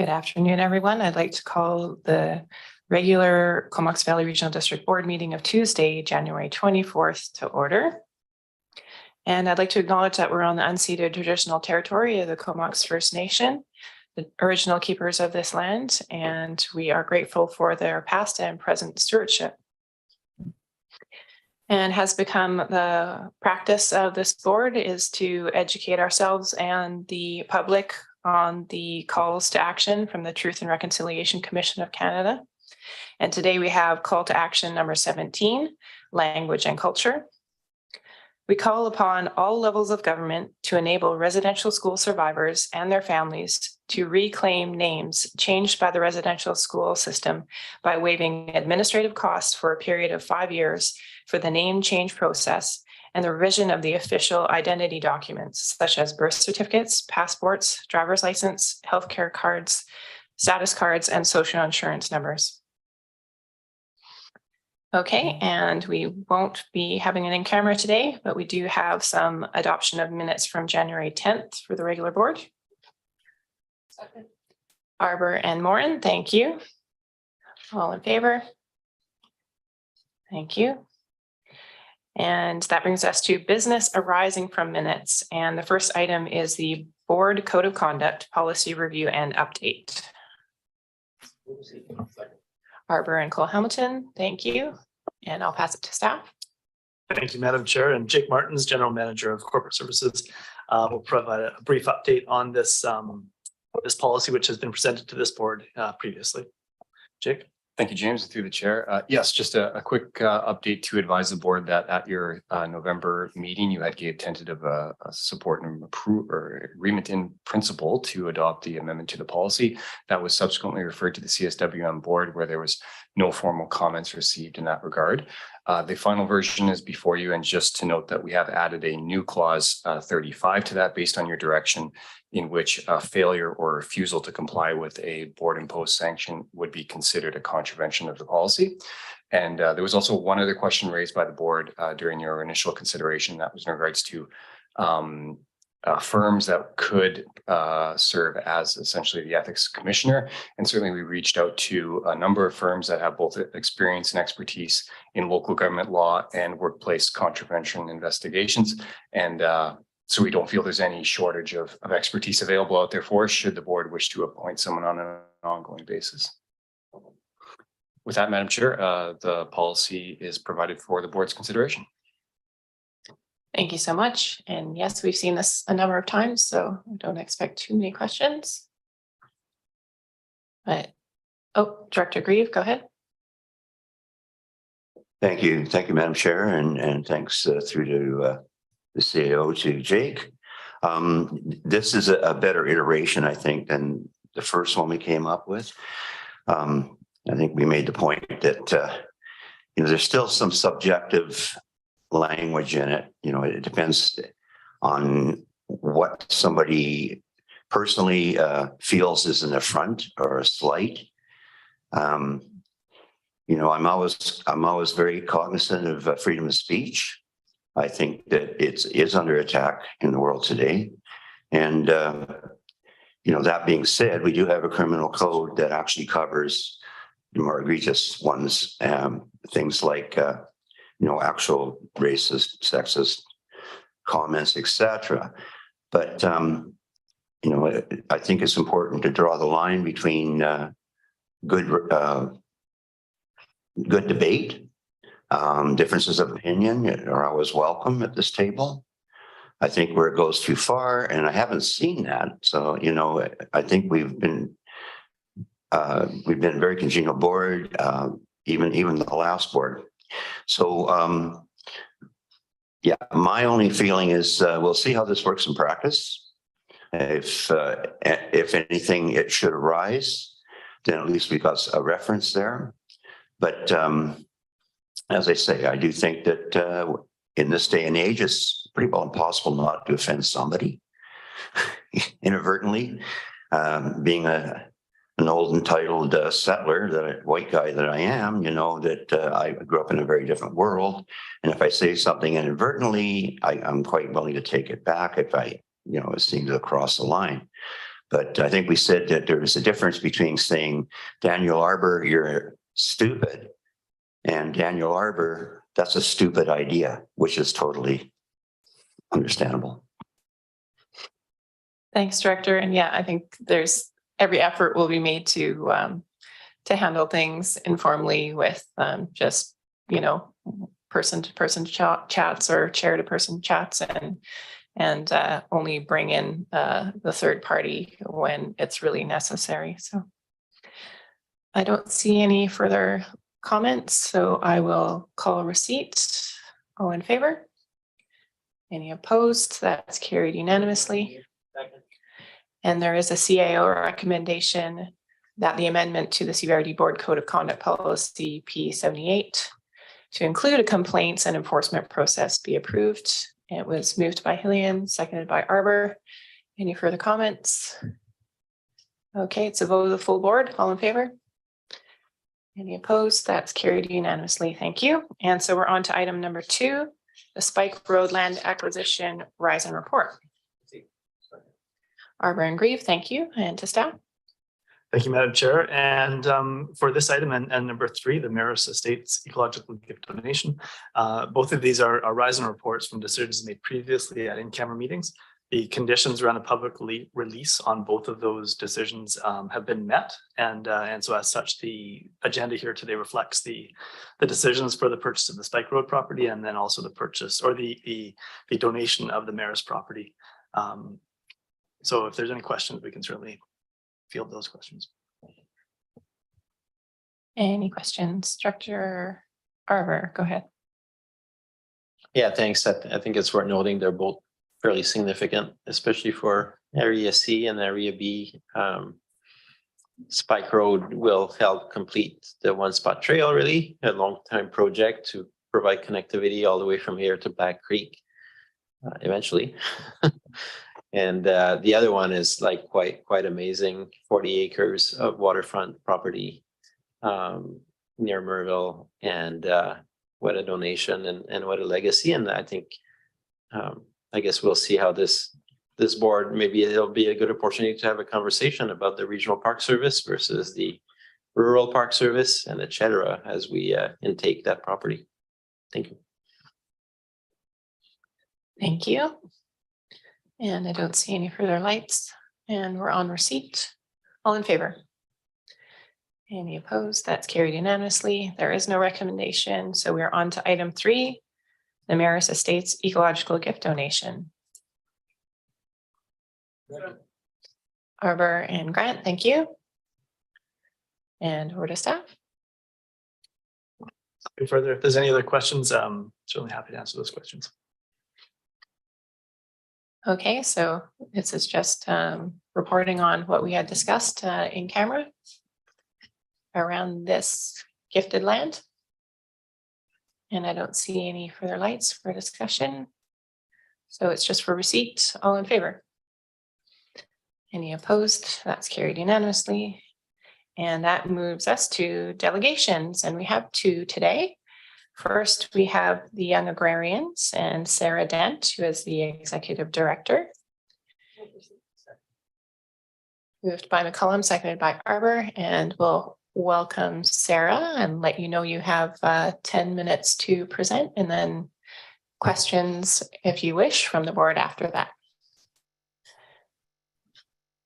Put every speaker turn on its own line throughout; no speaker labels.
Good afternoon, everyone. I'd like to call the regular Comox Valley Regional District Board meeting of Tuesday, January 24th to order. And I'd like to acknowledge that we're on the unceded traditional territory of the Comox First Nation, the original keepers of this land, and we are grateful for their past and present stewardship. And has become the practice of this board is to educate ourselves and the public on the calls to action from the Truth and Reconciliation Commission of Canada. And today we have call to action number 17, language and culture. We call upon all levels of government to enable residential school survivors and their families to reclaim names changed by the residential school system by waiving administrative costs for a period of 5 years for the name change process and the revision of the official identity documents, such as birth certificates, passports, driver's license, healthcare cards, status cards, and social insurance numbers. Okay, and we won't be having an in-camera today, but we do have some adoption of minutes from January 10th for the regular board. Second. Arbor and Morin, thank you. All in favor? Thank you. And that brings us to business arising from minutes. And the first item is the Board Code of Conduct Policy Review and Update. Arbor and Cole Hamilton, thank you. And I'll pass it to staff.
Thank you, Madam Chair. And Jake Martins, General Manager of Corporate Services, will provide a brief update on this, this policy, which has been presented to this board previously. Jake.
Thank you, James, through the chair. Yes, just a quick update to advise the board that at your November meeting, you had gave tentative support and agreement in principle to adopt the amendment to the policy. That was subsequently referred to the CSWM board, where there was no formal comments received in that regard. The final version is before you, and just to note that we have added a new clause 35 to that based on your direction, in which a failure or refusal to comply with a board imposed sanction would be considered a contravention of the policy. And there was also one other question raised by the board during your initial consideration, that was in regards to firms that could serve as essentially the ethics commissioner. And certainly we reached out to a number of firms that have both experience and expertise in local government law and workplace contravention investigations. And so we don't feel there's any shortage of expertise available out there for us, should the board wish to appoint someone on an ongoing basis. With that, Madam Chair, the policy is provided for the board's consideration.
Thank you so much. And yes, we've seen this a number of times, so I don't expect too many questions. But, oh, Director Grieve, go ahead.
Thank you, Madam Chair, and thanks through to the CEO, to Jake. This is a better iteration, I think, than the first one we came up with. I think we made the point that there's still some subjective language in it. It depends on what somebody personally feels is an affront or a slight. I'm always very cognizant of freedom of speech. I think that it is under attack in the world today. And, that being said, we do have a criminal code that actually covers the more egregious ones, things like, actual racist, sexist comments, etc. But, I think it's important to draw the line between good debate. Differences of opinion are always welcome at this table. I think where it goes too far, and I haven't seen that. So, I think we've been a very congenial board, even the last board. So, yeah, my only feeling is we'll see how this works in practice. If anything, it should arise, then at least we've got a reference there. But as I say, I do think that in this day and age, it's pretty well impossible not to offend somebody inadvertently. Being an old entitled settler, the white guy that I am, that I grew up in a very different world. And if I say something inadvertently, I'm quite willing to take it back if it seems to cross the line. But I think we said that there was a difference between saying, Daniel Arbor, you're stupid, and Daniel Arbor, that's a stupid idea, which is totally understandable.
Thanks, Director. And yeah, I think there's every effort will be made to handle things informally with just, you know, person to person chats or chair to person chats, and only bring in the third party when it's really necessary. So I don't see any further comments, so I will call receipt. All in favor? Any opposed? That's carried unanimously. And there is a CAO recommendation that the amendment to the CVRD Board Code of Conduct Policy P78 to include a complaints and enforcement process be approved. It was moved by Hillian, seconded by Arbor. Any further comments? Okay, it's a vote of the full board. All in favor? Any opposed? That's carried unanimously. Thank you. And so we're on to item number 2, the Spike Road Land Acquisition Rise and Report. Arbor and Grieve, thank you. And to staff.
Thank you, Madam Chair. And for this item and number 3, the Maris Estates Ecological Gift Donation, both of these are rise and reports from decisions made previously at in-camera meetings. The conditions around the public release on both of those decisions have been met. And so as such, the agenda here today reflects the decisions for the purchase of the Spike Road property, and then also the purchase or the donation of the Maris property. So if there's any questions, we can certainly field those questions.
Any questions? Director Arbor, go ahead.
Yeah, thanks. I think it's worth noting they're both fairly significant, especially for Area C and Area B. Spike Road will help complete the One Spot Trail, really a long-time project to provide connectivity all the way from here to Black Creek eventually. And the other one is like quite amazing, 40 acres of waterfront property near Merville, and what a donation and what a legacy. And I think, I guess we'll see how this board, maybe it'll be a good opportunity to have a conversation about the regional park service versus the rural park service and et cetera, as we intake that property. Thank you.
Thank you. And I don't see any further lights, and we're on receipt. All in favor? Any opposed? That's carried unanimously. There is no recommendation. So we're on to item 3, the Maris Estates Ecological Gift Donation. Arbor and Grant, thank you. And over to staff.
Further, if there's any other questions, certainly happy to answer those questions.
Okay, so this is just reporting on what we had discussed in camera around this gifted land. And I don't see any further lights for discussion. So it's just for receipt. All in favor? Any opposed? That's carried unanimously. And that moves us to delegations. And we have 2 today. First, we have the Young Agrarians and Sarah Dent, who is the Executive Director. Moved by McCullum, seconded by Arbor, and we'll welcome Sarah and let you know you have 10 minutes to present, and then questions, if you wish, from the board after that.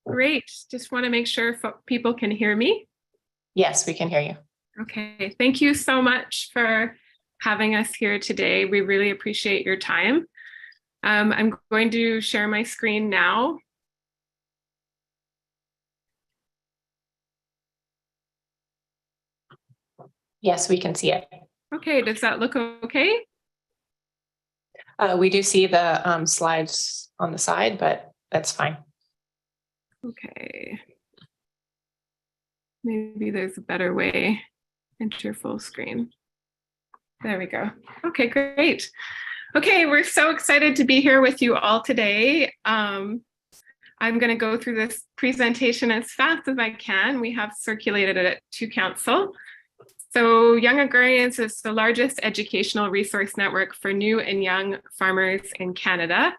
Great. Just want to make sure people can hear me.
Yes, we can hear you.
Okay. Thank you so much for having us here today. We really appreciate your time. I'm going to share my screen now.
Yes, we can see it.
Okay. Does that look okay?
We do see the slides on the side, but that's fine.
Okay. Maybe there's a better way. Enter full screen. There we go. Okay, great. Okay, we're so excited to be here with you all today. I'm going to go through this presentation as fast as I can. We have circulated it to council. So Young Agrarians is the largest educational resource network for new and young farmers in Canada.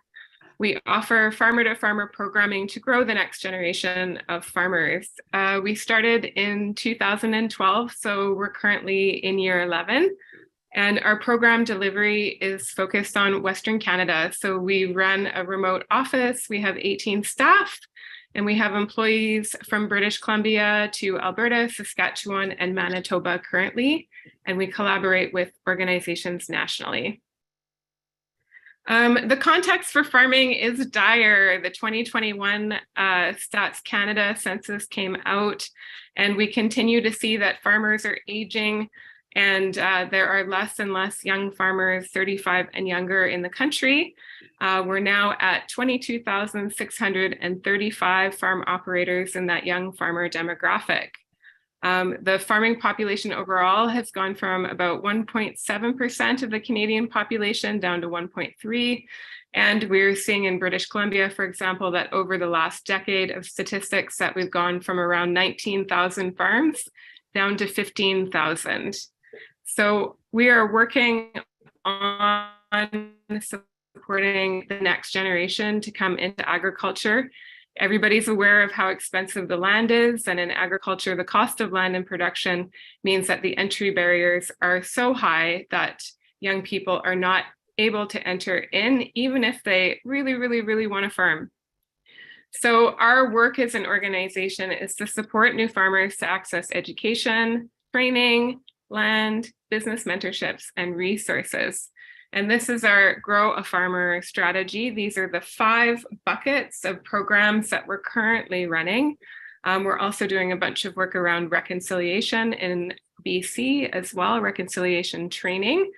We offer farmer-to-farmer programming to grow the next generation of farmers. We started in 2012, so we're currently in year 11. And our program delivery is focused on Western Canada. So we run a remote office, we have 18 staff, and we have employees from British Columbia to Alberta, Saskatchewan, and Manitoba currently. And we collaborate with organizations nationally. The context for farming is dire. The 2021 Stats Canada census came out, and we continue to see that farmers are aging, and there are less and less young farmers 35 and younger in the country. We're now at 22,635 farm operators in that young farmer demographic. The farming population overall has gone from about 1.7% of the Canadian population down to 1.3%. And we're seeing in British Columbia, for example, that over the last decade of statistics that we've gone from around 19,000 farms down to 15,000. So we are working on supporting the next generation to come into agriculture. Everybody's aware of how expensive the land is, and in agriculture, the cost of land and production means that the entry barriers are so high that young people are not able to enter in, even if they really want to farm. So our work as an organization is to support new farmers to access education, training, land, business mentorships, and resources. And this is our Grow a Farmer strategy. These are the 5 buckets of programs that we're currently running. We're also doing a bunch of work around reconciliation in BC as well, reconciliation training.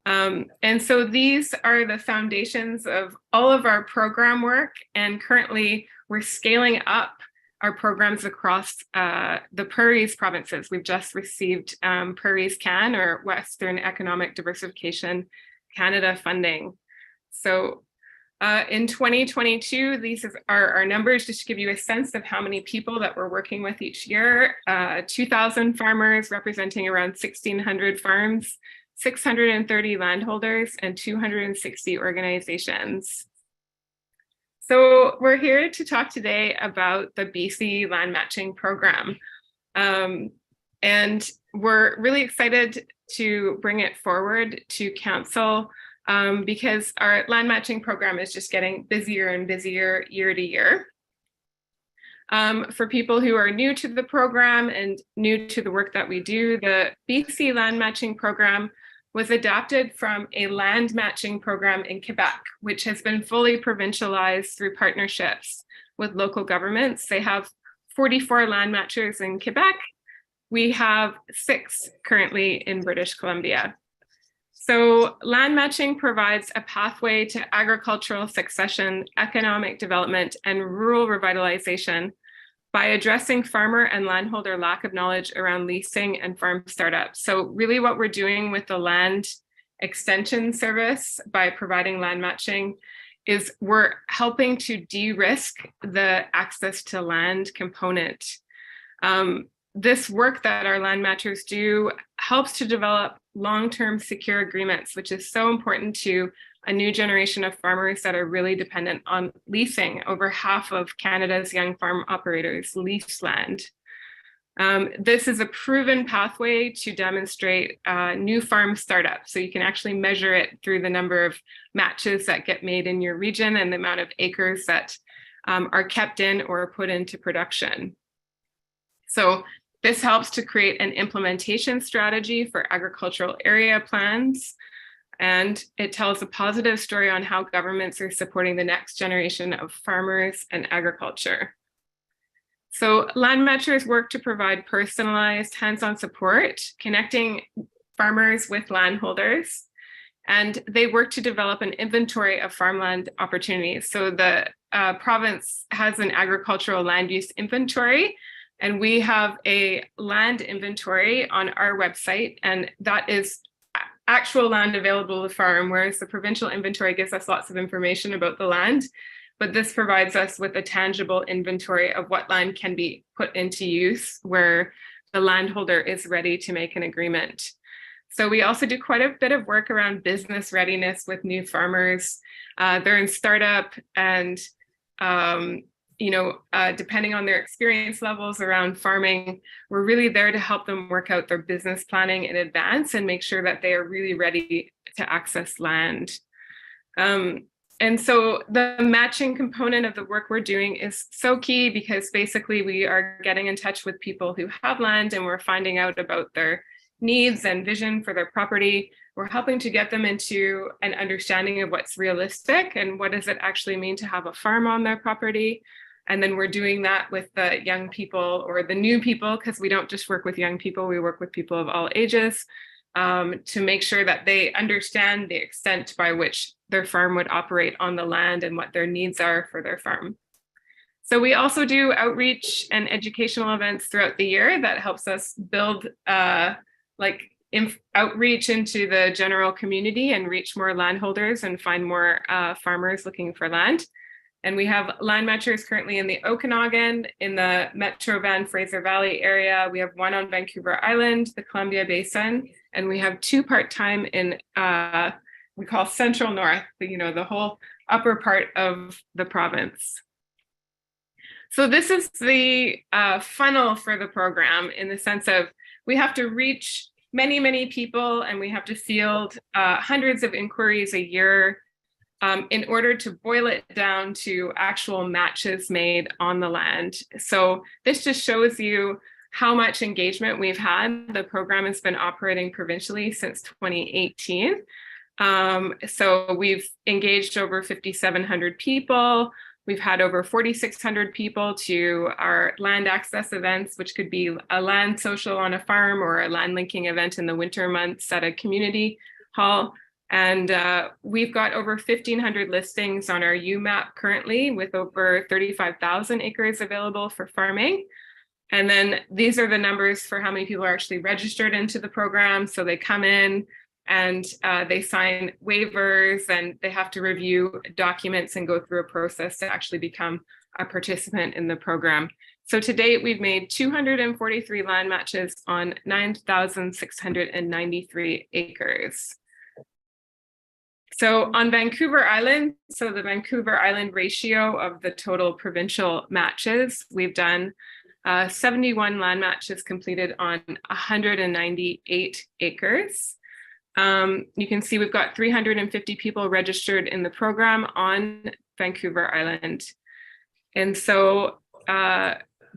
And so these are the foundations of all of our program work. And currently we're scaling up our programs across the Prairies provinces. We've just received Prairies CAN, or Western Economic Diversification Canada funding. So in 2022, these are our numbers, just to give you a sense of how many people that we're working with each year. 2,000 farmers representing around 1,600 farms, 630 landholders, and 260 organizations. So we're here to talk today about the BC Land Matching Program. And we're really excited to bring it forward to council because our land matching program is just getting busier and busier year to year. For people who are new to the program and new to the work that we do, the BC Land Matching Program was adapted from a land matching program in Quebec, which has been fully provincialized through partnerships with local governments. They have 44 land matchers in Quebec. We have 6 currently in British Columbia. So land matching provides a pathway to agricultural succession, economic development, and rural revitalization by addressing farmer and landholder lack of knowledge around leasing and farm startups. So really what we're doing with the land extension service by providing land matching is we're helping to de-risk the access to land component. This work that our land matchers do helps to develop long-term secure agreements, which is so important to a new generation of farmers that are really dependent on leasing. Over half of Canada's young farm operators lease land. This is a proven pathway to demonstrate new farm startups. So you can actually measure it through the number of matches that get made in your region and the amount of acres that are kept in or put into production. So this helps to create an implementation strategy for agricultural area plans. And it tells a positive story on how governments are supporting the next generation of farmers and agriculture. So land matchers work to provide personalized hands-on support, connecting farmers with landholders, and they work to develop an inventory of farmland opportunities. So the province has an agricultural land use inventory, and we have a land inventory on our website, and that is actual land available to farm, whereas the provincial inventory gives us lots of information about the land. But this provides us with a tangible inventory of what land can be put into use where the landholder is ready to make an agreement. So we also do quite a bit of work around business readiness with new farmers. They're in startup and, depending on their experience levels around farming, we're really there to help them work out their business planning in advance and make sure that they are really ready to access land. And so the matching component of the work we're doing is so key because basically we are getting in touch with people who have land and we're finding out about their needs and vision for their property. We're helping to get them into an understanding of what's realistic and what does it actually mean to have a farm on their property. And then we're doing that with the young people or the new people, because we don't just work with young people, we work with people of all ages, to make sure that they understand the extent by which their farm would operate on the land and what their needs are for their farm. So we also do outreach and educational events throughout the year that helps us build outreach into the general community and reach more landholders and find more farmers looking for land. And we have land matchers currently in the Okanagan, in the Metro Van Fraser Valley area. We have one on Vancouver Island, the Columbia Basin, and we have two part-time in we call Central North, the whole upper part of the province. So this is the funnel for the program in the sense of we have to reach many, many people and we have to field hundreds of inquiries a year in order to boil it down to actual matches made on the land. So this just shows you how much engagement we've had. The program has been operating provincially since 2018. So we've engaged over 5,700 people. We've had over 4,600 people to our land access events, which could be a land social on a farm or a land linking event in the winter months at a community hall. And we've got over 1,500 listings on our UMAP currently with over 35,000 acres available for farming. And then these are the numbers for how many people are actually registered into the program. So they come in and they sign waivers and they have to review documents and go through a process to actually become a participant in the program. So to date, we've made 243 land matches on 9,693 acres. So on Vancouver Island, so the Vancouver Island ratio of the total provincial matches, we've done 71 land matches completed on 198 acres. You can see we've got 350 people registered in the program on Vancouver Island. And so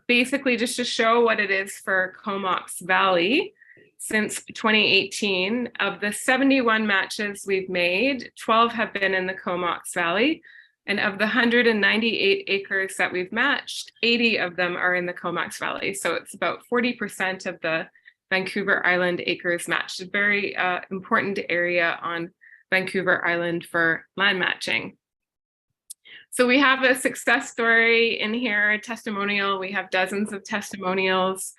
basically just to show what it is for Comox Valley, since 2018, of the 71 matches we've made, 12 have been in the Comox Valley. And of the 198 acres that we've matched, 80 of them are in the Comox Valley. So it's about 40% of the Vancouver Island acres matched, a very important area on Vancouver Island for land matching. So we have a success story in here, a testimonial. We have dozens of testimonials.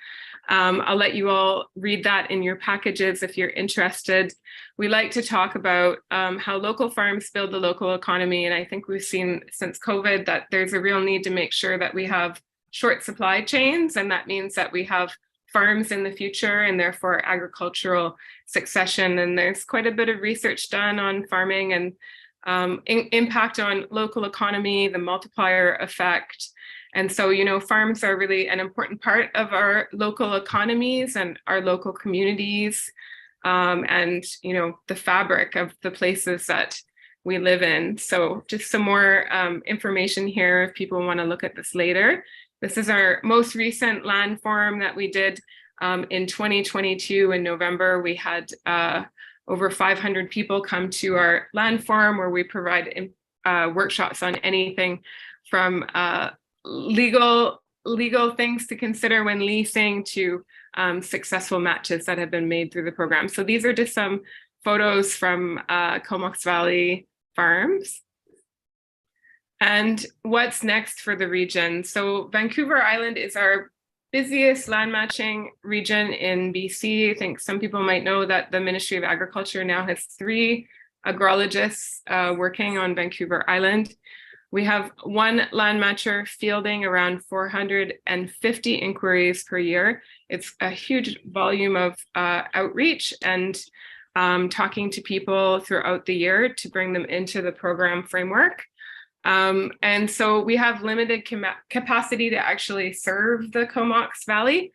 I'll let you all read that in your packages if you're interested. We like to talk about how local farms build the local economy. And I think we've seen since COVID that there's a real need to make sure that we have short supply chains. And that means that we have farms in the future and therefore agricultural succession. And there's quite a bit of research done on farming and impact on local economy, the multiplier effect. And so, farms are really an important part of our local economies and our local communities, and, the fabric of the places that we live in. So just some more information here if people want to look at this later. This is our most recent land forum that we did in 2022 in November. We had over 500 people come to our land forum where we provide workshops on anything from legal things to consider when leasing to successful matches that have been made through the program. So these are just some photos from Comox Valley farms. And what's next for the region? So Vancouver Island is our busiest land matching region in BC. I think some people might know that the Ministry of Agriculture now has 3 agrologists working on Vancouver Island. We have one land matcher fielding around 450 inquiries per year. It's a huge volume of outreach, and talking to people throughout the year to bring them into the program framework. And so we have limited capacity to actually serve the Comox Valley.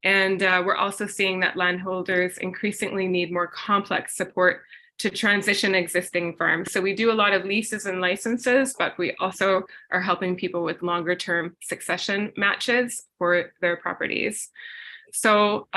And we're also seeing that landholders increasingly need more complex support to transition existing farms. So we do a lot of leases and licenses, but we also are helping people with longer term succession matches for their properties. So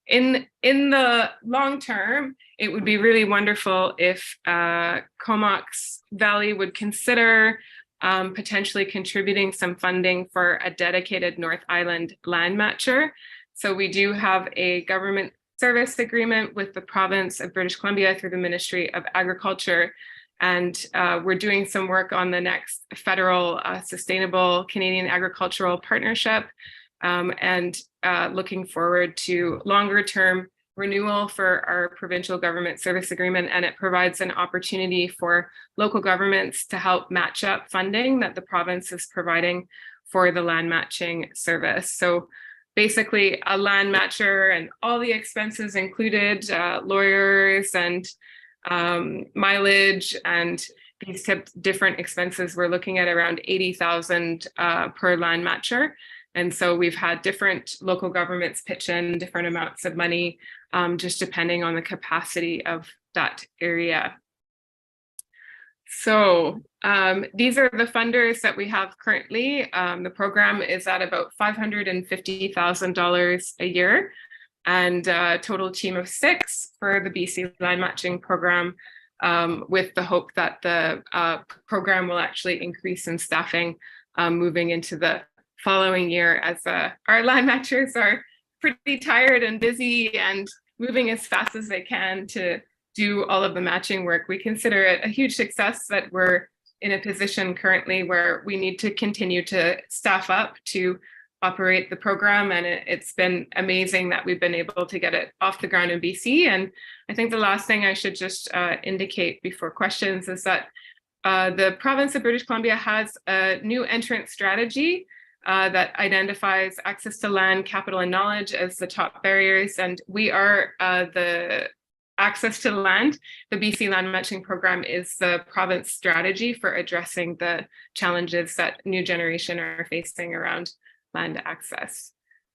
in the long term, it would be really wonderful if Comox Valley would consider potentially contributing some funding for a dedicated North Island land matcher. So we do have a government service agreement with the province of British Columbia through the Ministry of Agriculture. And we're doing some work on the next federal sustainable Canadian agricultural partnership, and looking forward to longer term renewal for our provincial government service agreement. And it provides an opportunity for local governments to help match up funding that the province is providing for the land matching service. So basically a land matcher and all the expenses included, lawyers and mileage and these different expenses, we're looking at around 80,000 per land matcher. And so we've had different local governments pitch in different amounts of money, just depending on the capacity of that area. So these are the funders that we have currently. The program is at about $550,000 a year, and a total team of 6 for the BC Land Matching Program, with the hope that the program will actually increase in staffing moving into the following year, as our land matchers are pretty tired and busy and moving as fast as they can to do all of the matching work. We consider it a huge success that we're in a position currently where we need to continue to staff up to operate the program. And it's been amazing that we've been able to get it off the ground in BC. And I think the last thing I should just indicate before questions is that the province of British Columbia has a new entrant strategy that identifies access to land, capital, and knowledge as the top barriers. And we are the access to land. The BC Land Matching Program is the province strategy for addressing the challenges that new generation are facing around land access.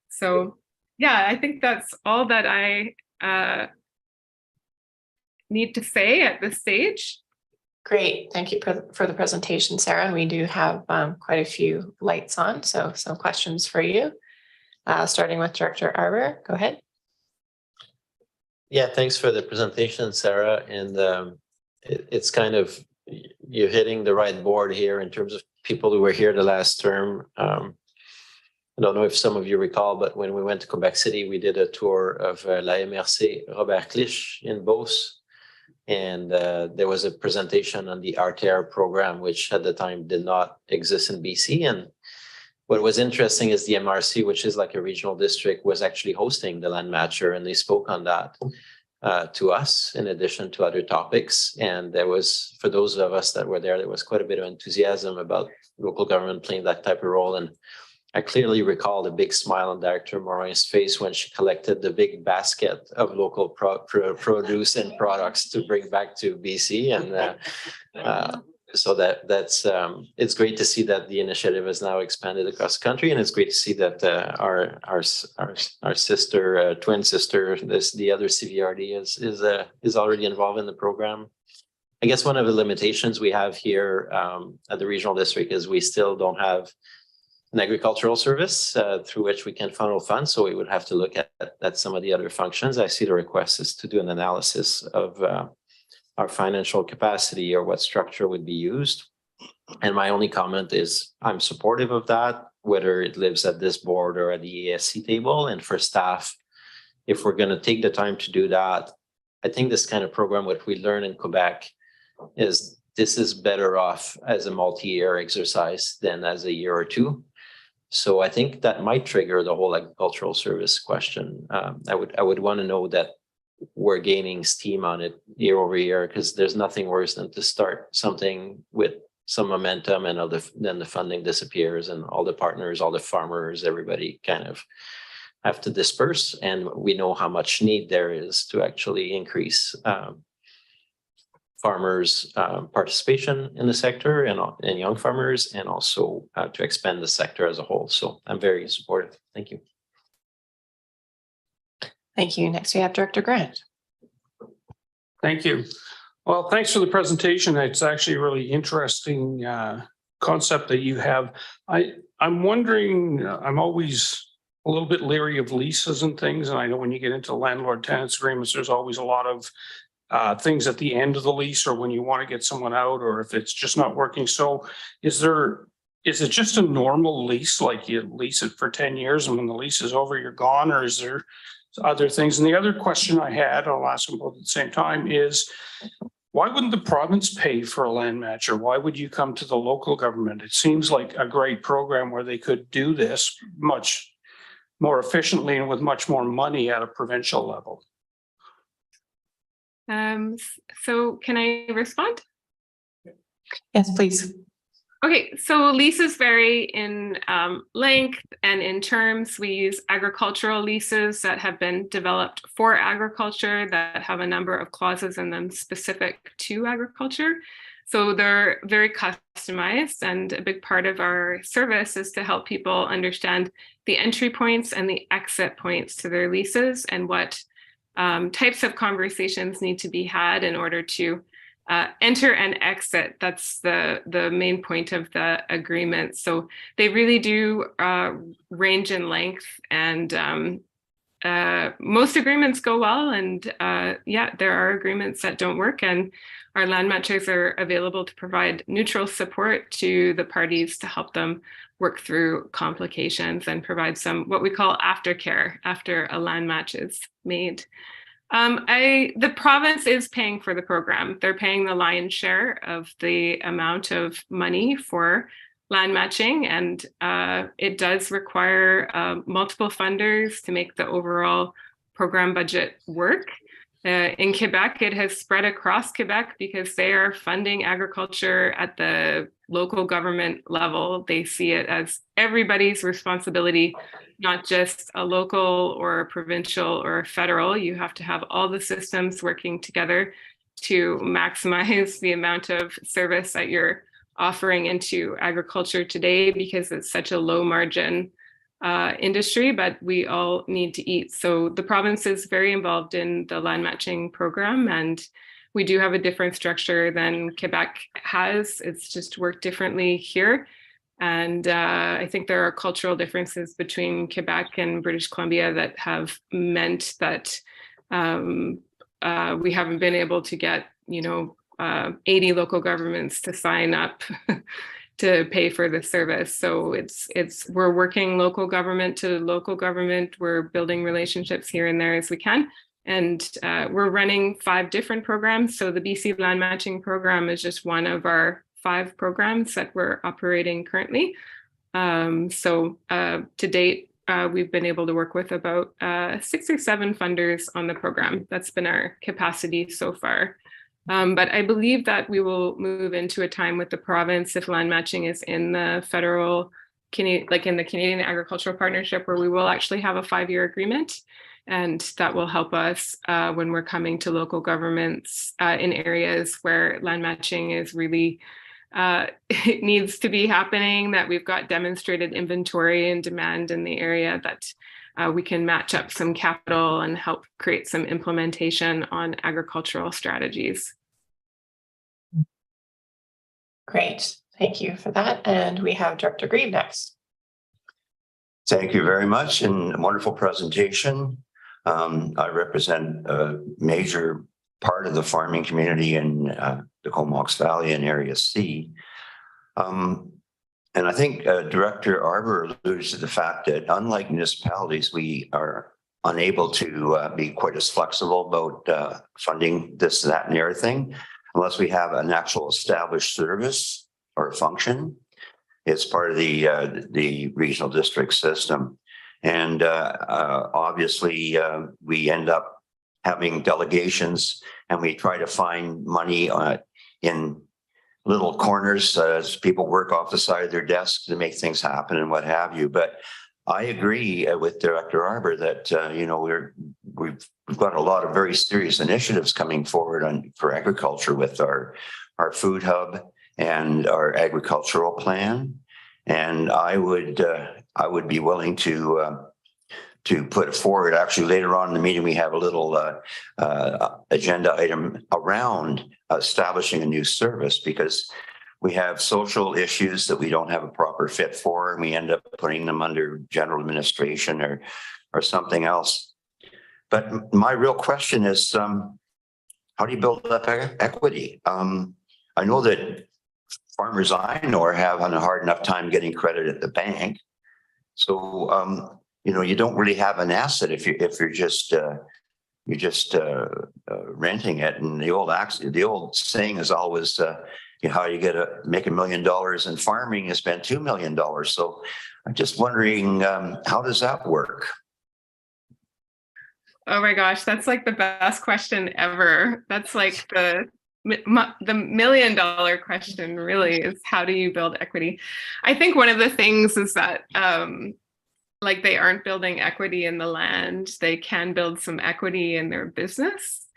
So yeah, I think that's all that I need to say at this stage.
Great. Thank you for the presentation, Sarah. We do have quite a few lights on, so some questions for you. Starting with Director Arbour, go ahead.
Yeah, thanks for the presentation, Sarah. And it's kind of, you're hitting the right board here in terms of people who were here the last term. I don't know if some of you recall, but when we went to Quebec City, we did a tour of La MRC Robert Clich in Beauce. And there was a presentation on the RTR program, which at the time did not exist in BC. And what was interesting is the MRC, which is like a regional district, was actually hosting the land matcher, and they spoke on that to us in addition to other topics. And there was, for those of us that were there was quite a bit of enthusiasm about local government playing that type of role. And I clearly recall the big smile on Director Morin's face when she collected the big basket of local produce and products to bring back to BC. And so that's it's great to see that the initiative has now expanded across the country, and it's great to see that our sister, twin sister, the other CVRD is already involved in the program. I guess one of the limitations we have here at the regional district is we still don't have an agricultural service through which we can funnel funds. So we would have to look at some of the other functions. I see the request is to do an analysis of our financial capacity or what structure would be used. And my only comment is I'm supportive of that, whether it lives at this board or at the ESC table. And for staff, if we're going to take the time to do that, I think this kind of program, what we learn in Quebec is this is better off as a multi-year exercise than as a year or two. So I think that might trigger the whole agricultural service question. I would want to know that we're gaining steam on it year over year, because there's nothing worse than to start something with some momentum and then the funding disappears and all the partners, all the farmers, everybody kind of have to disperse, and we know how much need there is to actually increase farmers' participation in the sector and young farmers, and also to expand the sector as a whole. So I'm very supportive. Thank you.
Thank you. Next, we have Director Grant.
Thank you. Well, thanks for the presentation. It's actually a really interesting concept that you have. I'm wondering, I'm always a little bit leery of leases and things. And I know when you get into landlord tenants agreements, there's always a lot of things at the end of the lease, or when you want to get someone out, or if it's just not working. So is it just a normal lease, like you lease it for 10 years and when the lease is over, you're gone, or is there other things? And the other question I had, I'll ask them both at the same time, is why wouldn't the province pay for a land match, or why would you come to the local government? It seems like a great program where they could do this much more efficiently and with much more money at a provincial level.
So can I respond?
Yes, please.
Okay, so leases vary in length and in terms. We use agricultural leases that have been developed for agriculture that have a number of clauses in them specific to agriculture. So they're very customized, and a big part of our service is to help people understand the entry points and the exit points to their leases, and what types of conversations need to be had in order to enter and exit. That's the main point of the agreement. So they really do range in length, and most agreements go well. And yeah, there are agreements that don't work, and our land matchers are available to provide neutral support to the parties to help them work through complications and provide some what we call aftercare after a land match is made. The province is paying for the program. They're paying the lion's share of the amount of money for land matching, and it does require multiple funders to make the overall program budget work. In Quebec, it has spread across Quebec because they are funding agriculture at the local government level. They see it as everybody's responsibility, not just a local or a provincial or a federal. You have to have all the systems working together to maximize the amount of service that you're offering into agriculture today, because it's such a low margin industry, but we all need to eat. So the province is very involved in the land matching program, and we do have a different structure than Quebec has. It's just worked differently here. And I think there are cultural differences between Quebec and British Columbia that have meant that we haven't been able to get, 80 local governments to sign up to pay for the service. So we're working local government to local government. We're building relationships here and there as we can. And we're running 5 different programs. So the BC Land Matching Program is just one of our 5 programs that we're operating currently. To date, we've been able to work with about 6 or 7 funders on the program. That's been our capacity so far. But I believe that we will move into a time with the province, if land matching is in the federal, like in the Canadian Agricultural Partnership, where we will actually have a 5-year agreement. And that will help us when we're coming to local governments in areas where land matching is really, it needs to be happening, that we've got demonstrated inventory and demand in the area, that we can match up some capital and help create some implementation on agricultural strategies.
Great. Thank you for that. And we have Director Grieve next.
Thank you very much, and a wonderful presentation. I represent a major part of the farming community in the Comox Valley in Area C. And I think Director Arbor alludes to the fact that unlike municipalities, we are unable to be quite as flexible about funding this, that, and everything, unless we have an actual established service or function. It's part of the regional district system. And obviously, we end up having delegations, and we try to find money in little corners as people work off the side of their desk to make things happen and what have you. But I agree with Director Arbor that, you know, we've got a lot of very serious initiatives coming forward for agriculture with our food hub and our agricultural plan. And I would be willing to put forward, actually later on in the meeting, we have a little agenda item around establishing a new service, because we have social issues that we don't have a proper fit for, and we end up putting them under general administration or something else. But my real question is, how do you build up equity? I know that farmers I know are having a hard enough time getting credit at the bank. So, you know, you don't really have an asset if you're just renting it. And the old saying is always, how you make $1 million in farming, you spend $2 million. So I'm just wondering, how does that work?
Oh my gosh, that's like the best question ever. That's like the $1 million question, really, is how do you build equity? I think one of the things is that like they aren't building equity in the land. They can build some equity in their business.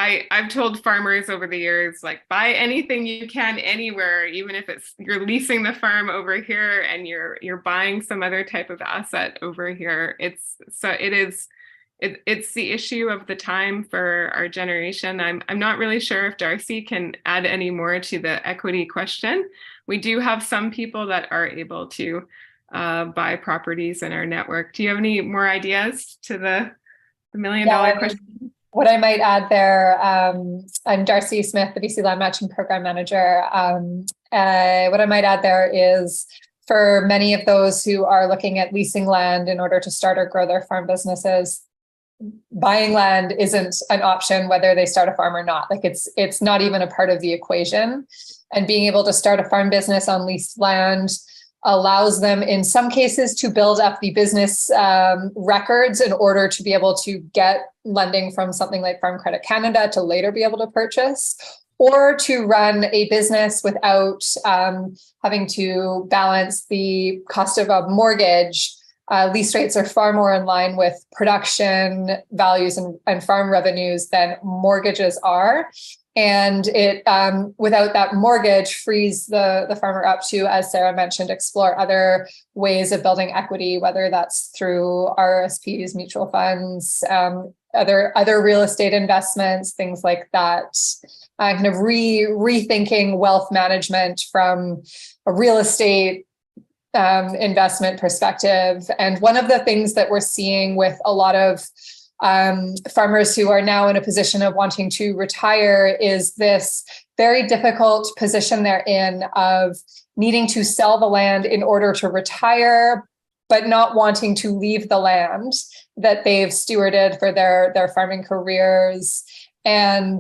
I've told farmers over the years, like, buy anything you can anywhere, even if you're leasing the farm over here and you're buying some other type of asset over here. It's the issue of the time for our generation. I'm not really sure if Darcy can add any more to the equity question. We do have some people that are able to buy properties in our network. Do you have any more ideas to the $1 million question?
What I might add there, I'm Darcy Smith, the BC Land Matching Program Manager. What I might add there is, for many of those who are looking at leasing land in order to start or grow their farm businesses, buying land isn't an option whether they start a farm or not. Like it's not even a part of the equation. And being able to start a farm business on leased land allows them in some cases to build up the business records in order to be able to get lending from something like Farm Credit Canada to later be able to purchase, or to run a business without having to balance the cost of a mortgage. Lease rates are far more in line with production values and farm revenues than mortgages are. And it, without that mortgage, frees the farmer up to, as Sarah mentioned, explore other ways of building equity, whether that's through RSPs, mutual funds, other real estate investments, things like that. Kind of rethinking wealth management from a real estate investment perspective. And one of the things that we're seeing with a lot of farmers who are now in a position of wanting to retire is this very difficult position they're in of needing to sell the land in order to retire, but not wanting to leave the land that they've stewarded for their farming careers. And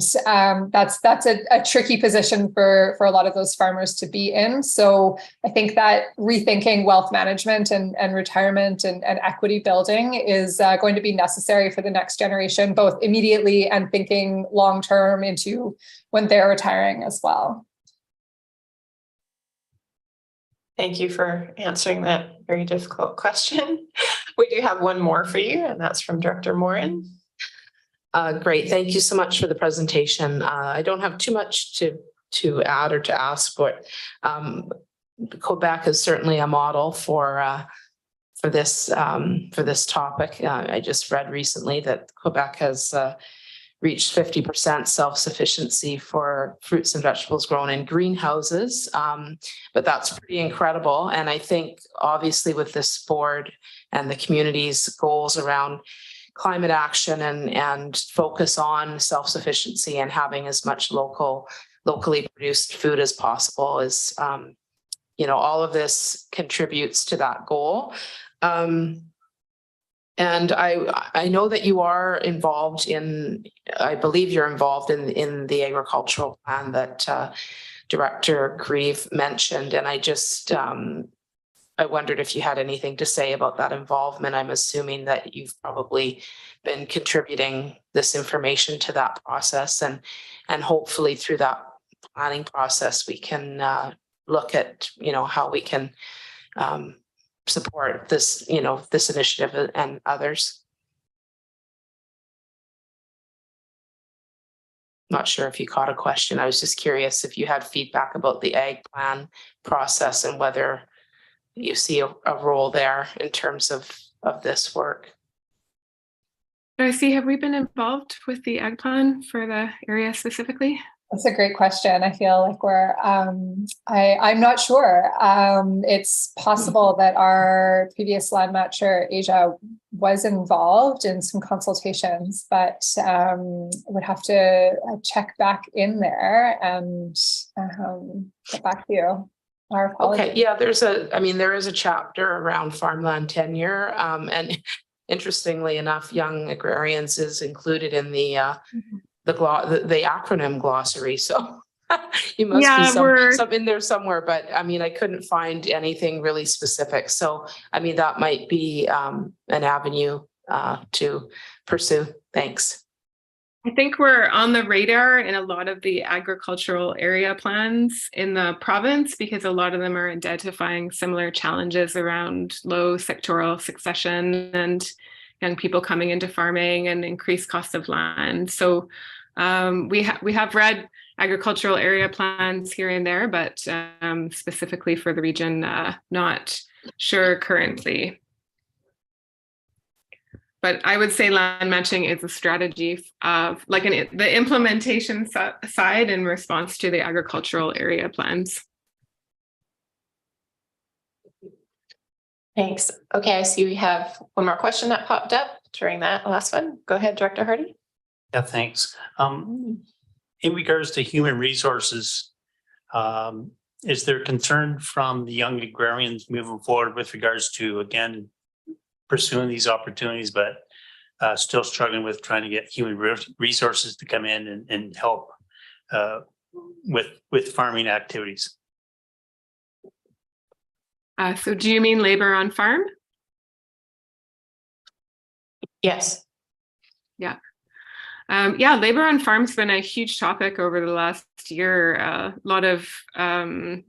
that's a tricky position for a lot of those farmers to be in. So I think that rethinking wealth management and retirement and equity building is going to be necessary for the next generation, both immediately and thinking long term into when they're retiring as well.
Thank you for answering that very difficult question. We do have one more for you, and that's from Director Morin.
Great. Thank you so much for the presentation. I don't have too much to add or to ask, but Quebec is certainly a model for this topic. I just read recently that Quebec has reached 50% self-sufficiency for fruits and vegetables grown in greenhouses, but that's pretty incredible. And I think obviously with this board and the community's goals around climate action and focus on self-sufficiency and having as much locally produced food as possible is, all of this contributes to that goal. And I know that you are involved I believe you're involved in the agricultural plan that Director Grieve mentioned. And I just, I wondered if you had anything to say about that involvement. I'm assuming that you've probably been contributing this information to that process, and hopefully through that planning process, we can look at, how we can support this, this initiative and others. Not sure if you caught a question. I was just curious if you had feedback about the ag plan process and whether you see a role there in terms of this work.
Darcy, have we been involved with the ag plan for the area specifically?
That's a great question. I feel like we're, I'm not sure. It's possible that our previous land matcher, Asia, was involved in some consultations, but would have to check back in there and get back to you. Our apologies.
Okay, yeah, there is a chapter around farmland tenure, and interestingly enough, young agrarians is included in the acronym glossary. So you must be some in there somewhere, but I couldn't find anything really specific. So that might be an avenue to pursue. Thanks.
I think we're on the radar in a lot of the agricultural area plans in the province, because a lot of them are identifying similar challenges around low sectoral succession and young people coming into farming and increased cost of land. So we have read agricultural area plans here and there, but specifically for the region, not sure currently. But I would say land matching is a strategy of the implementation side in response to the agricultural area plans.
Thanks. Okay, I see we have one more question that popped up during that last one. Go ahead, Director Hardy.
Yeah, thanks. In regards to human resources, is there concern from the young agrarians moving forward with regards to, again, pursuing these opportunities, but still struggling with trying to get human resources to come in and help with farming activities?
So do you mean labor on farm?
Yes.
Yeah. Labor on farm's been a huge topic over the last year. A lot of, I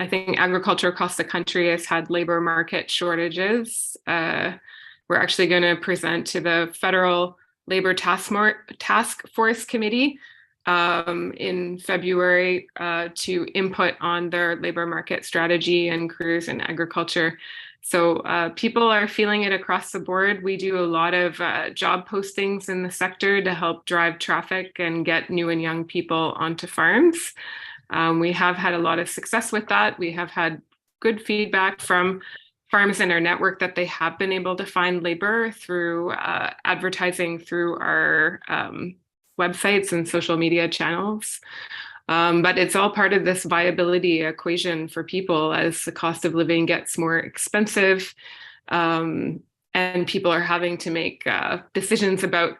think agriculture across the country has had labor market shortages. We're actually going to present to the Federal Labor Task Force Committee in February to input on their labor market strategy and careers in agriculture. So people are feeling it across the board. We do a lot of job postings in the sector to help drive traffic and get new and young people onto farms. We have had a lot of success with that. We have had good feedback from farms in our network that they have been able to find labor through advertising through our websites and social media channels. But it's all part of this viability equation for people as the cost of living gets more expensive, and people are having to make decisions about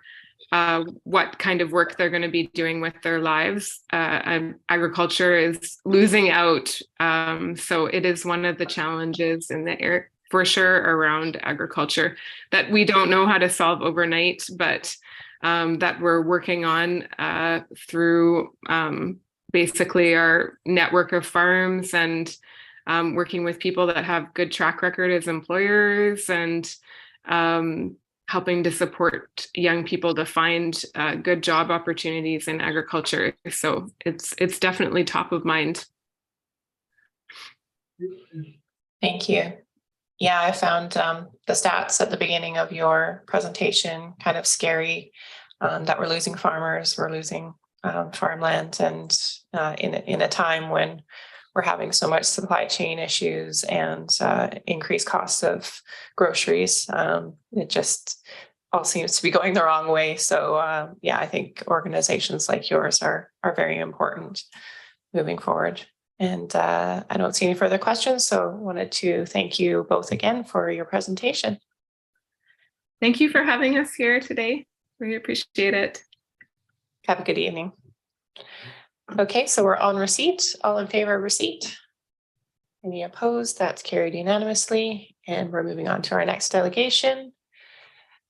what kind of work they're going to be doing with their lives. And agriculture is losing out. So it is one of the challenges in the air for sure around agriculture that we don't know how to solve overnight, but that we're working on through basically our network of farms and working with people that have good track record as employers and helping to support young people to find good job opportunities in agriculture. So it's definitely top of mind.
Thank you. Yeah, I found the stats at the beginning of your presentation kind of scary, that we're losing farmers, we're losing farmland, and in a time when we're having so much supply chain issues and increased costs of groceries. It just all seems to be going the wrong way. So I think organizations like yours are very important moving forward. And I don't see any further questions, so wanted to thank you both again for your presentation.
Thank you for having us here today. We appreciate it.
Have a good evening. Okay, so we're on receipt. All in favor of receipt? Any opposed? That's carried unanimously. And we're moving on to our next delegation,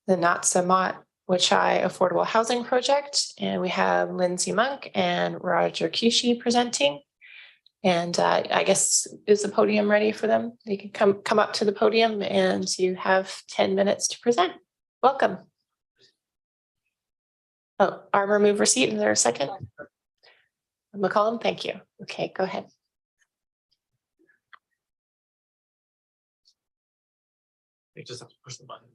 the Natsamat Wachai Affordable Housing Project. And we have Lindsay Monk and Roger Kishi presenting. And I guess, is the podium ready for them? They can come up to the podium and you have 10 minutes to present. Welcome. Oh, Armor, move receipt. Is there a second? McCollum, thank you. Okay, go ahead.
You just have to push the button.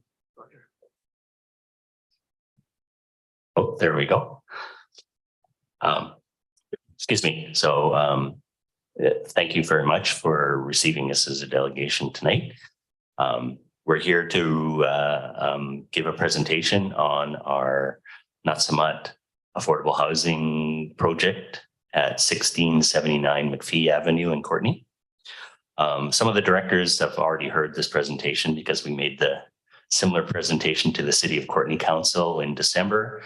Oh, there we go. Excuse me. So thank you very much for receiving us as a delegation tonight. We're here to give a presentation on our Natsamat affordable housing project at 1679 McPhee Avenue in Courtenay. Some of the directors have already heard this presentation because we made the similar presentation to the City of Courtenay Council in December.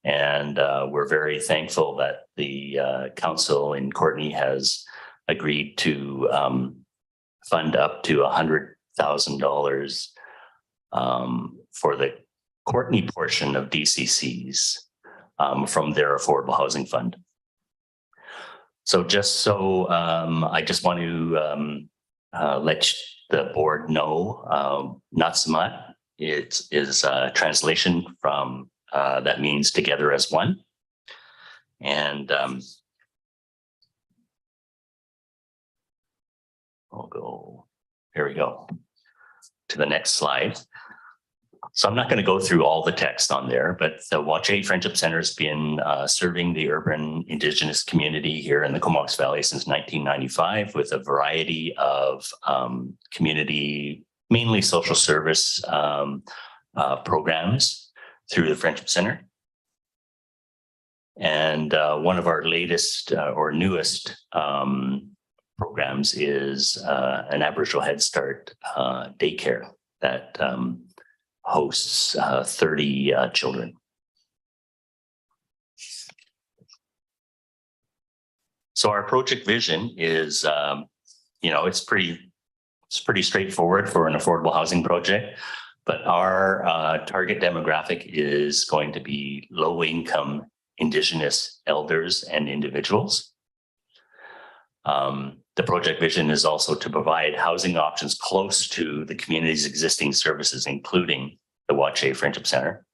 And we're very thankful that the council in Courtenay has agreed to fund up to $100,000 for the Courtenay portion of DCCs from their affordable housing fund. So just so I just want to let the board know, Natsamat is a translation from that means together as one. And I'll go, here we go, to the next slide. So I'm not going to go through all the text on there, but the Wache Friendship Center has been serving the urban Indigenous community here in the Comox Valley since 1995 with a variety of community, mainly social service programs through the Friendship Center. And one of our latest or newest programs is an Aboriginal Head Start daycare that hosts 30 children. So our project vision is, it's pretty straightforward for an affordable housing project, but our target demographic is going to be low-income Indigenous elders and individuals. The project vision is also to provide housing options close to the community's existing services, including the Wache Friendship Center,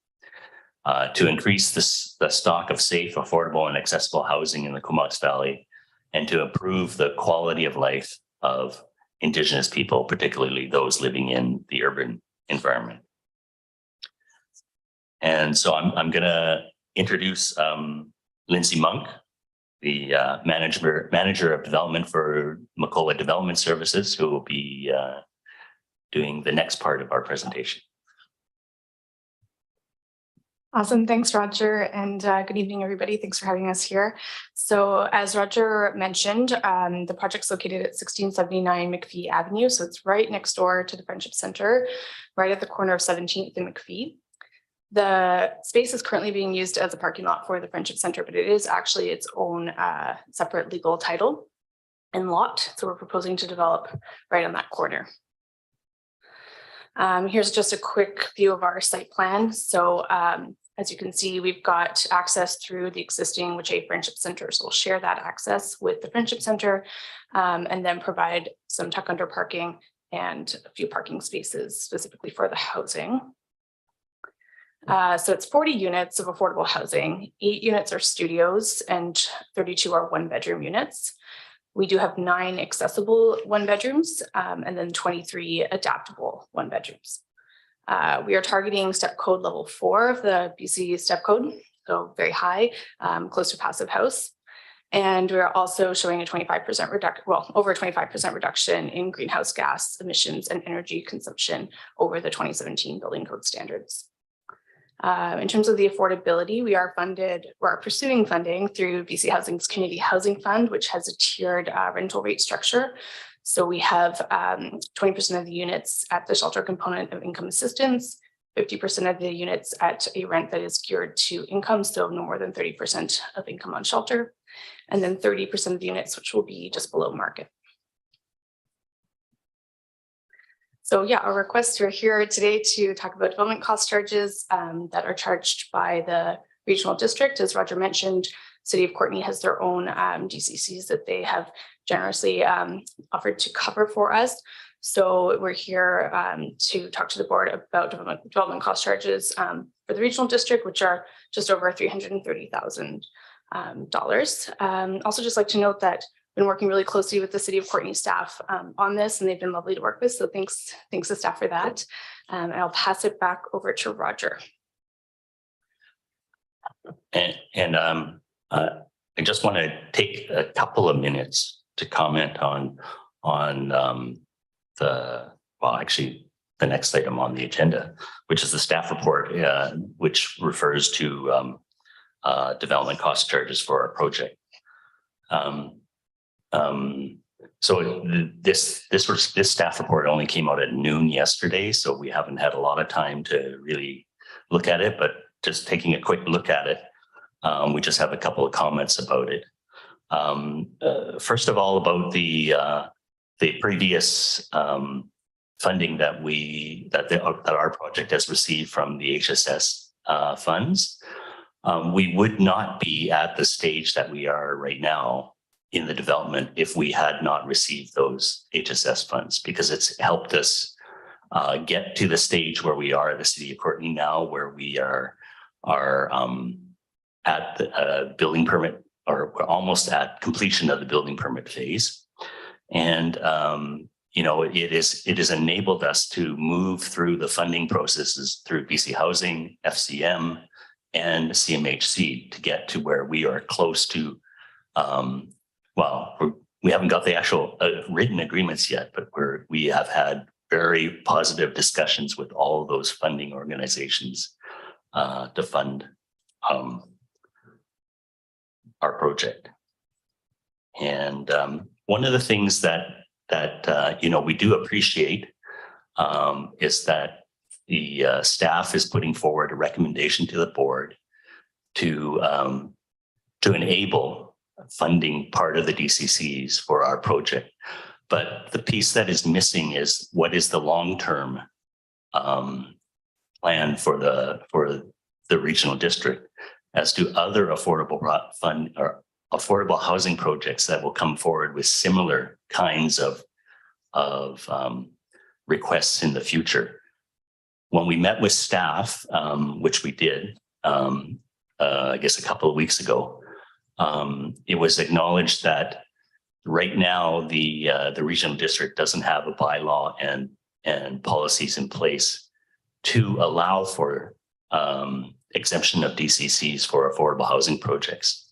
to increase the stock of safe, affordable, and accessible housing in the Comox Valley, and to improve the quality of life of Indigenous people, particularly those living in the urban environment. And so I'm going to introduce Lindsay Monk, the manager of development for Macola Development Services, who will be doing the next part of our presentation.
Awesome. Thanks, Roger. And good evening, everybody. Thanks for having us here. So as Roger mentioned, the project's located at 1679 McPhee Avenue. So it's right next door to the Friendship Center, right at the corner of 17th and McPhee. The space is currently being used as a parking lot for the Friendship Center, but it is actually its own separate legal title and lot. So we're proposing to develop right on that corner. Here's just a quick view of our site plan. So as you can see, we've got access through the existing Wache Friendship Center. So we'll share that access with the Friendship Center and then provide some tuck under parking and a few parking spaces specifically for the housing. So it's 40 units of affordable housing. 8 units are studios and 32 are 1-bedroom units. We do have 9 accessible 1-bedrooms and then 23 adaptable 1-bedrooms. We are targeting step code level 4 of the BC step code, so very high, close to passive house. And we're also showing a 25% reduction, well, over a 25% reduction in greenhouse gas emissions and energy consumption over the 2017 building code standards. In terms of the affordability, we are pursuing funding through BC Housing's Community Housing Fund, which has a tiered rental rate structure. So we have 20% of the units at the shelter component of income assistance, 50% of the units at a rent that is geared to income, so no more than 30% of income on shelter, and then 30% of the units, which will be just below market. So yeah, our requests are here today to talk about development cost charges that are charged by the regional district. As Roger mentioned, City of Courtenay has their own DCCs that they have generously offered to cover for us. So we're here to talk to the board about development cost charges for the regional district, which are just over $330,000. Also just like to note that I've been working really closely with the City of Courtenay staff on this, and they've been lovely to work with. So thanks to staff for that. And I'll pass it back over to Roger.
And I just want to take a couple of minutes to comment on the next item on the agenda, which is the staff report, which refers to development cost charges for our project. So this staff report only came out at noon yesterday, so we haven't had a lot of time to really look at it, but just taking a quick look at it, we just have a couple of comments about it. First of all, about the previous funding that our project has received from the HSS funds. We would not be at the stage that we are right now in the development if we had not received those HSS funds, because it's helped us get to the stage where we are at the City of Courtenay now, where we are at the building permit, or we're almost at completion of the building permit phase. And it has enabled us to move through the funding processes through BC Housing, FCM, and CMHC to get to where we are close to, we haven't got the actual written agreements yet, but we have had very positive discussions with all of those funding organizations to fund our project. And one of the things that we do appreciate is that the staff is putting forward a recommendation to the board to enable funding part of the DCCs for our project. But the piece that is missing is what is the long-term plan for the regional district as to other affordable housing projects that will come forward with similar kinds of requests in the future. When we met with staff, which we did, I guess a couple of weeks ago, it was acknowledged that right now the regional district doesn't have a bylaw and policies in place to allow for exemption of DCCs for affordable housing projects.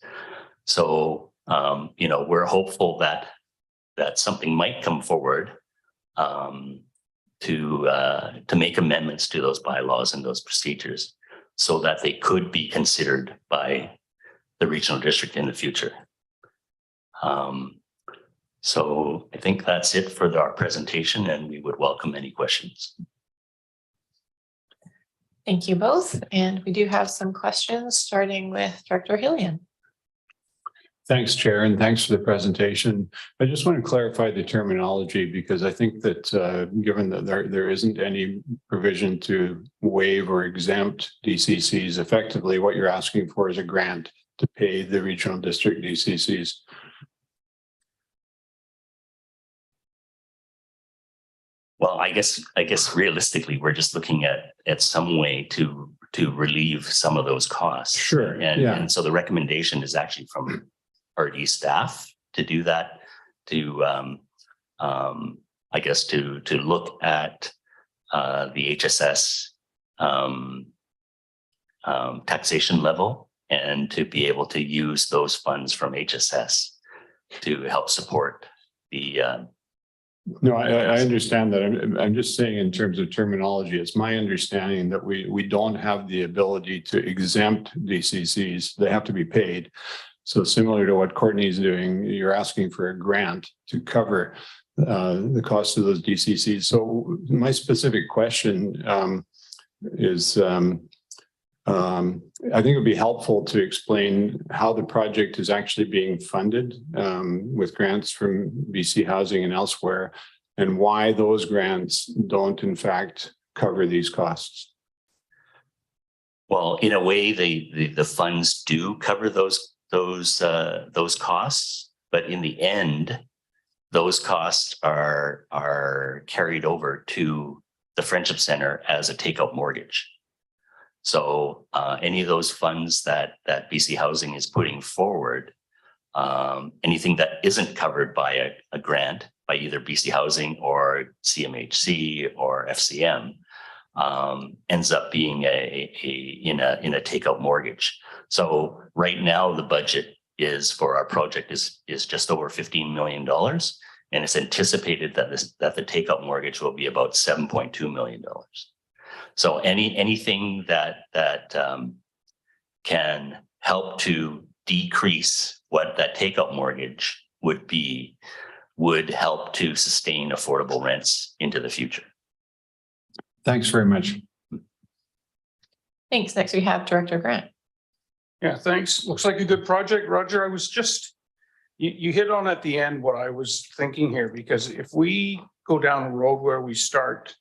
So we're hopeful that something might come forward to make amendments to those bylaws and those procedures so that they could be considered by the regional district in the future. So I think that's it for our presentation, and we would welcome any questions.
Thank you both. And we do have some questions, starting with Director Hillian.
Thanks, Chair, and thanks for the presentation. I just want to clarify the terminology, because I think that given that there isn't any provision to waive or exempt DCCs, effectively what you're asking for is a grant to pay the regional district DCCs.
Well, I guess realistically, we're just looking at some way to relieve some of those costs.
Sure.
And so the recommendation is actually from RD staff to do that, to I guess to look at the HSS taxation level and to be able to use those funds from HSS to help support the
No, I understand that. I'm just saying in terms of terminology, it's my understanding that we don't have the ability to exempt DCCs. They have to be paid. So similar to what Courtney is doing, you're asking for a grant to cover the cost of those DCCs. So my specific question is, I think it would be helpful to explain how the project is actually being funded with grants from BC Housing and elsewhere, and why those grants don't in fact cover these costs.
Well, in a way, the funds do cover those those costs, but in the end, those costs are carried over to the Friendship Center as a takeout mortgage. So any of those funds that BC Housing is putting forward, anything that isn't covered by a grant by either BC Housing or CMHC or FCM, ends up being in a takeout mortgage. So right now the budget is for our project is just over $15 million, and it's anticipated that the takeout mortgage will be about $7.2 million. So anything that can help to decrease what that takeout mortgage would be would help to sustain affordable rents into the future.
Thanks very much.
Thanks. Next, we have Director Grant.
Yeah, thanks. Looks like a good project. Roger, I was just, you hit on at the end what I was thinking here, because if we go down a road where we start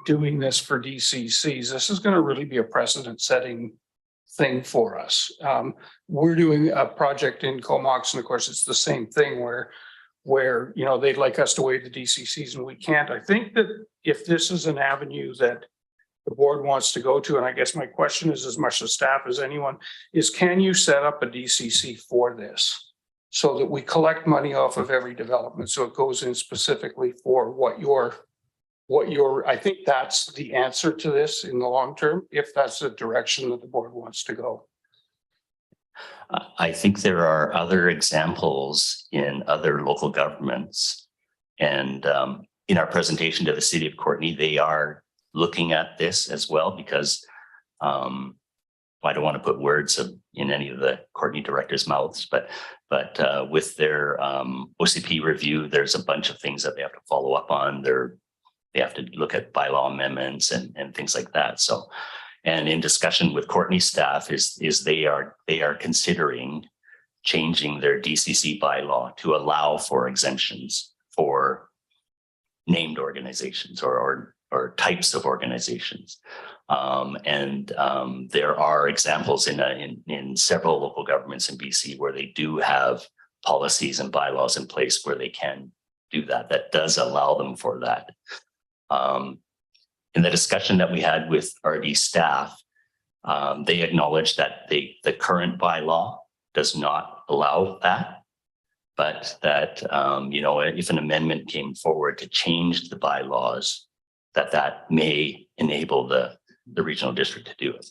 doing this for DCCs, this is going to really be a precedent setting thing for us. We're doing a project in Comox, and of course it's the same thing where you know they'd like us to waive the DCCs and we can't. I think that if this is an avenue that the board wants to go to, and I guess my question is as much the staff as anyone, is can you set up a DCC for this so that we collect money off of every development, so it goes in specifically for what your I think that's the answer to this in the long term, if that's the direction that the board wants to go.
I think there are other examples in other local governments, and in our presentation to the City of Courtenay, they are looking at this as well, because I don't want to put words in any of the Courtenay directors' mouths, but with their OCP review, there's a bunch of things that they have to follow up on. They have to look at bylaw amendments and things like that. So, and in discussion with Courtenay staff is they are considering changing their DCC bylaw to allow for exemptions for named organizations or types of organizations. There are examples in several local governments in BC where they do have policies and bylaws in place where they can do that. That does allow them for that. In the discussion that we had with RD staff, they acknowledged that the current bylaw does not allow that, but that you know, if an amendment came forward to change the bylaws, that may enable the regional district to do it.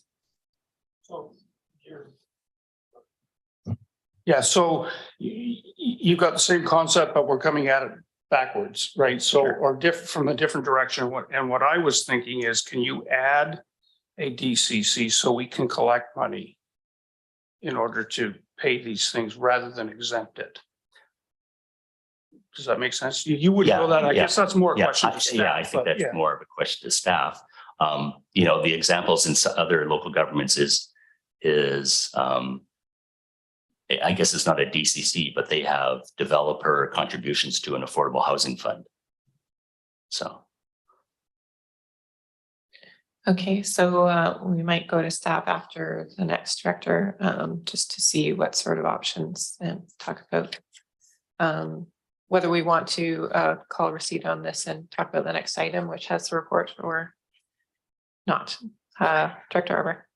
Yeah, so you've got the same concept, but we're coming at it backwards, right? So, sure. Or from a different direction. What I was thinking is, can you add a DCC so we can collect money in order to pay these things rather than exempt it? Does that make sense? You would know that. I guess that's more a question to staff.
I think that's more of a question to staff. You know, the examples in other local governments is I guess it's not a DCC, but they have developer contributions to an affordable housing fund. So.
Okay, so we might go to staff after the next director, just to see what sort of options and talk about whether we want to call receipt on this and talk about the next item, which has the report, or not. Director Arbor.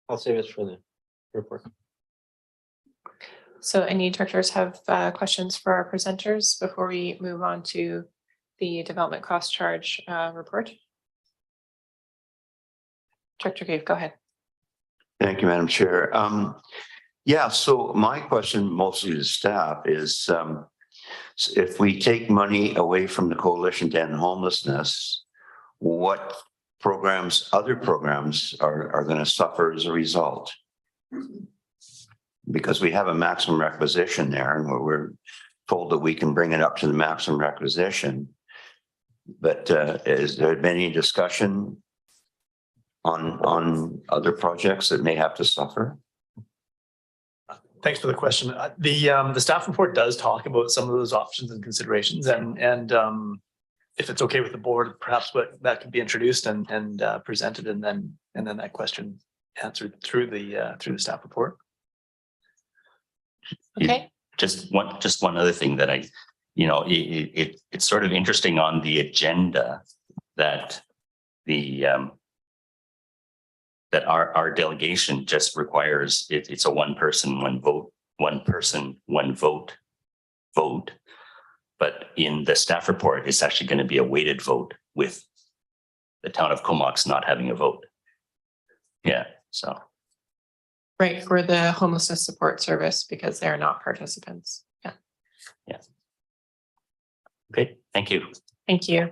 I'll save it for the report.
So any directors have questions for our presenters before we move on to the development cost charge report? Director Gave, go ahead.
Thank you, Madam Chair. Yeah, so my question mostly to staff is if we take money away from the Coalition to End Homelessness, what programs, other programs are going to suffer as a result? Because we have a maximum requisition there, and we're told that we can bring it up to the maximum requisition. But is there been any discussion on other projects that may have to suffer?
Thanks for the question. The staff report does talk about some of those options and considerations, and if it's okay with the board, perhaps that could be introduced and presented, and then that question answered through the staff report.
Okay.
Just one other thing that it's sort of interesting on the agenda that that our delegation just requires it's a one person, one vote, vote. But in the staff report, it's actually going to be a weighted vote with the town of Comox not having a vote. Yeah, so.
Right, for the homelessness support service because they're not participants. Yeah.
Yeah. Okay, thank you.
Thank you.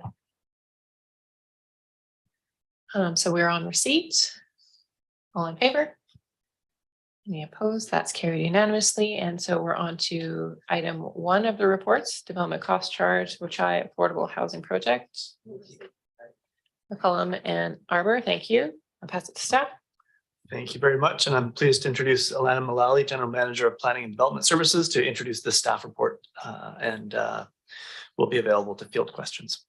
So we're on receipt. All in favor? Any opposed? That's carried unanimously. And so we're on to item 1 of the reports, development cost charge, Wachai Affordable Housing Project. McCollum and Arbor, thank you. I'll pass it to staff.
Thank you very much. And I'm pleased to introduce Alana Mullally, General Manager of Planning and Development Services, to introduce the staff report and will be available to field questions.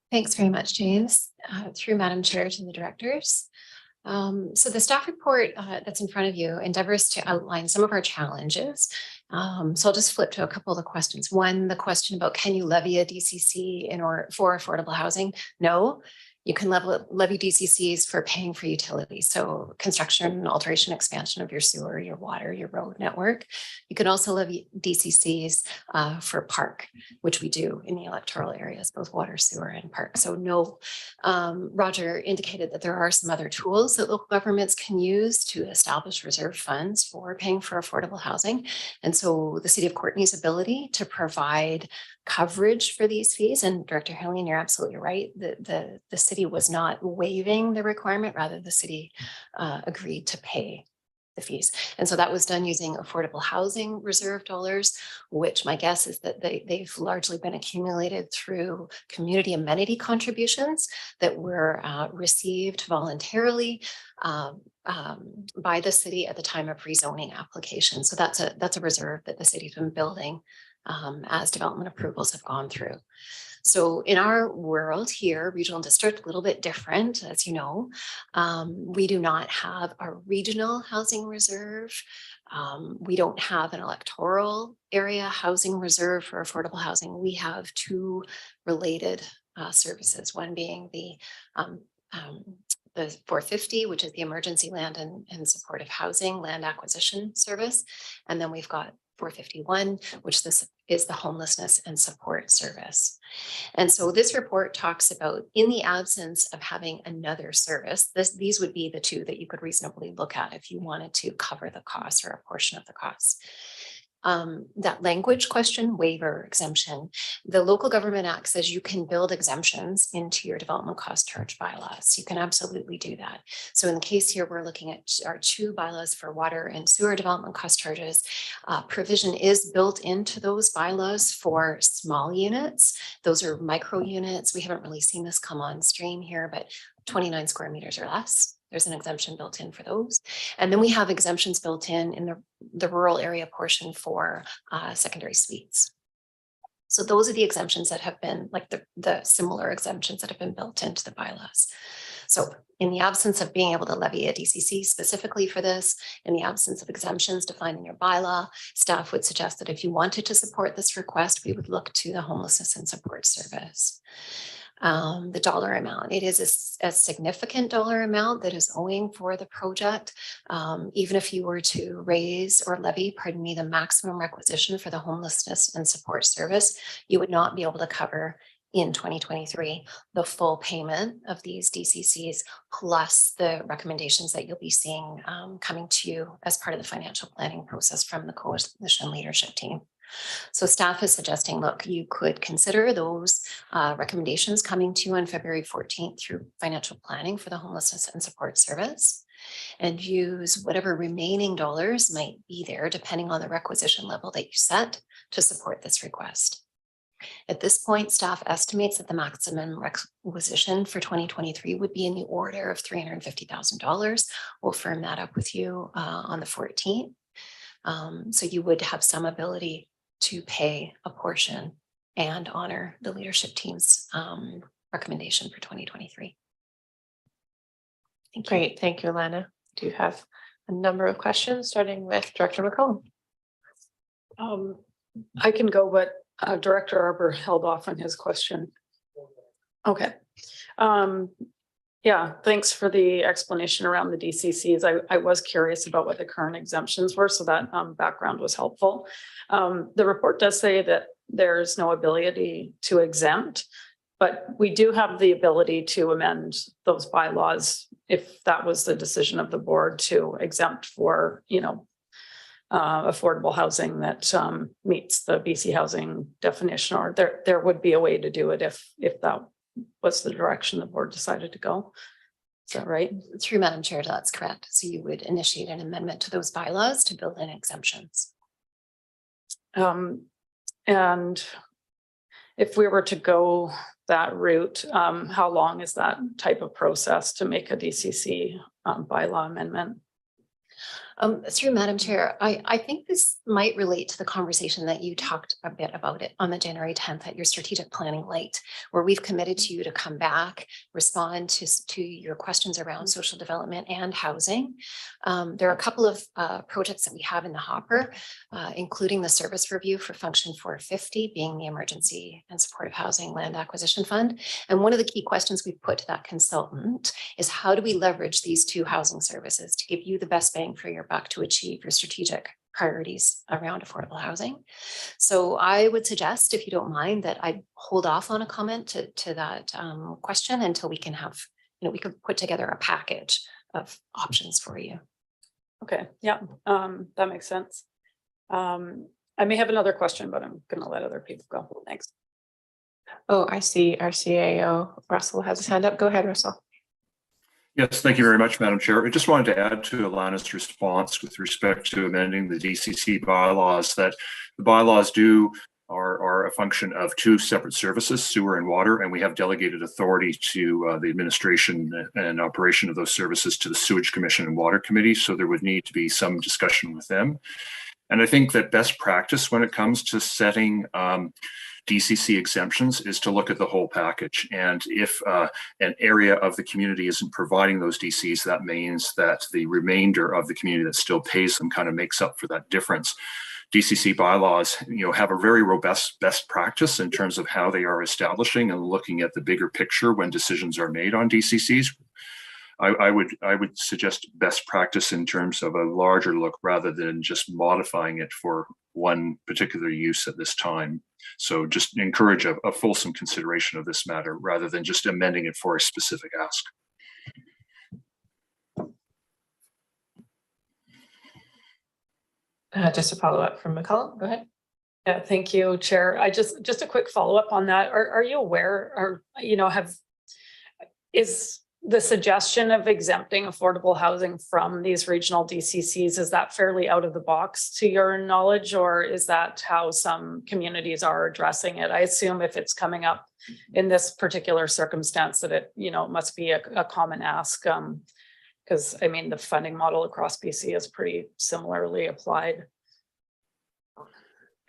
Thanks very much, James. Through Madam Chair to the directors. So the staff report that's in front of you endeavors to outline some of our challenges. So I'll just flip to a couple of the questions. One, the question about can you levy a DCC for affordable housing? No. You can levy DCCs for paying for utilities. So construction, alteration, expansion of your sewer, your water, your road network. You can also levy DCCs for park, which we do in the electoral areas, both water, sewer, and park. So no, Roger indicated that there are some other tools that local governments can use to establish reserve funds for paying for affordable housing. And so the City of Courtenay's ability to provide coverage for these fees, and Director Helene, you're absolutely right, the city was not waiving the requirement, rather the city agreed to pay the fees. And so that was done using affordable housing reserve dollars, which my guess is that they've largely been accumulated through community amenity contributions that were received voluntarily by the city at the time of rezoning application. So that's a reserve that the city's been building as development approvals have gone through. So in our world here, regional district, a little bit different, as you know, we do not have a regional housing reserve. We don't have an electoral area housing reserve for affordable housing. We have 2 related services, one being the 450, which is the emergency land and supportive housing land acquisition service. And then we've got 451, which this is the homelessness and support service. And so this report talks about, in the absence of having another service, these would be the 2 that you could reasonably look at if you wanted to cover the cost or a portion of the cost. That language question, waiver exemption, the Local Government Act says you can build exemptions into your development cost charge bylaws. You can absolutely do that. So in the case here, we're looking at our 2 bylaws for water and sewer development cost charges. Provision is built into those bylaws for small units. Those are micro units. We haven't really seen this come on stream here, but 29 square meters or less. There's an exemption built in for those. And then we have exemptions built in the rural area portion for secondary suites. So those are the exemptions that have been, like the similar exemptions that have been built into the bylaws. So in the absence of being able to levy a DCC specifically for this, in the absence of exemptions defined in your bylaw, staff would suggest that if you wanted to support this request, we would look to the homelessness and support service. The dollar amount, it is a significant dollar amount that is owing for the project. Even if you were to raise or levy, pardon me, the maximum requisition for the homelessness and support service, you would not be able to cover in 2023 the full payment of these DCCs, plus the recommendations that you'll be seeing coming to you as part of the financial planning process from the coalition leadership team. So staff is suggesting, look, you could consider those recommendations coming to you on February 14th through financial planning for the homelessness and support service, and use whatever remaining dollars might be there, depending on the requisition level that you set, to support this request. At this point, staff estimates that the maximum requisition for 2023 would be in the order of $350,000. We'll firm that up with you on the 14th. So you would have some ability to pay a portion and honor the leadership team's recommendation for 2023. Thank you.
Great, thank you, Alana. Do you have a number of questions, starting with Director McCollum?
I can go, but Director Arbor held off on his question. Okay. Yeah, thanks for the explanation around the DCCs. I was curious about what the current exemptions were, so that background was helpful. The report does say that there's no ability to exempt, but we do have the ability to amend those bylaws if that was the decision of the board to exempt for, affordable housing that meets the BC housing definition, or there would be a way to do it if that was the direction the board decided to go. Is that right?
Through Madam Chair, that's correct. So you would initiate an amendment to those bylaws to build in exemptions.
And if we were to go that route, how long is that type of process to make a DCC bylaw amendment?
Through Madam Chair, I think this might relate to the conversation that you talked a bit about it on the January 10th at your strategic planning light, where we've committed to you to come back, respond to your questions around social development and housing. There are a couple of projects that we have in the hopper, including the service review for Function 450, being the Emergency and Supportive Housing Land Acquisition Fund. And one of the key questions we've put to that consultant is, how do we leverage these two housing services to give you the best bang for your buck to achieve your strategic priorities around affordable housing? So I would suggest, if you don't mind, that I hold off on a comment to that question until we can have, we could put together a package of options for you.
Okay, yeah, that makes sense. I may have another question, but I'm going to let other people go. Thanks.
Oh, I see our CAO Russell has his hand up. Go ahead, Russell.
Yes, thank you very much, Madam Chair. I just wanted to add to Alana's response with respect to amending the DCC bylaws, that the bylaws are a function of two separate services, sewer and water, and we have delegated authority to the administration and operation of those services to the Sewage Commission and Water Committee. So there would need to be some discussion with them. And I think that best practice when it comes to setting DCC exemptions is to look at the whole package. And if an area of the community isn't providing those DCs, that means that the remainder of the community that still pays them kind of makes up for that difference. DCC bylaws, have a very robust best practice in terms of how they are establishing and looking at the bigger picture when decisions are made on DCCs. I would suggest best practice in terms of a larger look rather than just modifying it for one particular use at this time. So just encourage a fulsome consideration of this matter rather than just amending it for a specific ask.
Just a follow up from McCollum. Go ahead.
Yeah, thank you, Chair. I just a quick follow up on that. Are you aware, or is the suggestion of exempting affordable housing from these regional DCCs, is that fairly out of the box to your knowledge, or is that how some communities are addressing it? I assume if it's coming up in this particular circumstance that it, must be a common ask, because the funding model across BC is pretty similarly applied.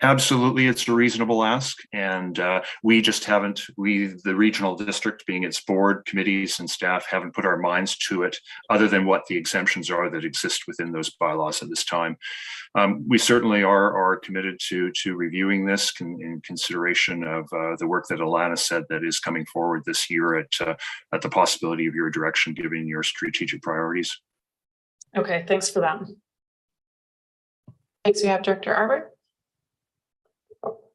Absolutely, it's a reasonable ask, and we just haven't, the regional district being its board, committees and staff, haven't put our minds to it other than what the exemptions are that exist within those bylaws at this time. We certainly are committed to reviewing this in consideration of the work that Alana said that is coming forward this year at the possibility of your direction, given your strategic priorities.
Okay, thanks for that.
Next we have Director Arbor.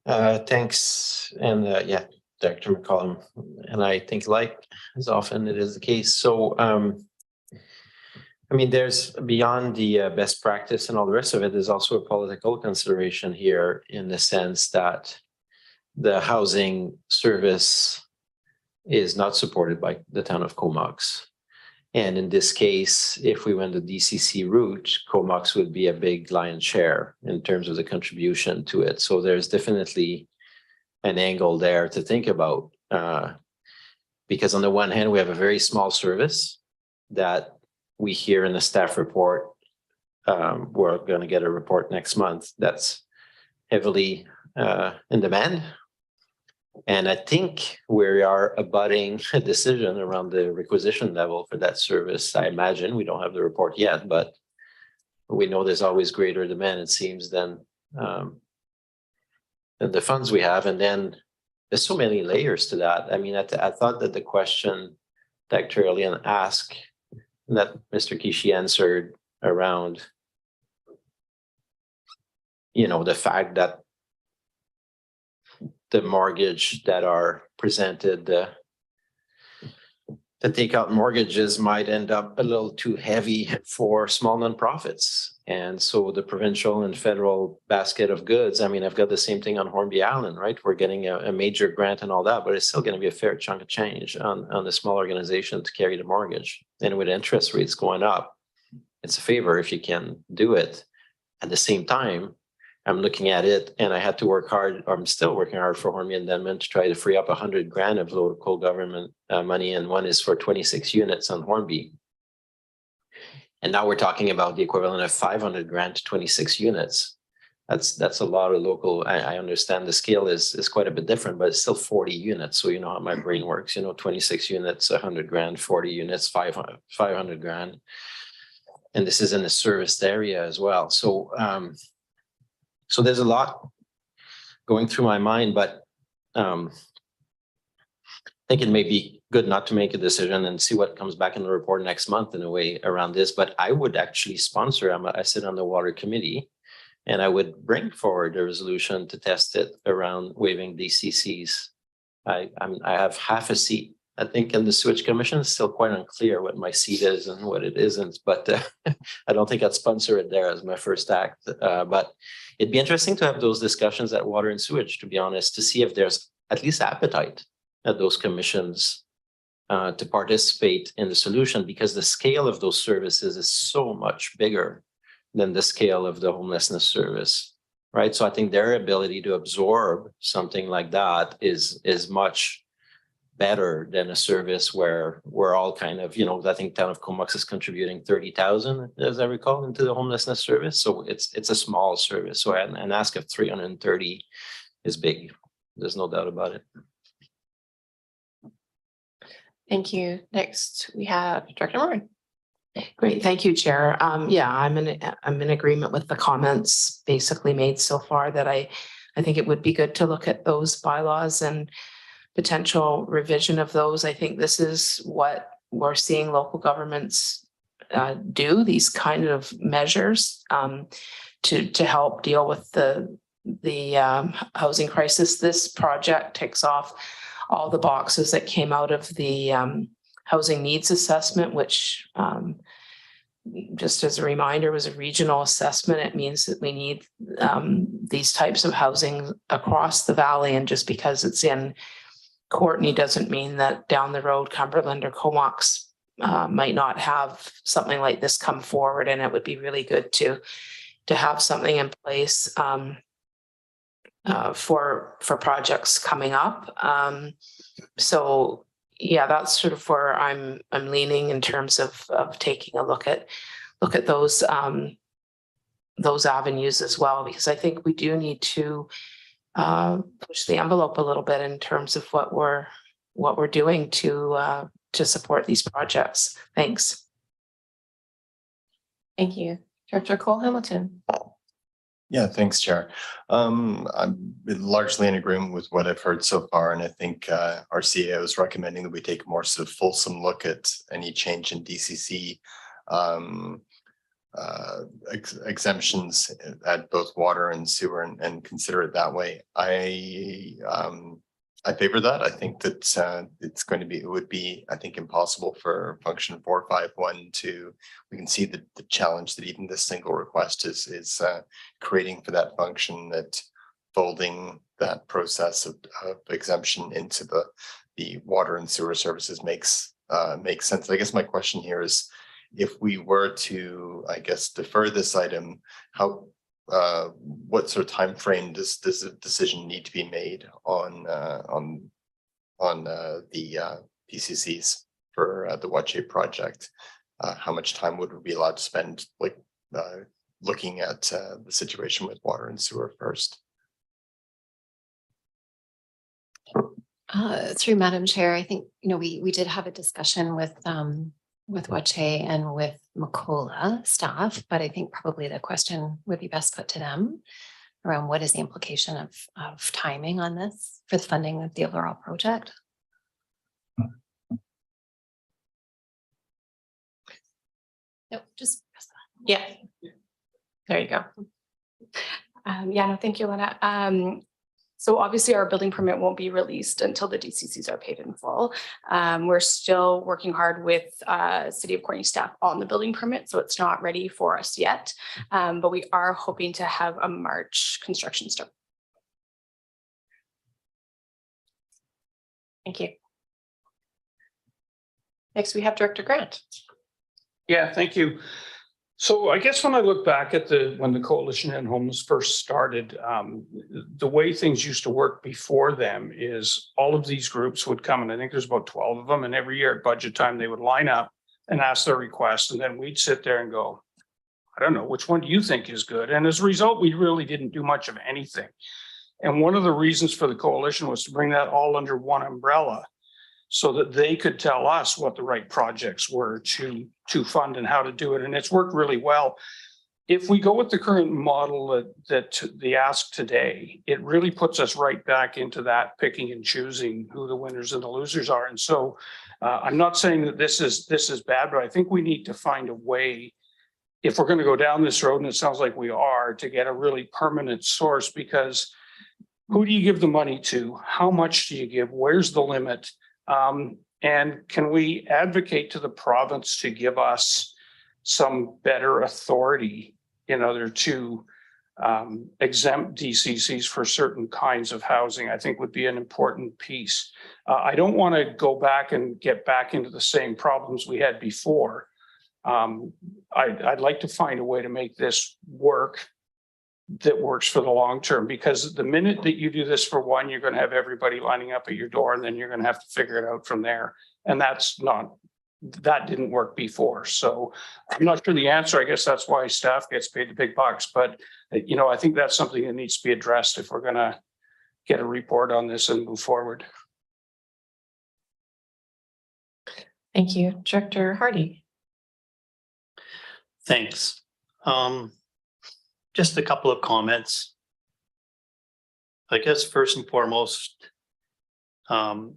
Thanks. And yeah, Dr. McCollum, and I think like as often it is the case. So, there's beyond the best practice and all the rest of it, there's also a political consideration here in the sense that the housing service is not supported by the town of Comox. And in this case, if we went the DCC route, Comox would be a big lion's share in terms of the contribution to it. So there's definitely an angle there to think about, because on the one hand, we have a very small service that we hear in the staff report. We're going to get a report next month that's heavily in demand. And I think we are abutting a decision around the requisition level for that service. I imagine we don't have the report yet, but we know there's always greater demand, it seems, than the funds we have. And then there's so many layers to that. I mean, I thought that the question Dr. Elian asked that Mr. Kishi answered around, you know, the fact that the mortgage that are presented, the takeout mortgages might end up a little too heavy for small nonprofits. And so the provincial and federal basket of goods, I mean, I've got the same thing on Hornby Island, right? We're getting a major grant and all that, but it's still going to be a fair chunk of change on the small organization to carry the mortgage. And with interest rates going up, it's a favor if you can do it. At the same time, I'm looking at it and I had to work hard, or I'm still working hard for Hornby and Denman to try to free up 100 grand of local government money. And one is for 26 units on Hornby. And now we're talking about the equivalent of 500 grand to 26 units. That's a lot of local. I understand the scale is quite a bit different, but it's still 40 units. So you know how my brain works, you know, 26 units, 100 grand, 40 units, 500 grand. And this is in a serviced area as well. So, so there's a lot going through my mind, but I think it may be good not to make a decision and see what comes back in the report next month in a way around this. But I would actually sponsor, I sit on the water committee, and I would bring forward a resolution to test it around waiving DCCs. I have half a seat, I think, in the sewage commission. It's still quite unclear what my seat is and what it isn't, but I don't think I'd sponsor it there as my first act. But it'd be interesting to have those discussions at water and sewage, to be honest, to see if there's at least appetite at those commissions to participate in the solution, because the scale of those services is so much bigger than the scale of the homelessness service, right? So I think their ability to absorb something like that is much better than a service where we're all kind of, you know, I think town of Comox is contributing 30,000, as I recall, into the homelessness service. So it's a small service. So an ask of 330 is big. There's no doubt about it.
Thank you. Next, we have Director Moran. Great, thank you, Chair. Yeah, I'm in agreement with the comments basically made so far, that I think it would be good to look at those bylaws and potential revision of those. I think this is what we're seeing local governments do, these kind of measures to help deal with the housing crisis. This project ticks off all the boxes that came out of the housing needs assessment, which just as a reminder was a regional assessment. It means that we need these types of housing across the valley, and just because it's in Courtenay doesn't mean that down the road Cumberland or Comox might not have something like this come forward. And it would be really good to have something in place for projects coming up. So yeah, that's sort of where I'm leaning in terms of taking a look at those avenues as well, because I think we do need to push the envelope a little bit in terms of what we're doing to support these projects. Thanks.
Thank you. Director Cole Hamilton.
Yeah, thanks, Chair. I'm largely in agreement with what I've heard so far, and I think our CEO is recommending that we take a more sort of fulsome look at any change in DCC exemptions at both water and sewer, and consider it that way. I favor that. I think that it would be, I think, impossible for function 451 we can see the challenge that even this single request is creating for that function, that folding that process of exemption into the water and sewer services makes sense. I guess my question here is, if we were to, I guess, defer this item, what sort of time frame does a decision need to be made on the PCCs for the Wache project? How much time would we be allowed to spend looking at the situation with water and sewer first?
Through Madam Chair, I think, we did have a discussion with Wache and with Macola staff, but I think probably the question would be best put to them around what is the implication of timing on this for the funding of the overall project. No, just press that.
Yeah. There you go.
Yeah, no, thank you, Lena. So obviously our building permit won't be released until the DCCs are paid in full. We're still working hard with City of Courtney staff on the building permit, so it's not ready for us yet. But we are hoping to have a March construction start.
Thank you. Next, we have Director Grant.
Yeah, thank you. So I guess when I look back at when the Coalition to End Homeless first started, the way things used to work before them is all of these groups would come, and I think there's about 12 of them, and every year at budget time, they would line up and ask their requests, and then we'd sit there and go, I don't know, which one do you think is good? And as a result, we really didn't do much of anything. And one of the reasons for the coalition was to bring that all under one umbrella, so that they could tell us what the right projects were to fund and how to do it. And it's worked really well. If we go with the current model that the ask today, it really puts us right back into that picking and choosing who the winners and the losers are. And so I'm not saying that this is bad, but I think we need to find a way, if we're going to go down this road, and it sounds like we are, to get a really permanent source, because who do you give the money to? How much do you give? Where's the limit? And can we advocate to the province to give us some better authority in order to exempt DCCs for certain kinds of housing? I think would be an important piece. I don't want to go back and get back into the same problems we had before. I'd like to find a way to make this work that works for the long term, because the minute that you do this for one, you're going to have everybody lining up at your door, and then you're going to have to figure it out from there. And that didn't work before. So I'm not sure the answer. I guess that's why staff gets paid the big bucks. But, I think that's something that needs to be addressed if we're going to get a report on this and move forward.
Thank you. Director Hardy.
Thanks. Just a couple of comments. I guess first and foremost, one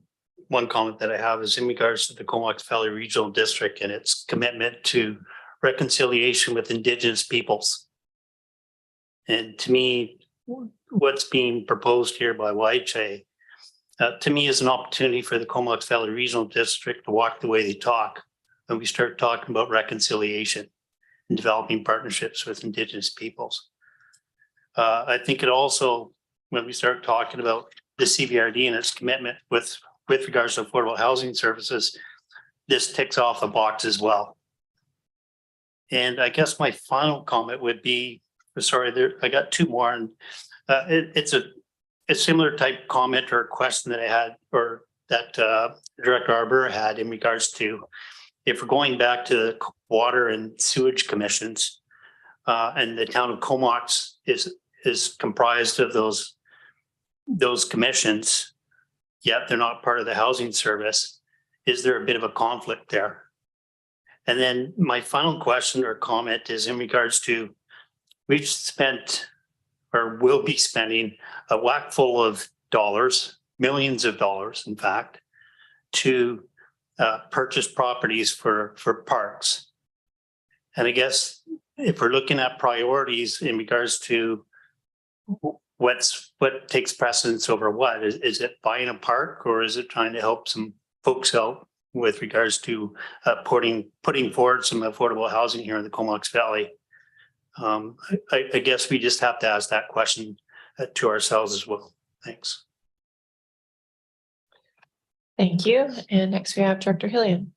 comment that I have is in regards to the Comox Valley Regional District and its commitment to reconciliation with Indigenous peoples. And to me, what's being proposed here by YHA, to me, is an opportunity for the Comox Valley Regional District to walk the way they talk when we start talking about reconciliation and developing partnerships with Indigenous peoples. I think it also, when we start talking about the CVRD and its commitment with regards to affordable housing services, this ticks off a box as well. And I guess my final comment would be, I got two more, and it's a similar type comment or question that I had, or that Director Arbor had, in regards to, if we're going back to the water and sewage commissions, and the town of Comox is comprised of those commissions, yet they're not part of the housing service, is there a bit of a conflict there? And then my final question or comment is in regards to, we've spent, or will be spending, a whack full of dollars, millions of dollars, in fact, to purchase properties for parks. And I guess if we're looking at priorities in regards to what takes precedence over what, is it buying a park, or is it trying to help some folks out with regards to putting forward some affordable housing here in the Comox Valley? I guess we just have to ask that question to ourselves as well. Thanks.
Thank you. And next we have Director Hillian.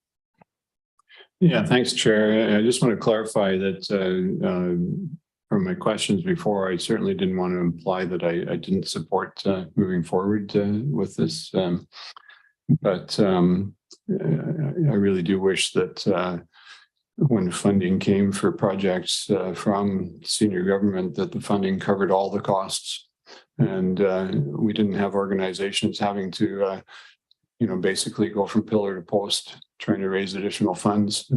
Yeah, thanks, Chair. I just want to clarify that from my questions before, I certainly didn't want to imply that I didn't support moving forward with this. But I really do wish that when funding came for projects from senior government, that the funding covered all the costs And we didn't have organizations having to, basically go from pillar to post, trying to raise additional funds.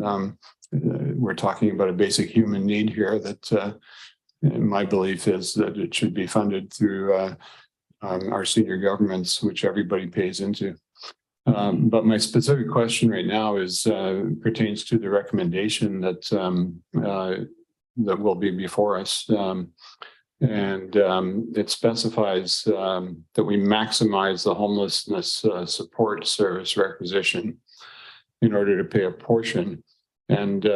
We're talking about a basic human need here that my belief is that it should be funded through our senior governments, which everybody pays into. But my specific question right now is pertains to the recommendation that that will be before us. It specifies that we maximize the homelessness support service requisition in order to pay a portion. And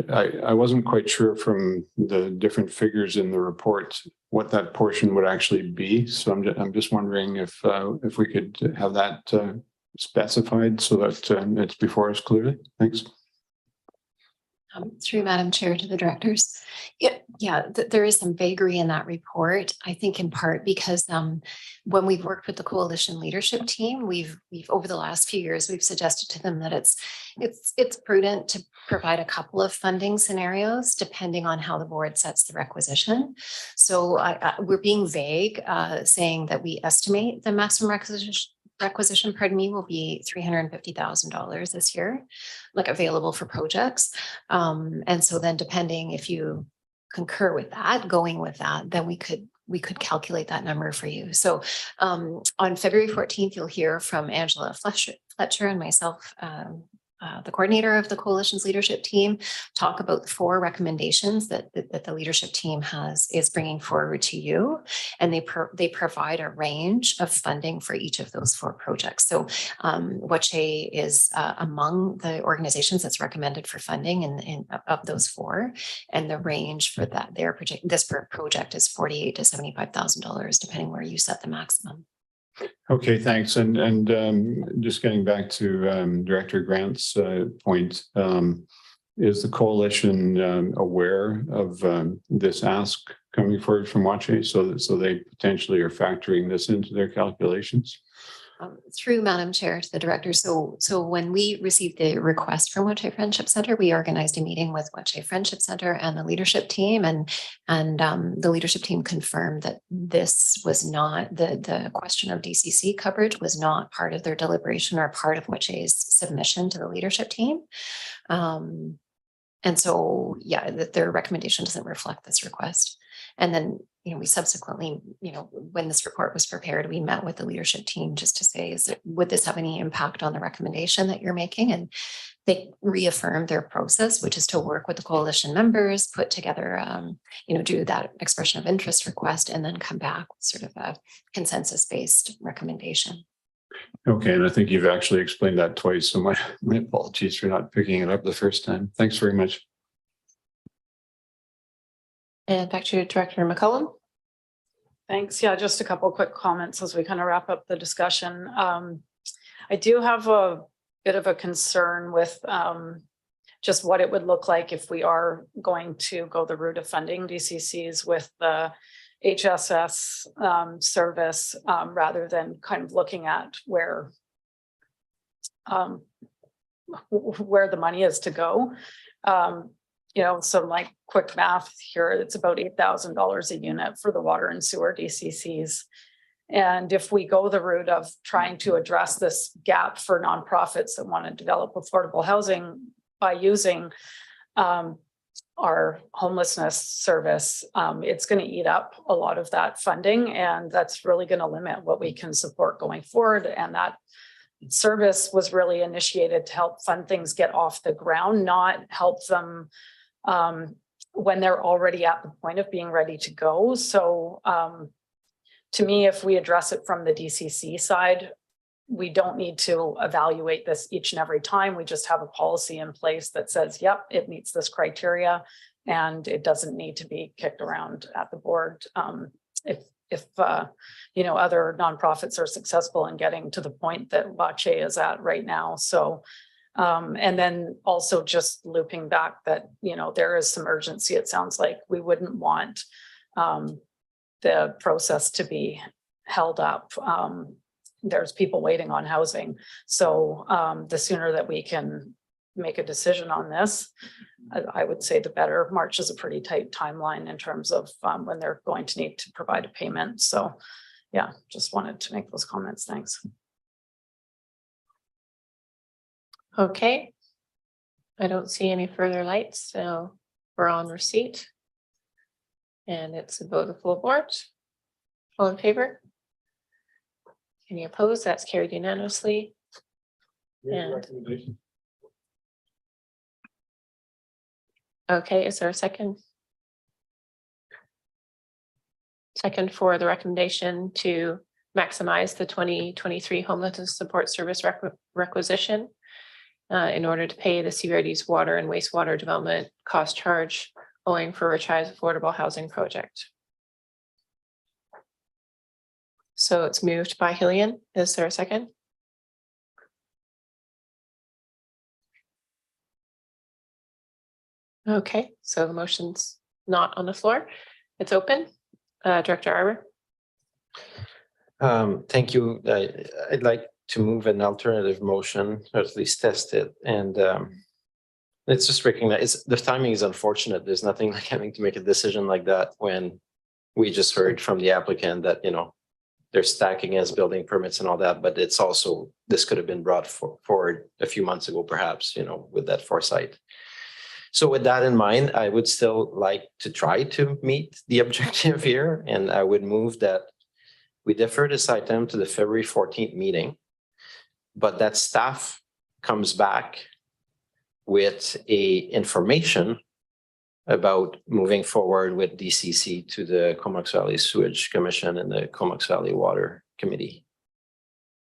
I wasn't quite sure from the different figures in the report what that portion would actually be. So I'm just wondering if we could have that specified so that it's before us clearly. Thanks.
Through Madam Chair to the directors. There is some vagary in that report. I think in part because when we've worked with the coalition leadership team, we've over the last few years, we've suggested to them that it's prudent to provide a couple of funding scenarios depending on how the board sets the requisition. So we're being vague, saying that we estimate the maximum requisition, will be $350,000 this year, like available for projects. And so then depending if you concur with that, going with that, then we could calculate that number for you. So on February 14th, you'll hear from Angela Fletcher and myself, the coordinator of the coalition's leadership team, talk about the 4 recommendations that the leadership team is bringing forward to you, and they provide a range of funding for each of those 4 projects. So WACHE is among the organizations that's recommended for funding in of those 4, and the range for that this project is $48,000 to $75,000, depending where you set the maximum.
Okay, thanks. And just getting back to Director Grant's point, is the coalition aware of this ask coming forward from WACHE, so they potentially are factoring this into their calculations?
Through Madam Chair to the director. So when we received the request from WACHE Friendship Center, we organized a meeting with WACHE Friendship Center and the leadership team, and the leadership team confirmed that this was not the question of DCC coverage was not part of their deliberation or part of WACHE's submission to the leadership team. And so, that their recommendation doesn't reflect this request. And then, we subsequently, when this report was prepared, we met with the leadership team just to say, would this have any impact on the recommendation that you're making? And they reaffirmed their process, which is to work with the coalition members, put together, do that expression of interest request, and then come back with sort of a consensus-based recommendation.
Okay, and I think you've actually explained that twice, so my apologies for not picking it up the first time. Thanks very much.
And back to Director McCullum.
Thanks. Yeah, just a couple of quick comments as we kind of wrap up the discussion. I do have a bit of a concern with just what it would look like if we are going to go the route of funding DCCs with the HSS service rather than kind of looking at where the money is to go. Some like quick math here, it's about $8,000 a unit for the water and sewer DCCs. And if we go the route of trying to address this gap for nonprofits that want to develop affordable housing by using our homelessness service, it's going to eat up a lot of that funding, and that's really going to limit what we can support going forward. And that service was really initiated to help fund things get off the ground, not help them when they're already at the point of being ready to go. So to me, if we address it from the DCC side, we don't need to evaluate this each and every time. We just have a policy in place that says, yep, it meets this criteria, and it doesn't need to be kicked around at the board. If other nonprofits are successful in getting to the point that WACHE is at right now. So and then also just looping back that, there is some urgency. It sounds like we wouldn't want the process to be held up. There's people waiting on housing. So the sooner that we can make a decision on this, I would say the better. March is a pretty tight timeline in terms of when they're going to need to provide a payment. So yeah, just wanted to make those comments. Thanks.
Okay. I don't see any further lights, so we're on receipt. And it's a vote of full board. All in favor? Any opposed? That's carried unanimously. And okay, is there a second? Second for the recommendation to maximize the 2023 homelessness support service requisition in order to pay the CVRD's water and wastewater development cost charge owing for Richi's affordable housing project. So it's moved by Hillian. Is there a second? Okay, so the motion's not on the floor. It's open. Director Arbor.
Thank you. I'd like to move an alternative motion, or at least test it. And let's just recognize the timing is unfortunate. There's nothing like having to make a decision like that when we just heard from the applicant that, you know, they're stacking as building permits and all that, but it's also, this could have been brought forward a few months ago, perhaps, you know, with that foresight. So with that in mind, I would still like to try to meet the objective here, and I would move that we defer this item to the February 14th meeting, but that staff comes back with information about moving forward with DCC to the Comox Valley Sewage Commission and the Comox Valley Water Committee,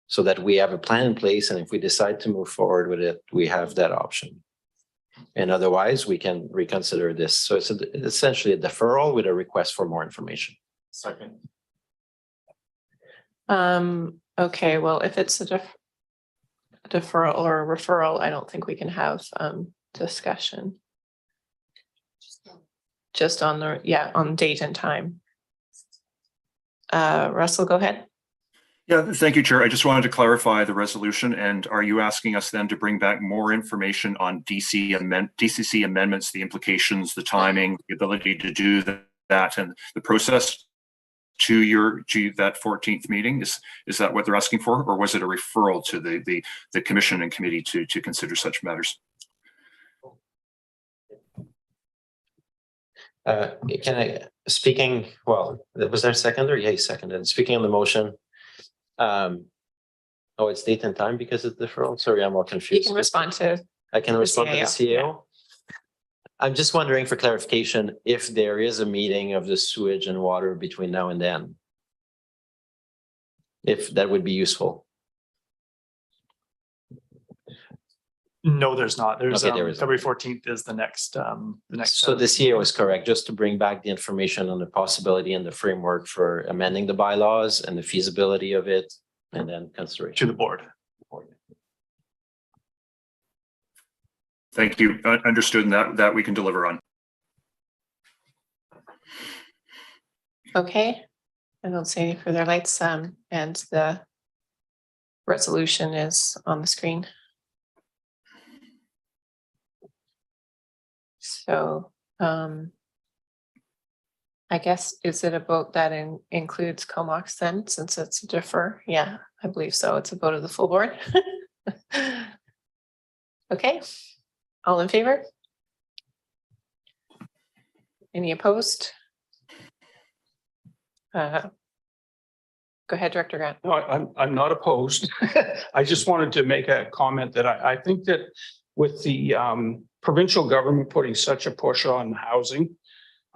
so that we have a plan in place, and if we decide to move forward with it, we have that option. And otherwise, we can reconsider this. So it's essentially a deferral with a request for more information.
Second.
Okay, well, if it's a deferral or a referral, I don't think we can have discussion. Just on the, on date and time. Russell, go ahead.
Yeah, thank you, Chair. I just wanted to clarify the resolution. And are you asking us then to bring back more information on DCC amendments, the implications, the timing, the ability to do that, and the process to that 14th meeting? Is that what they're asking for, or was it a referral to the commission and committee to consider such matters?
Can I, speaking, well, was there a seconder? Yeah, he seconded. Speaking on the motion. Oh, it's date and time because it's deferral. Sorry, I'm all confused.
You can respond to.
I can respond to the CEO.
Yeah.
I'm just wondering for clarification, if there is a meeting of the sewage and water between now and then, if that would be useful.
No, there's not. There's
Okay, there is.
February 14th is the next.
So the CEO is correct, just to bring back the information on the possibility and the framework for amending the bylaws and the feasibility of it, and then consideration
to the board.
Thank you. Understood, and that we can deliver on.
Okay, I don't see any further lights, and the resolution is on the screen. So, I guess, is it a vote that includes Comox then, since it's a defer? Yeah, I believe so. It's a vote of the full board. Okay, all in favor? Any opposed? Go ahead, Director Grant.
No, I'm not opposed. I just wanted to make a comment that I think that with the provincial government putting such a push on housing,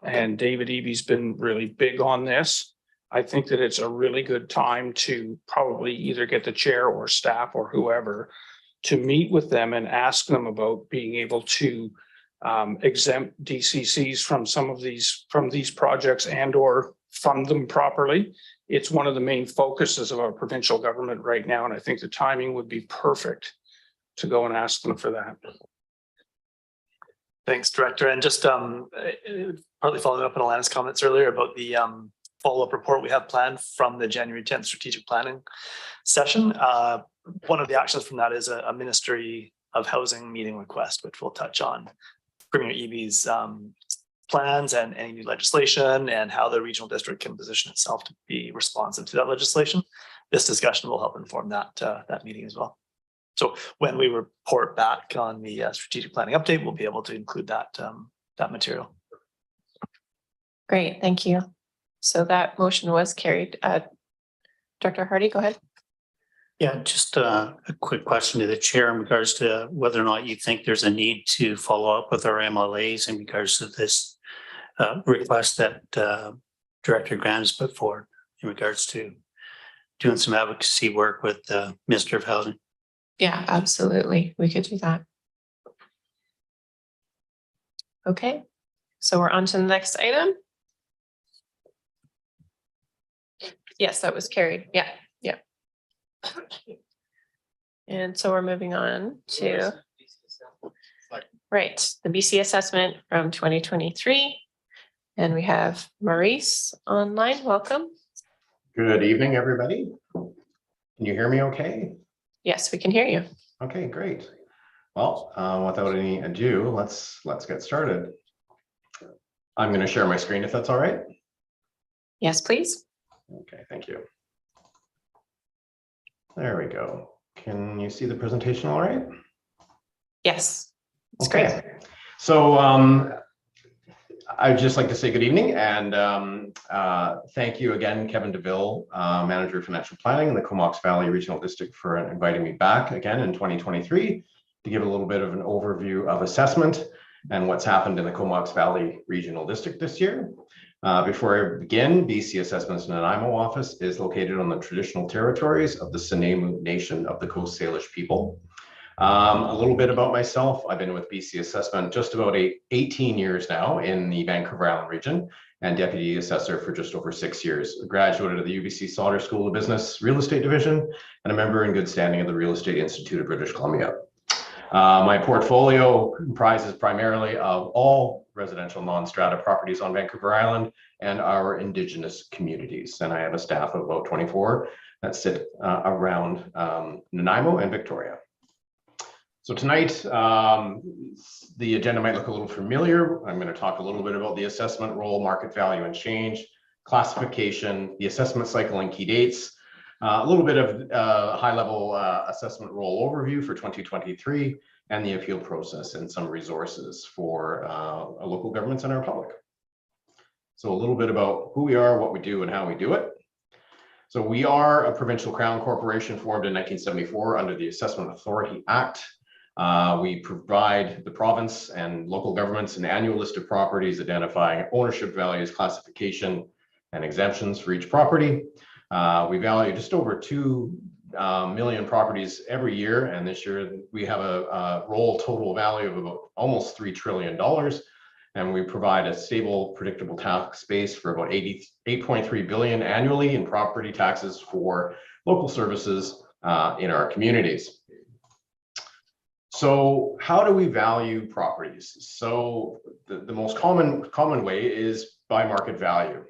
and David Eby's been really big on this, I think that it's a really good time to probably either get the chair or staff or whoever to meet with them and ask them about being able to exempt DCCs from these projects and or fund them properly. It's one of the main focuses of our provincial government right now, and I think the timing would be perfect to go and ask them for that.
Thanks, Director. And just partly following up on Alana's comments earlier about the follow-up report we have planned from the January 10th strategic planning session. One of the actions from that is a ministry housing meeting request, which will touch on Premier EB's plans and any new legislation and how the regional district can position itself to be responsive to that legislation. This discussion will help inform that meeting as well. So when we report back on the strategic planning update, we'll be able to include that material.
Great, thank you. So that motion was carried. Director Hardy, go ahead.
Yeah, just a quick question to the chair in regards to whether or not you think there's a need to follow up with our MLAs in regards to this request that Director Graham has put forward in regards to doing some advocacy work with the Minister of Housing.
Yeah, absolutely. We could do that. Okay, so we're on to the next item. Yes, that was carried. Yeah, yeah. And so we're moving on to, right, the BC assessment from 2023. And we have Maurice online. Welcome.
Good evening, everybody. Can you hear me okay?
Yes, we can hear you.
Okay, great. Well, without any ado, let's get started. I'm going to share my screen if that's all right.
Yes, please.
Okay, thank you. There we go. Can you see the presentation all right?
Yes, it's
okay.
great.
So I'd just like to say good evening and thank you again, Kevin DeVille, Manager of Financial Planning in the Comox Valley Regional District, for inviting me back again in 2023 to give a little bit of an overview of assessment and what's happened in the Comox Valley Regional District this year. Before I begin, BC Assessment's Nanaimo office is located on the traditional territories of the Sinemu Nation of the Coast Salish people. A little bit about myself. I've been with BC Assessment just about 18 years now in the Vancouver Island region and Deputy Assessor for just over 6 years. A graduate of the UBC Sauder School of Business Real Estate Division and a member in good standing of the Real Estate Institute of British Columbia. My portfolio comprises primarily of all residential non-strata properties on Vancouver Island and our Indigenous communities. And I have a staff of about 24 that sit around Nanaimo and Victoria. So tonight, the agenda might look a little familiar. I'm going to talk a little bit about the assessment role, market value and change, classification, the assessment cycle and key dates, a little bit of high-level assessment role overview for 2023, and the appeal process and some resources for local governments and our public. So a little bit about who we are, what we do, and how we do it. So we are a provincial crown corporation formed in 1974 under the Assessment Authority Act. We provide the province and local governments an annual list of properties identifying ownership values, classification, and exemptions for each property. We value just over 2 million properties every year, and this year we have a roll total value of about almost $3 trillion, and we provide a stable, predictable tax base for about 8.3 billion annually in property taxes for local services in our communities. So how do we value properties? So the most common way is by market value.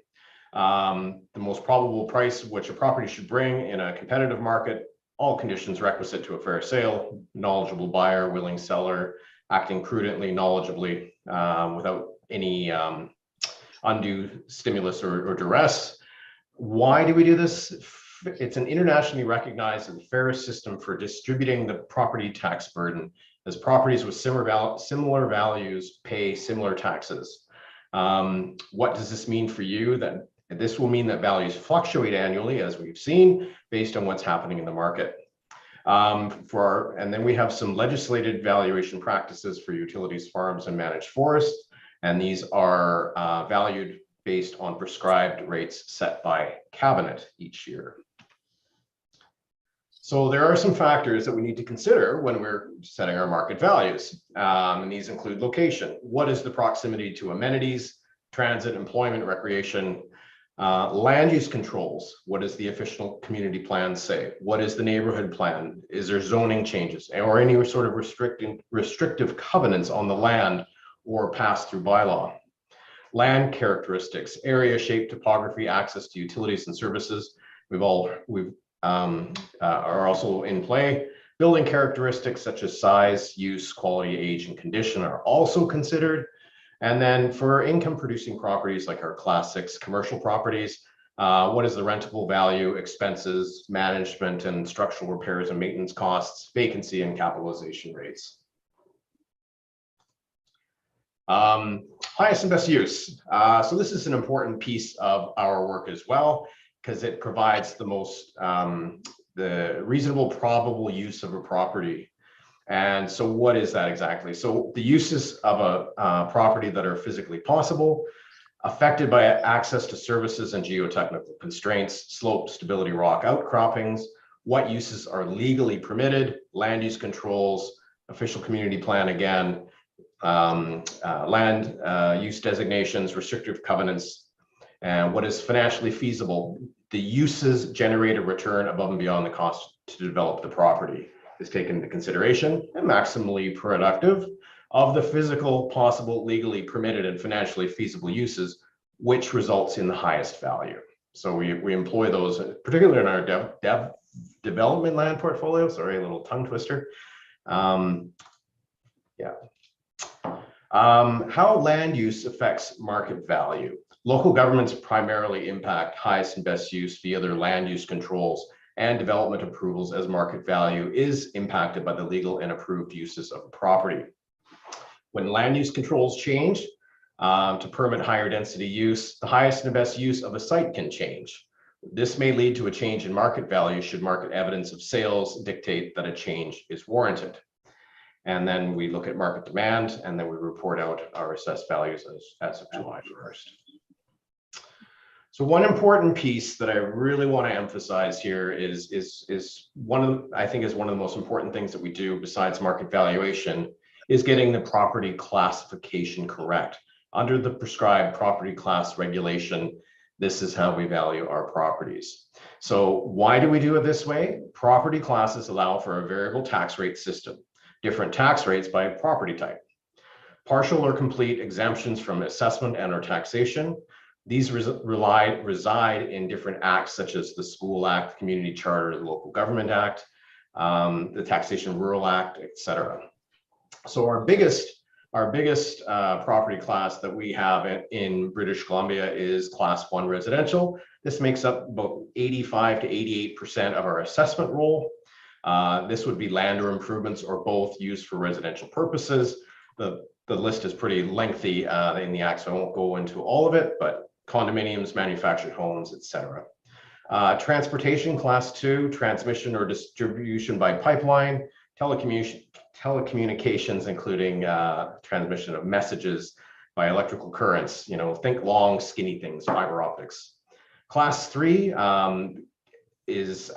The most probable price which a property should bring in a competitive market, all conditions requisite to a fair sale, knowledgeable buyer, willing seller, acting prudently, knowledgeably, without any undue stimulus or duress. Why do we do this? It's an internationally recognized and fairest system for distributing the property tax burden, as properties with similar values pay similar taxes. What does this mean for you? That this will mean that values fluctuate annually, as we've seen, based on what's happening in the market. And then we have some legislated valuation practices for utilities, farms, and managed forests, and these are valued based on prescribed rates set by cabinet each year. So there are some factors that we need to consider when we're setting our market values, and these include location. What is the proximity to amenities, transit, employment, recreation, land use controls? What does the official community plan say? What is the neighborhood plan? Is there zoning changes or any sort of restrictive covenants on the land or pass-through bylaw? Land characteristics, area, shape, topography, access to utilities and services. Are also in play. Building characteristics such as size, use, quality, age, and condition are also considered. And then for income producing properties like our Class 6 commercial properties, what is the rentable value, expenses, management and structural repairs and maintenance costs, vacancy and capitalization rates. Highest and best use. So this is an important piece of our work as well, because it provides the most, the reasonable probable use of a property. And so what is that exactly? So the uses of a property that are physically possible, affected by access to services and geotechnical constraints, slope, stability, rock outcroppings, what uses are legally permitted, land use controls, official community plan again, land use designations, restrictive covenants, and what is financially feasible. The uses generate a return above and beyond the cost to develop the property is taken into consideration, and maximally productive of the physical, possible, legally permitted, and financially feasible uses, which results in the highest value. So we employ those, particularly in our development land portfolio. Sorry, a little tongue twister. How land use affects market value. Local governments primarily impact highest and best use via their land use controls and development approvals, as market value is impacted by the legal and approved uses of a property. When land use controls change to permit higher density use, the highest and best use of a site can change. This may lead to a change in market value should market evidence of sales dictate that a change is warranted. And then we look at market demand, and then we report out our assessed values as of July 1st. So one important piece that I really want to emphasize here is one of the, I think is one of the most important things that we do besides market valuation is getting the property classification correct. Under the prescribed property class regulation, this is how we value our properties. So why do we do it this way? Property classes allow for a variable tax rate system, different tax rates by property type, partial or complete exemptions from assessment and or taxation. These reside in different acts such as the School Act, the Community Charter, the Local Government Act, the Taxation Rural Act, etc. So our biggest property class that we have in British Columbia is Class 1 residential. This makes up about 85 to 88% of our assessment roll. This would be land or improvements or both used for residential purposes. The list is pretty lengthy in the act, so I won't go into all of it, but condominiums, manufactured homes, etc. Transportation, Class 2, transmission or distribution by pipeline, telecommunications, including transmission of messages by electrical currents, think long, skinny things, fiber optics. Class 3 is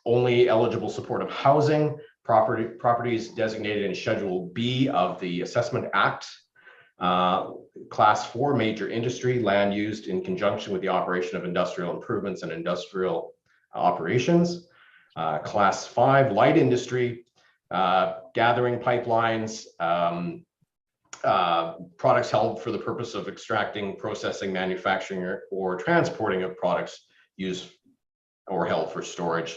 only eligible supportive housing, properties designated in Schedule B of the Assessment Act. Class 4, major industry, land used in conjunction with the operation of industrial improvements and industrial operations. Class 5, light industry, gathering pipelines, products held for the purpose of extracting, processing, manufacturing, or transporting of products used or held for storage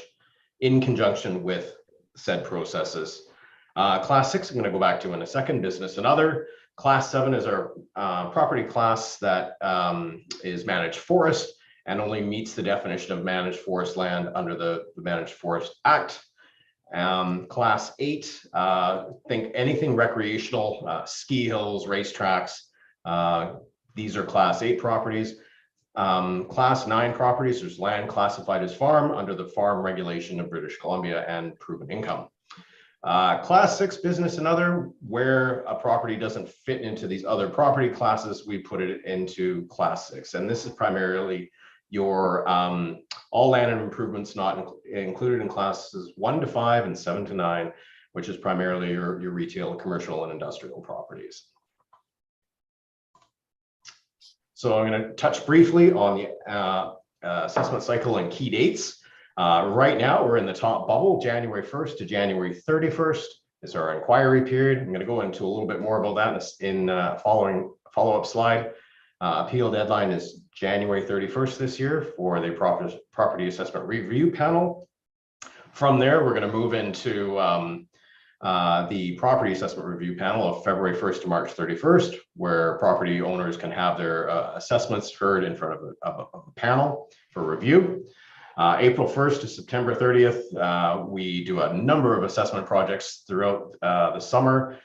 in conjunction with said processes. Class 6, I'm going to go back to in a second, business and other. Class 7 is our property class that is managed forest and only meets the definition of managed forest land under the Managed Forest Act. Class 8, think anything recreational, ski hills, racetracks. These are Class 8 properties. Class 9 properties, there's land classified as farm under the farm regulation of British Columbia and proven income. Class 6, business and other, where a property doesn't fit into these other property classes, we put it into Class 6. And this is primarily your all land and improvements not included in classes 1 to 5 and 7 to 9, which is primarily your retail, commercial, and industrial properties. So I'm going to touch briefly on the assessment cycle and key dates. Right now, we're in the top bubble, January 1st to January 31st is our inquiry period. I'm going to go into a little bit more about that in following follow-up slide. Appeal deadline is January 31st this year for the property assessment review panel. From there, we're going to move into the property assessment review panel of February 1st to March 31st, where property owners can have their assessments heard in front of a panel for review. April 1st to September 30th, we do a number of assessment projects throughout the summer.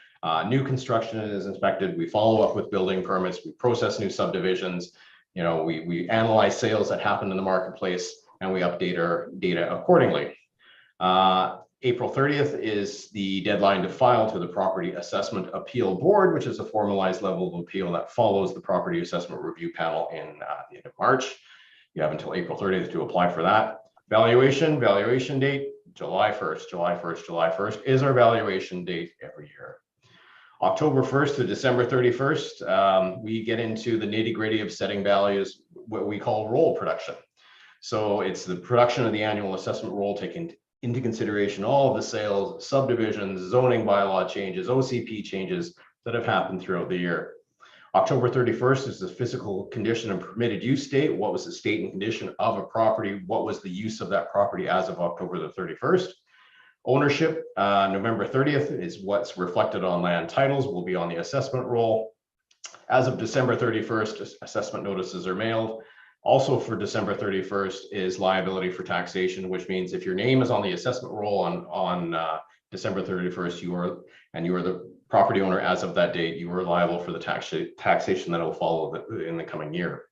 New construction is inspected. We follow up with building permits. We process new subdivisions. You know, we analyze sales that happen in the marketplace, and we update our data accordingly. April 30th is the deadline to file to the Property Assessment Appeal Board, which is a formalized level of appeal that follows the Property Assessment Review Panel in the end of March. You have until April 30th to apply for that. Valuation date, July 1st. July 1st is our valuation date every year. October 1st to December 31st, we get into the nitty-gritty of setting values, what we call roll production. So it's the production of the annual assessment roll, taking into consideration all of the sales, subdivisions, zoning bylaw changes, OCP changes that have happened throughout the year. October 31st is the physical condition and permitted use date. What was the state and condition of a property? What was the use of that property as of October the 31st? Ownership, November 30th is what's reflected on land titles, will be on the assessment roll. As of December 31st, assessment notices are mailed. Also for December 31st is liability for taxation, which means if your name is on the assessment roll on December 31st, you are the property owner as of that date, you are liable for the taxation that will follow in the coming year.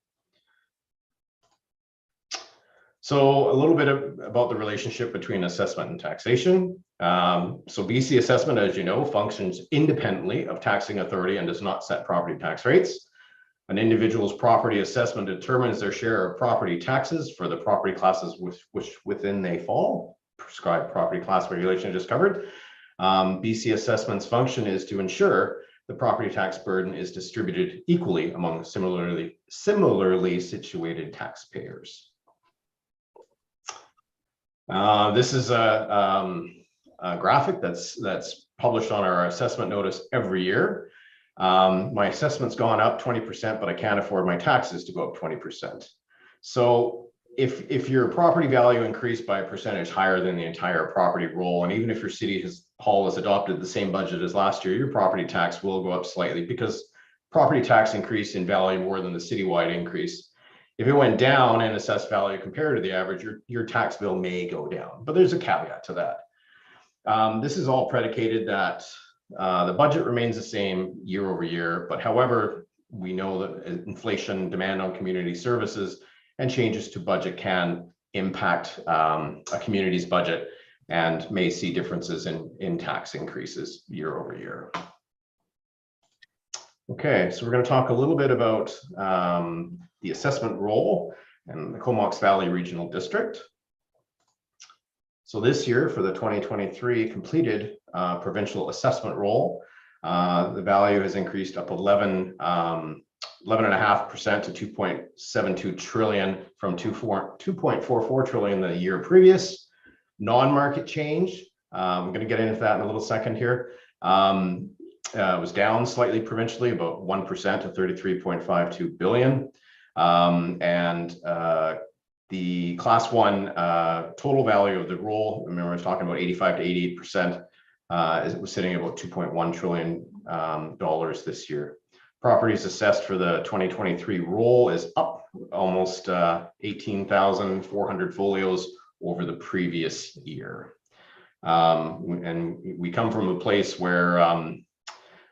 So a little bit about the relationship between assessment and taxation. So BC assessment, as you know, functions independently of taxing authority and does not set property tax rates. An individual's property assessment determines their share of property taxes for the property classes which within they fall. Prescribed property class regulation just covered. BC assessment's function is to ensure the property tax burden is distributed equally among similarly situated taxpayers. This is a graphic that's published on our assessment notice every year. My assessment's gone up 20%, but I can't afford my taxes to go up 20%. So if your property value increased by a percentage higher than the entire property roll, and even if your city hall has adopted the same budget as last year, your property tax will go up slightly because property tax increased in value more than the citywide increase. If it went down in assessed value compared to the average, your tax bill may go down, but there's a caveat to that. This is all predicated that the budget remains the same year over year, but however, we know that inflation, demand on community services, and changes to budget can impact a community's budget and may see differences in tax increases year over year. Okay, so we're going to talk a little bit about the assessment roll and the Comox Valley Regional District. So this year for the 2023 completed provincial assessment roll, the value has increased up 11.5% to 2.72 trillion from 2.44 trillion the year previous. Non-market change, I'm going to get into that in a little second here. Was down slightly provincially, about 1% to 33.52 billion. The class one total value of the roll, remember I was talking about 85 to 88%, was sitting at about $2.1 trillion this year. Properties assessed for the 2023 roll is up almost 18,400 folios over the previous year. And we come from a place where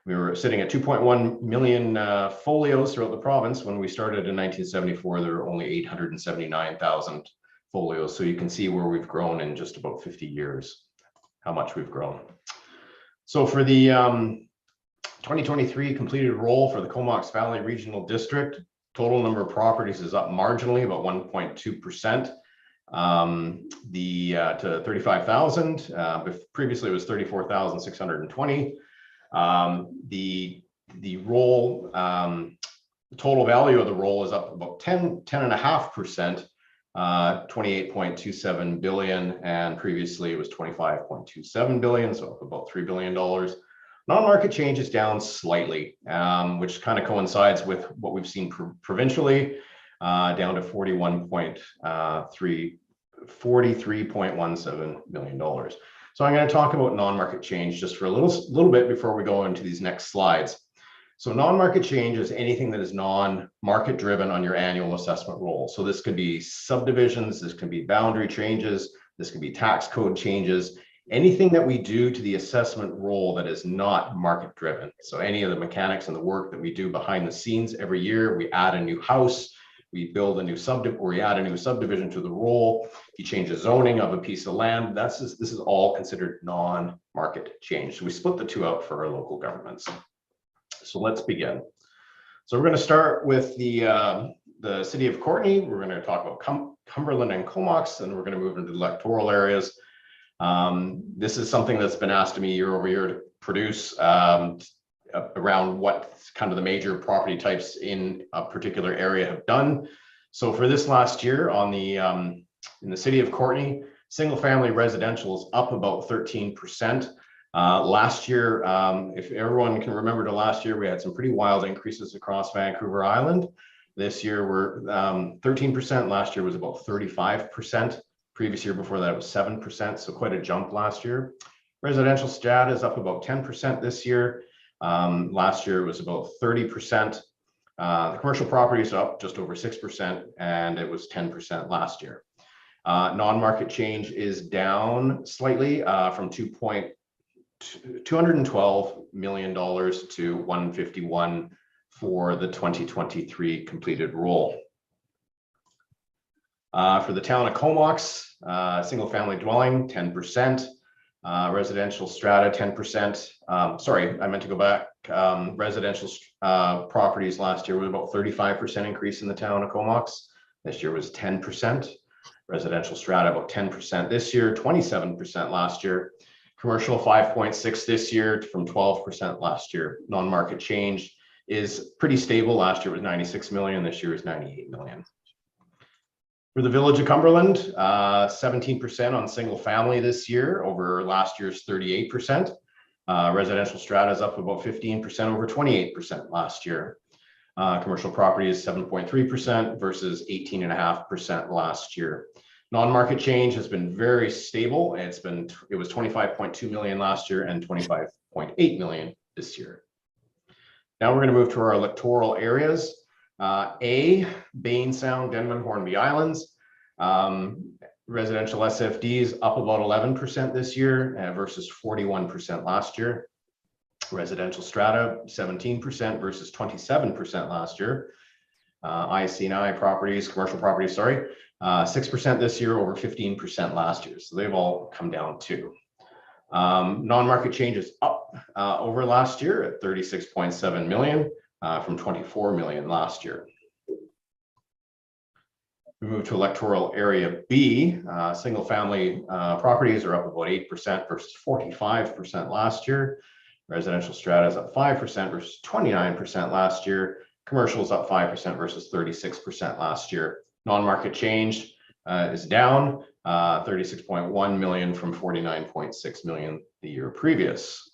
we were sitting at 2.1 million folios throughout the province. When we started in 1974, there were only 879,000 folios. So you can see where we've grown in just about 50 years, how much we've grown. So for the 2023 completed roll for the Comox Valley Regional District, total number of properties is up marginally, about 1.2%. To 35,000. Previously it was 34,620. The roll, total value of the roll is up about 10.5%, 28.27 billion, and previously it was 25.27 billion, so up about $3 billion. Non-market change is down slightly, which kind of coincides with what we've seen provincially, down to 41.3 $43.17 million. So I'm going to talk about non-market change just for a little bit before we go into these next slides. So non-market change is anything that is non-market driven on your annual assessment roll. So this could be subdivisions, this can be boundary changes, this can be tax code changes, anything that we do to the assessment roll that is not market driven. So any of the mechanics and the work that we do behind the scenes every year, we add a new house, we build a new subdivision, or we add a new subdivision to the roll, you change the zoning of a piece of land, this is all considered non-market change. So we split the two out for our local governments. So let's begin. So we're going to start with the city of Courtenay. We're going to talk about Cumberland and Comox, and we're going to move into the electoral areas. This is something that's been asked of me year over year to produce around what kind of the major property types in a particular area have done. So for this last year on the in the city of Courtenay, single family residential is up about 13%. Last year, if everyone can remember to last year, we had some pretty wild increases across Vancouver Island. This year we're 13%. Last year was about 35%. Previous year before that it was 7%. So quite a jump last year. Residential strata is up about 10% this year. Last year it was about 30%. The commercial property is up just over 6%, and it was 10% last year. Non-market change is down slightly from $212 million to 151 for the 2023 completed roll. For the town of Comox, single family dwelling, 10%, residential strata, 10%. Sorry, I meant to go back. Residential properties last year was about 35% increase in the town of Comox. This year was 10%. Residential strata about 10% this year, 27% last year. Commercial 5.6 this year from 12% last year. Non-market change is pretty stable. Last year was 96 million. This year is 98 million. For the village of Cumberland, 17% on single family this year over last year's 38%. Residential strata is up about 15% over 28% last year. Commercial property is 7.3% versus 18.5% last year. Non-market change has been very stable. It was 25.2 million last year and 25.8 million this year. Now we're going to move to our electoral areas. Bain Sound, Denman, Hornby Islands. Residential SFDs up about 11% this year versus 41% last year. Residential strata 17% versus 27% last year. IC&I properties, commercial properties, sorry, 6% this year over 15% last year. So they've all come down too. Non-market change is up over last year at 36.7 million from 24 million last year. We move to electoral area B. Single family properties are up about 8% versus 45% last year. Residential strata is up 5% versus 29% last year. Commercial is up 5% versus 36% last year. Non-market change is down 36.1 million from 49.6 million the year previous.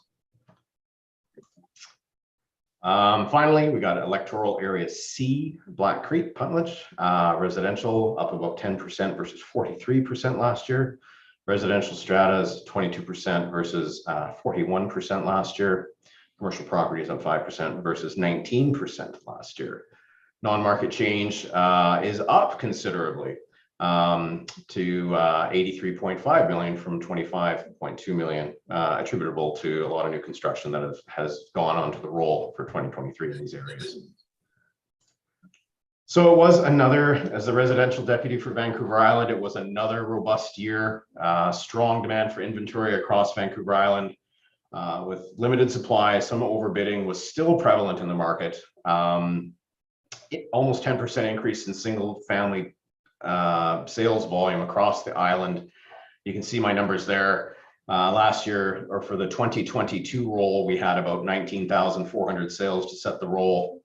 Finally, we got electoral area C, Black Creek, Puntledge. Residential up about 10% versus 43% last year. Residential strata is 22% versus 41% last year. Commercial property is up 5% versus 19% last year. Non-market change is up considerably to 83.5 million from 25.2 million, attributable to a lot of new construction that has gone onto the roll for 2023 in these areas. So it was another, as the residential deputy for Vancouver Island, it was another robust year, strong demand for inventory across Vancouver Island. With limited supply, some overbidding was still prevalent in the market. Almost 10% increase in single family sales volume across the island. You can see my numbers there. Last year, or for the 2022 roll, we had about 19,400 sales to set the roll.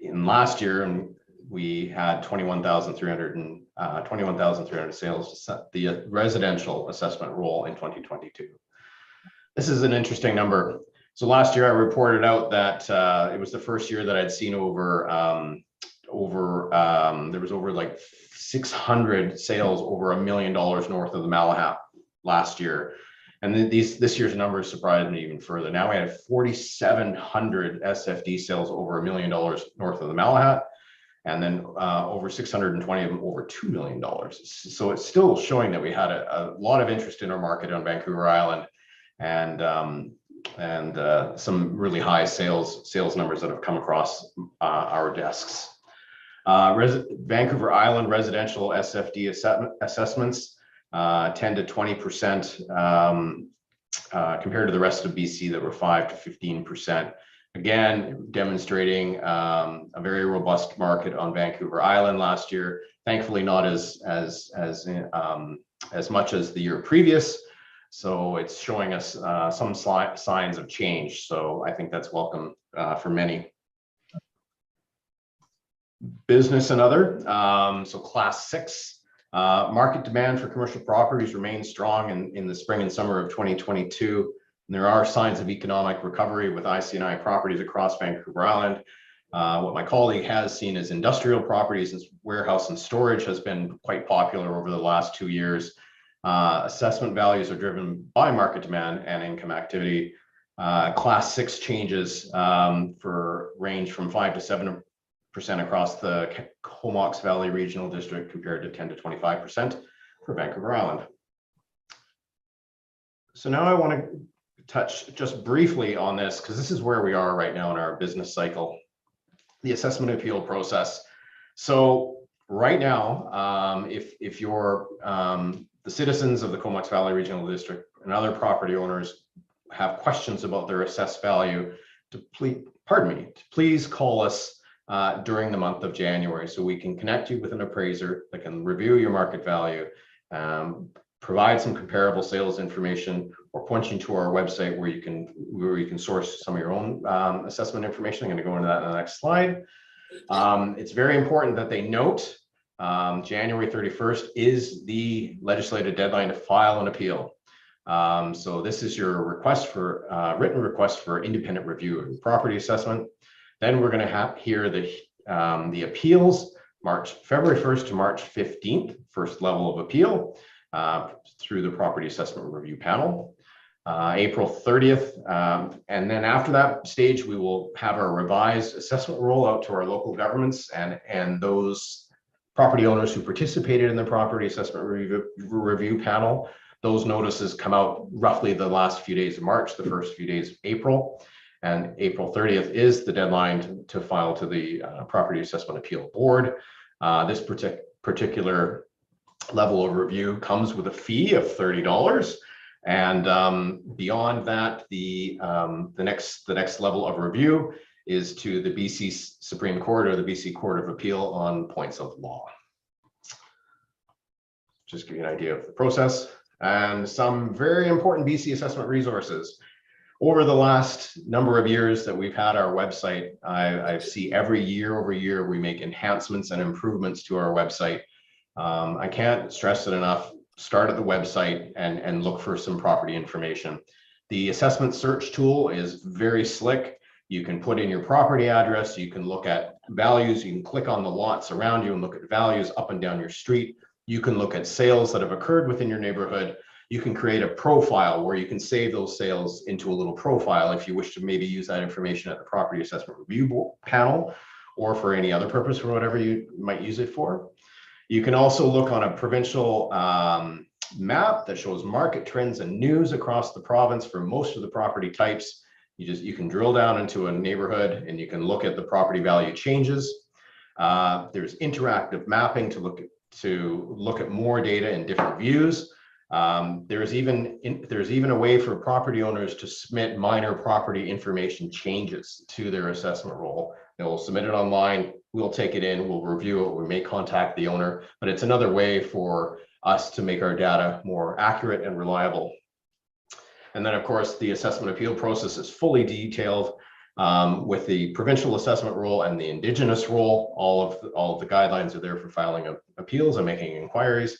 In last year, and we had 21,300 sales to set the residential assessment roll in 2022. This is an interesting number. So last year I reported out that it was the first year that I'd seen over there was over like 600 sales over $1 million north of the Malahat last year. And then this year's numbers surprised me even further. Now we had 4,700 SFD sales over $1 million north of the Malahat, and then over 620 of them over $2 million. So it's still showing that we had a lot of interest in our market on Vancouver Island, and some really high sales numbers that have come across our desks. Vancouver Island residential SFD assessments 10 to 20% compared to the rest of BC that were 5 to 15%. Again, demonstrating a very robust market on Vancouver Island last year. Thankfully, not as much as the year previous. So it's showing us some signs of change. So I think that's welcome for many. Business and other. So class 6. Market demand for commercial properties remains strong in the spring and summer of 2022. And there are signs of economic recovery with IC&I properties across Vancouver Island. What my colleague has seen is industrial properties and warehouse and storage has been quite popular over the last 2 years. Assessment values are driven by market demand and income activity. Class 6 changes range from 5 to 7% across the Comox Valley Regional District compared to 10 to 25% for Vancouver Island. So now I want to touch just briefly on this because this is where we are right now in our business cycle, the assessment appeal process. So right now, if you're the citizens of the Comox Valley Regional District and other property owners have questions about their assessed value, please call us during the month of January so we can connect you with an appraiser that can review your market value, provide some comparable sales information, or point you to our website where you can source some of your own assessment information. I'm going to go into that in the next slide. It's very important that they note January 31st is the legislative deadline to file an appeal. So this is your request for written request for independent review of property assessment. Then we're going to hear the appeals February 1st to March 15th, first level of appeal through the property assessment review panel. April 30th. And then after that stage, we will have our revised assessment roll out to our local governments and those property owners who participated in the property assessment review panel. Those notices come out roughly the last few days of March, the first few days of April. And April 30th is the deadline to file to the Property Assessment Appeal Board. This particular level of review comes with a fee of $30. And beyond that, the next level of review is to the BC Supreme Court or the BC Court of Appeal on points of law. Just give you an idea of the process and some very important BC assessment resources. Over the last number of years that we've had our website, I see every year over year we make enhancements and improvements to our website. I can't stress it enough. Start at the website and look for some property information. The assessment search tool is very slick. You can put in your property address, you can look at values, you can click on the lots around you and look at values up and down your street. You can look at sales that have occurred within your neighborhood. You can create a profile where you can save those sales into a little profile if you wish to maybe use that information at the property assessment review panel or for any other purpose or whatever you might use it for. You can also look on a provincial map that shows market trends and news across the province for most of the property types. You can drill down into a neighborhood and you can look at the property value changes. There's interactive mapping to look at more data in different views. There's even a way for property owners to submit minor property information changes to their assessment roll. They'll submit it online. We'll take it in, we'll review it, we may contact the owner, but it's another way for us to make our data more accurate and reliable. And then of course, the assessment appeal process is fully detailed with the provincial assessment roll and the Indigenous roll. All of the guidelines are there for filing appeals and making inquiries.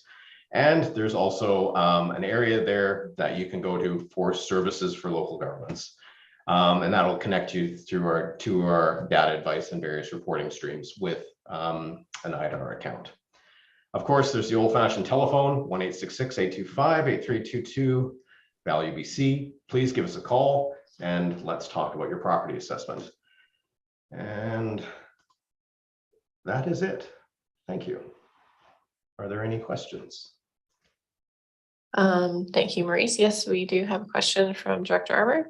And there's also an area there that you can go to for services for local governments. And that'll connect you through to our data advice and various reporting streams with an IDAR account. Of course, there's the old-fashioned telephone, 1-866-825-8322, Value BC. Please give us a call and let's talk about your property assessment. And that is it. Thank you. Are there any questions?
Thank you, Maurice. Yes, we do have a question from Director Armour.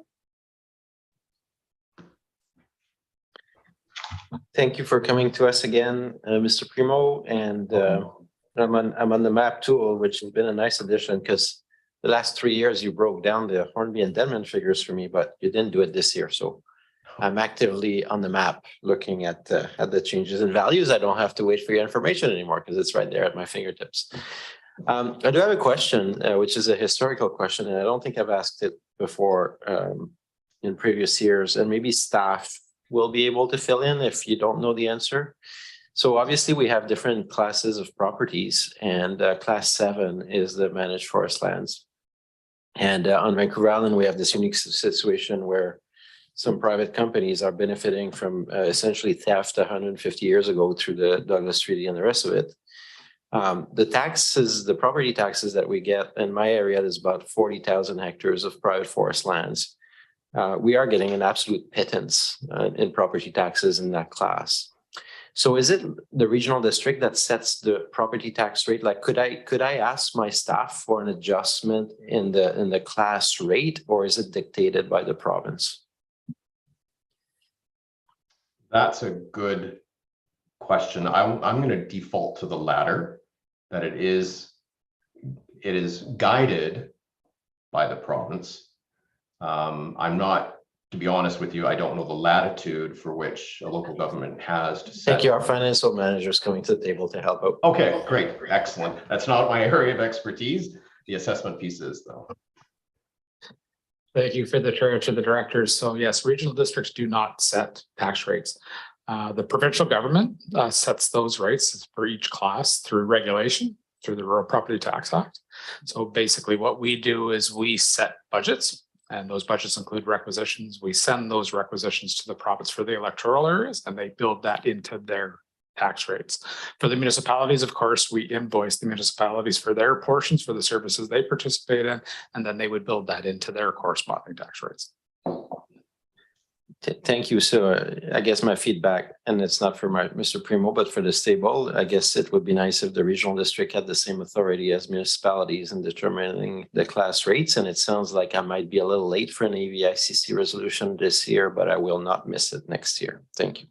Thank you for coming to us again, Mr. Primo. And I'm on the map tool, which has been a nice addition because the last 3 years you broke down the Hornby and Denman figures for me, but you didn't do it this year. So I'm actively on the map looking at the changes in values. I don't have to wait for your information anymore because it's right there at my fingertips. I do have a question, which is a historical question, and I don't think I've asked it before in previous years, and maybe staff will be able to fill in if you don't know the answer. So obviously we have different classes of properties, and class 7 is the managed forest lands. And on Vancouver Island, we have this unique situation where some private companies are benefiting from essentially theft 150 years ago through the Douglas Treaty and the rest of it. The taxes, the property taxes that we get in my area, there's about 40,000 hectares of private forest lands. We are getting an absolute pittance in property taxes in that class. So is it the regional district that sets the property tax rate? Like, could I ask my staff for an adjustment in the class rate, or is it dictated by the province?
That's a good question. I'm going to default to the latter, that it is guided by the province. I'm not, to be honest with you, I don't know the latitude for which a local government has to set.
Thank you. Our financial manager is coming to the table to help out.
Okay, great, excellent. That's not my area of expertise. The assessment piece is, though.
Thank you for the chair to the directors. So yes, regional districts do not set tax rates. The provincial government sets those rates for each class through regulation, through the Rural Property Tax Act. So basically what we do is we set budgets, and those budgets include requisitions. We send those requisitions to the province for the electoral areas, and they build that into their tax rates. For the municipalities, of course, we invoice the municipalities for their portions for the services they participate in, and then they would build that into their corresponding tax rates.
Thank you. So I guess my feedback, and it's not for Mr. Primo, but for the stable, I guess it would be nice if the regional district had the same authority as municipalities in determining the class rates. And it sounds like I might be a little late for an AVICC resolution this year, but I will not miss it next year. Thank you.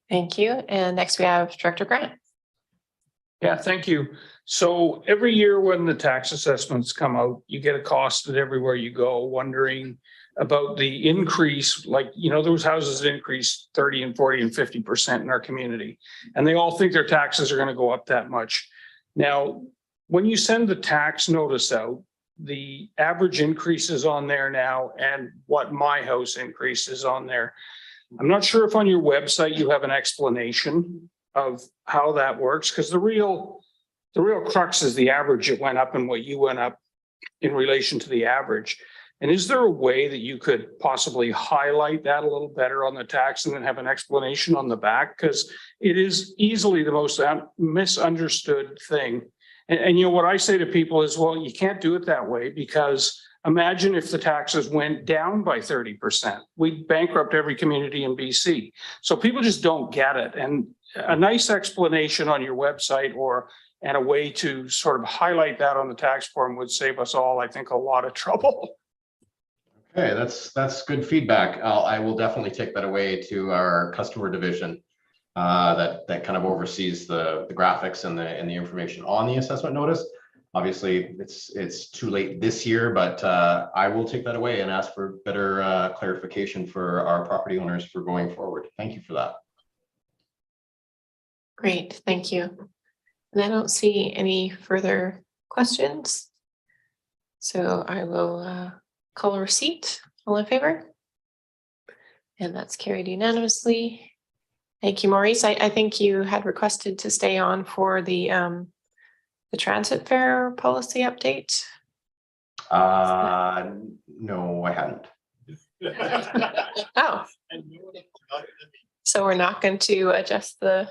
Thank you. And next we have Director Grant.
Yeah, thank you. So every year when the tax assessments come out, you get accosted everywhere you go, wondering about the increase. Like, you know, those houses increased 30 and 40 and 50% in our community, and they all think their taxes are going to go up that much. Now, when you send the tax notice out, the average increase is on there now, and what my house increase is on there. I'm not sure if on your website you have an explanation of how that works, because the real crux is the average. It went up and what you went up in relation to the average. And is there a way that you could possibly highlight that a little better on the tax and then have an explanation on the back? Because it is easily the most misunderstood thing. And you know, what I say to people is, well, you can't do it that way, because imagine if the taxes went down by 30%. We'd bankrupt every community in BC. So people just don't get it. And a nice explanation on your website and a way to sort of highlight that on the tax form would save us all, I think, a lot of trouble.
Okay, that's good feedback. I will definitely take that away to our customer division that kind of oversees the graphics and the information on the assessment notice. Obviously, it's too late this year, but I will take that away and ask for better clarification for our property owners for going forward. Thank you for that.
Great, thank you. And I don't see any further questions. So I will call a receipt. All in favor? And that's carried unanimously. Thank you, Maurice. I think you had requested to stay on for the transit fare policy update.
No, I hadn't.
Oh. So we're not going to adjust the.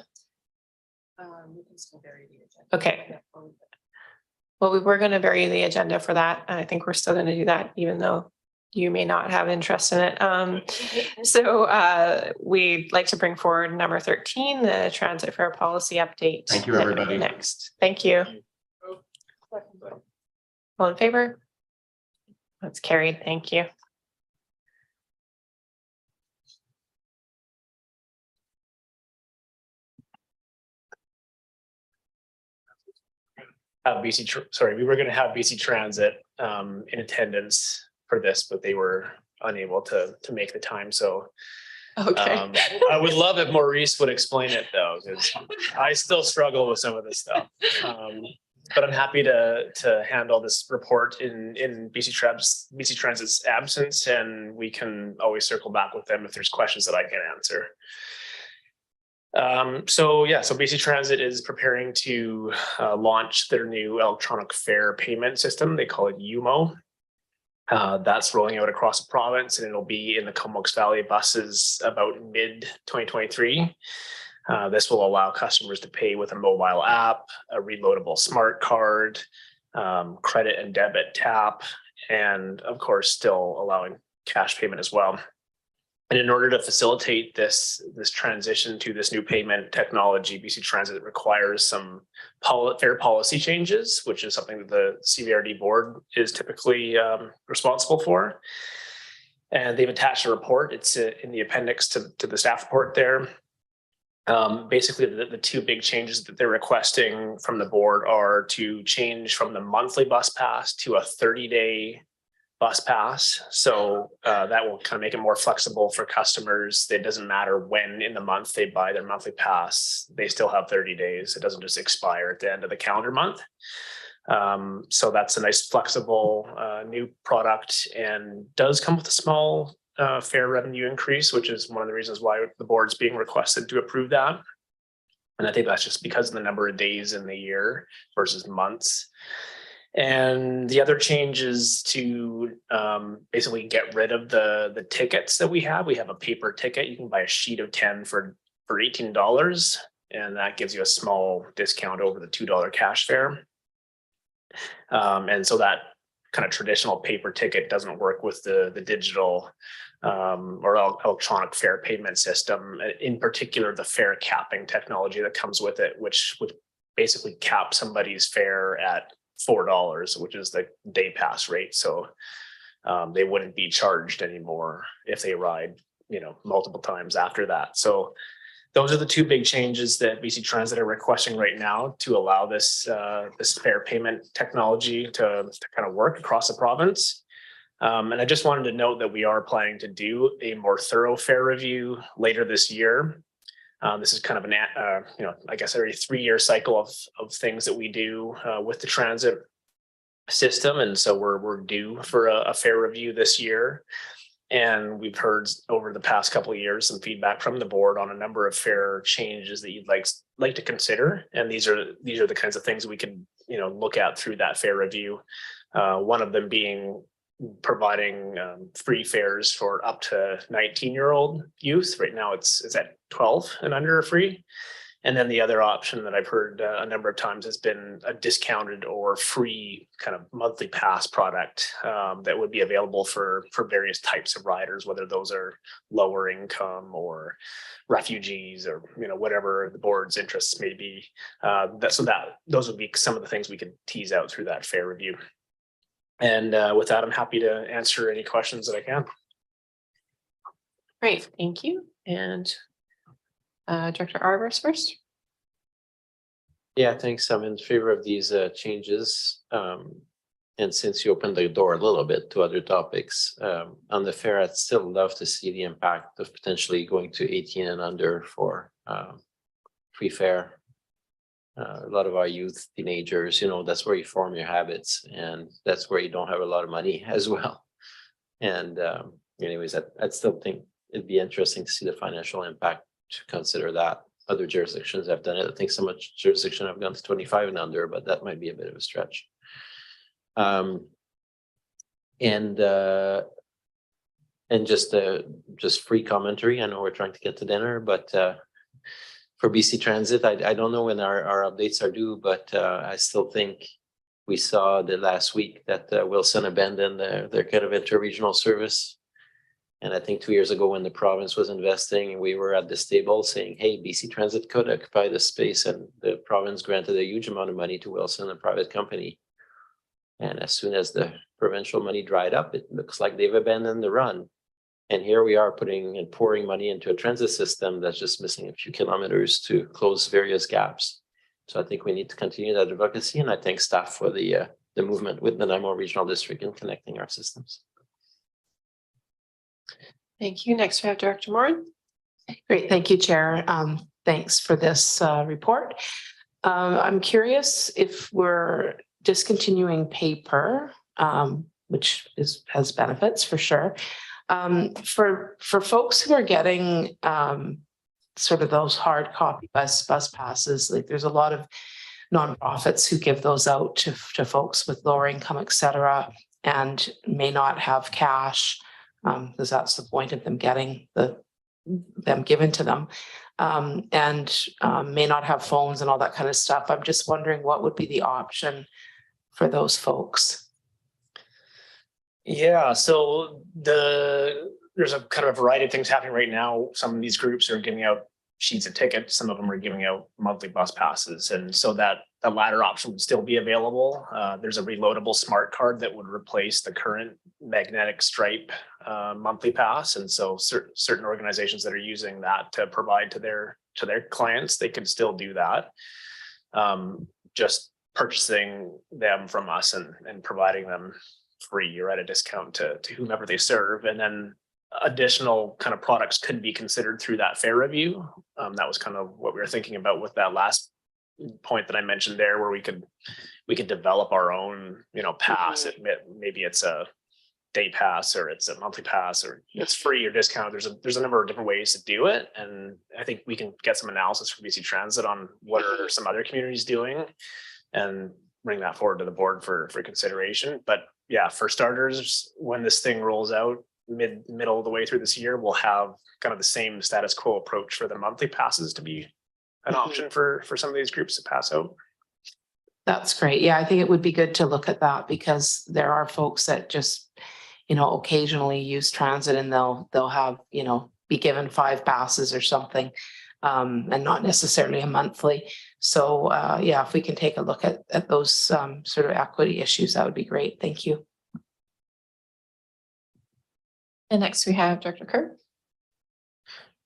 Okay. Well, we were going to vary the agenda for that. And I think we're still going to do that, even though you may not have interest in it. So we'd like to bring forward number 13, the transit fare policy update.
Thank you, everybody.
Next. Thank you. All in favor? That's carried. Thank you.
We were going to have BC Transit in attendance for this, but they were unable to make the time. So
okay.
I would love if Maurice would explain it though, because I still struggle with some of this stuff. But I'm happy to handle this report in BC Transit's absence, and we can always circle back with them if there's questions that I can answer. So BC Transit is preparing to launch their new electronic fare payment system. They call it UMO. That's rolling out across the province, and it'll be in the Comox Valley buses about mid-2023. This will allow customers to pay with a mobile app, a reloadable smart card, credit and debit tap, and of course, still allowing cash payment as well. And in order to facilitate this transition to this new payment technology, BC Transit requires some fare policy changes, which is something that the CVRD board is typically responsible for. And they've attached a report. It's in the appendix to the staff report there. Basically, the two big changes that they're requesting from the board are to change from the monthly bus pass to a 30-day bus pass. So that will kind of make it more flexible for customers. It doesn't matter when in the month they buy their monthly pass, they still have 30 days. It doesn't just expire at the end of the calendar month. So that's a nice flexible new product, and does come with a small fare revenue increase, which is one of the reasons why the board's being requested to approve that. And I think that's just because of the number of days in the year versus months. And the other change is to basically get rid of the tickets that we have. We have a paper ticket. You can buy a sheet of 10 for $18, and that gives you a small discount over the $2 cash fare. And so that kind of traditional paper ticket doesn't work with the digital or electronic fare payment system. In particular, the fare capping technology that comes with it, which would basically cap somebody's fare at $4, which is the day pass rate. So they wouldn't be charged anymore if they ride, multiple times after that. So those are the two big changes that BC Transit are requesting right now to allow this fare payment technology to kind of work across the province. And I just wanted to note that we are planning to do a more thorough fare review later this year. This is kind of I guess every 3-year cycle of things that we do with the transit system. And so we're due for a fare review this year. And we've heard over the past couple of years some feedback from the board on a number of fare changes that you'd like to consider. And these are the kinds of things we can look at through that fare review. One of them being providing free fares for up to 19-year-old youth. Right now it's at 12 and under free. And then the other option that I've heard a number of times has been a discounted or free kind of monthly pass product that would be available for various types of riders, whether those are lower income or refugees or whatever the board's interests may be. Those would be some of the things we could tease out through that fare review. And with that, I'm happy to answer any questions that I can.
Great, thank you. And Director Arbors first.
Yeah, thanks. I'm in favor of these changes. And since you opened the door a little bit to other topics, on the fare, I'd still love to see the impact of potentially going to 18 and under for free fare. A lot of our youth, teenagers, that's where you form your habits, and that's where you don't have a lot of money as well. And anyways, I'd still think it'd be interesting to see the financial impact to consider that. Other jurisdictions have done it. I think so much jurisdiction have gone to 25 and under, but that might be a bit of a stretch. And just free commentary. I know we're trying to get to dinner, but for BC Transit, I don't know when our updates are due, but I still think we saw the last week that Wilson abandoned their kind of interregional service. And I think 2 years ago when the province was investing, we were at this table saying, hey, BC Transit could occupy this space, and the province granted a huge amount of money to Wilson, a private company. And as soon as the provincial money dried up, it looks like they've abandoned the run. And here we are putting and pouring money into a transit system that's just missing a few kilometers to close various gaps. So I think we need to continue that advocacy, and I thank staff for the movement with the Nanaimo Regional District in connecting our systems.
Thank you. Next, we have Director Morin.
Great, thank you, Chair. Thanks for this report. I'm curious if we're discontinuing paper, which has benefits for sure. For folks who are getting sort of those hard copy bus passes, like there's a lot of nonprofits who give those out to folks with lower income, et cetera, and may not have cash, because that's the point of them getting them given to them, and may not have phones and all that kind of stuff. I'm just wondering what would be the option for those folks.
Yeah, so there's a kind of a variety of things happening right now. Some of these groups are giving out sheets of tickets. Some of them are giving out monthly bus passes. And so that the latter option would still be available. There's a reloadable smart card that would replace the current magnetic stripe monthly pass. And so certain organizations that are using that to provide to their clients, they can still do that. Just purchasing them from us and providing them free or at a discount to whomever they serve. And then additional kind of products could be considered through that fare review. That was kind of what we were thinking about with that last point that I mentioned there, where we could develop our own, pass. Maybe it's a day pass, or it's a monthly pass, or it's free or discount. There's a number of different ways to do it. And I think we can get some analysis from BC Transit on what are some other communities doing and bring that forward to the board for consideration. But yeah, for starters, when this thing rolls out middle of the way through this year, we'll have kind of the same status quo approach for the monthly passes to be an option for some of these groups to pass out.
That's great. Yeah, I think it would be good to look at that, because there are folks that just, occasionally use transit, and they'll have, be given 5 passes or something, and not necessarily a monthly. So yeah, if we can take a look at those sort of equity issues, that would be great. Thank you.
And next we have Director Kerr.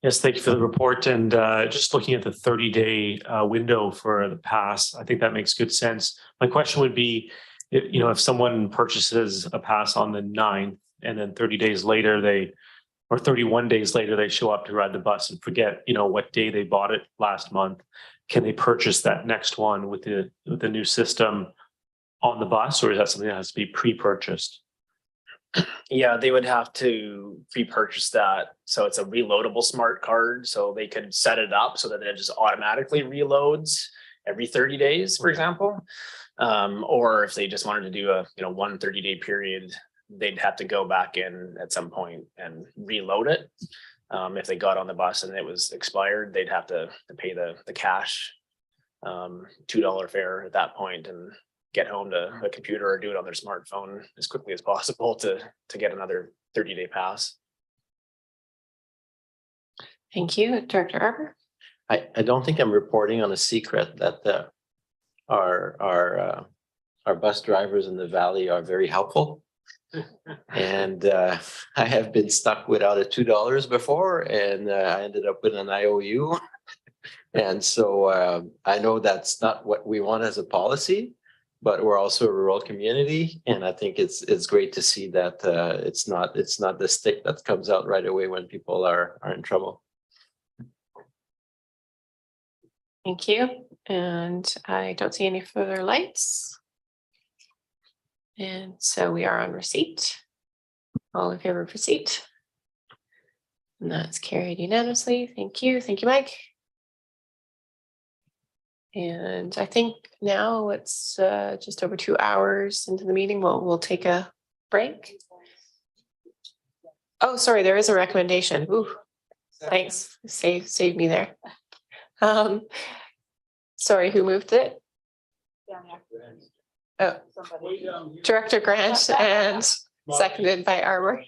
Yes, thank you for the report. And just looking at the 30-day window for the pass, I think that makes good sense. My question would be, if someone purchases a pass on the 9th and then 30 days later, or 31 days later, they show up to ride the bus and forget, what day they bought it last month, can they purchase that next one with the new system on the bus, or is that something that has to be pre-purchased?
Yeah, they would have to pre-purchase that. So it's a reloadable smart card. So they could set it up so that it just automatically reloads every 30 days, for example. Or if they just wanted to do a 1 30-day period, they'd have to go back in at some point and reload it. If they got on the bus and it was expired, they'd have to pay the cash $2 fare at that point and get home to a computer or do it on their smartphone as quickly as possible to get another 30-day pass.
Thank you. Director Arbor.
I don't think I'm reporting on a secret that our bus drivers in the valley are very helpful. And I have been stuck without a $2 before, and I ended up with an IOU. And so I know that's not what we want as a policy, but we're also a rural community, and I think it's great to see that it's not the stick that comes out right away when people are in trouble.
Thank you. And I don't see any further lights. And so we are on receipt. All in favor of receipt? And that's carried unanimously. Thank you. Thank you, Mike. And I think now it's just over 2 hours into the meeting. We'll take a break. Oh, sorry, there is a recommendation. Ooh, thanks. Save me there. Sorry, who moved it? Oh, Director Grant and seconded by Arbor.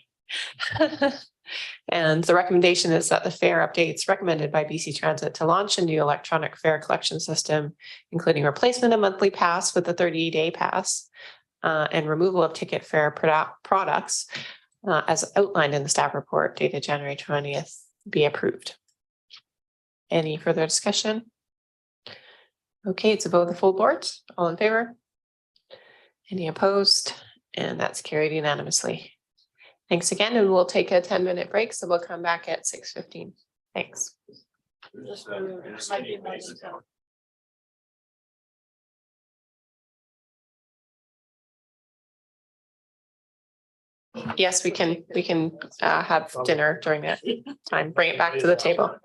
And the recommendation is that the fare updates recommended by BC Transit to launch a new electronic fare collection system, including replacement of monthly pass with a 30-day pass and removal of ticket fare products as outlined in the staff report dated January 20th be approved. Any further discussion? Okay, it's a vote of the full board. All in favor? Any opposed? And that's carried unanimously. Thanks again, and we'll take a 10-minute break, so we'll come back at 6:15. Thanks. Yes, we can have dinner during that time. Bring it back to the table.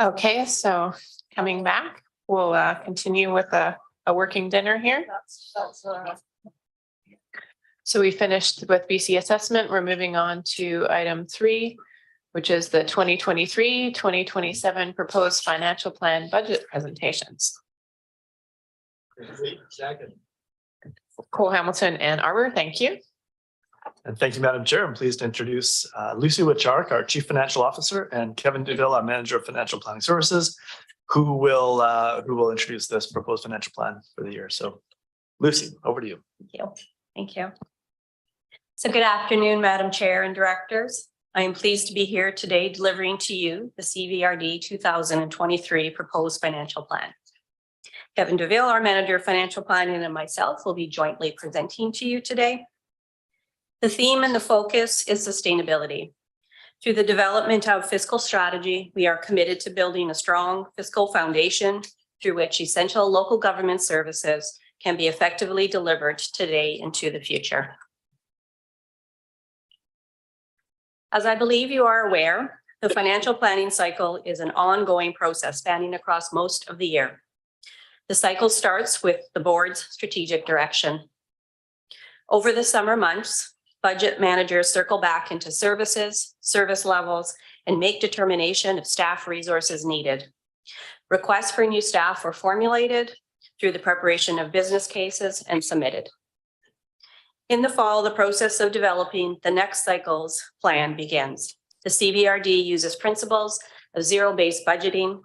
Okay, so coming back, we'll continue with a working dinner here. So we finished with BC assessment. We're moving on to item 3, which is the 2023-2027 proposed financial plan budget presentations. Cole Hamilton and Arbor, thank you.
And thank you, Madam Chair. I'm pleased to introduce Lucy Wichark, our Chief Financial Officer, and Kevin DeVille, our Manager of Financial Planning Services, who will introduce this proposed financial plan for the year. So Lucy, over to you.
Thank you. Thank you. So good afternoon, Madam Chair and Directors. I am pleased to be here today delivering to you the CVRD 2023 proposed financial plan. Kevin DeVille, our Manager of Financial Planning, and myself will be jointly presenting to you today. The theme and the focus is sustainability. Through the development of fiscal strategy, we are committed to building a strong fiscal foundation through which essential local government services can be effectively delivered today into the future. As I believe you are aware, the financial planning cycle is an ongoing process spanning across most of the year. The cycle starts with the board's strategic direction. Over the summer months, budget managers circle back into services, service levels, and make determination of staff resources needed. Requests for new staff were formulated through the preparation of business cases and submitted. In the fall, the process of developing the next cycle's plan begins. The CVRD uses principles of zero-based budgeting.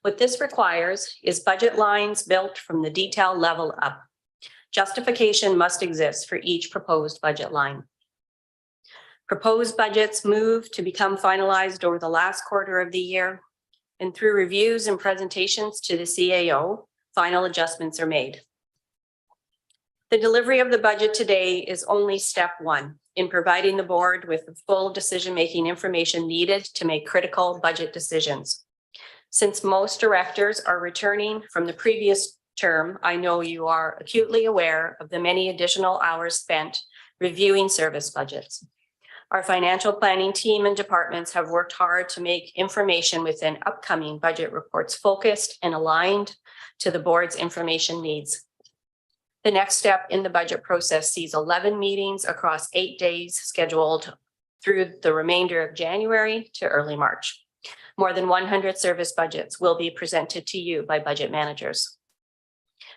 What this requires is budget lines built from the detail level up. Justification must exist for each proposed budget line. Proposed budgets move to become finalized over the last quarter of the year, and through reviews and presentations to the CAO, final adjustments are made. The delivery of the budget today is only step 1 in providing the board with the full decision-making information needed to make critical budget decisions. Since most directors are returning from the previous term, I know you are acutely aware of the many additional hours spent reviewing service budgets. Our financial planning team and departments have worked hard to make information within upcoming budget reports focused and aligned to the board's information needs. The next step in the budget process sees 11 meetings across 8 days scheduled through the remainder of January to early March. More than 100 service budgets will be presented to you by budget managers.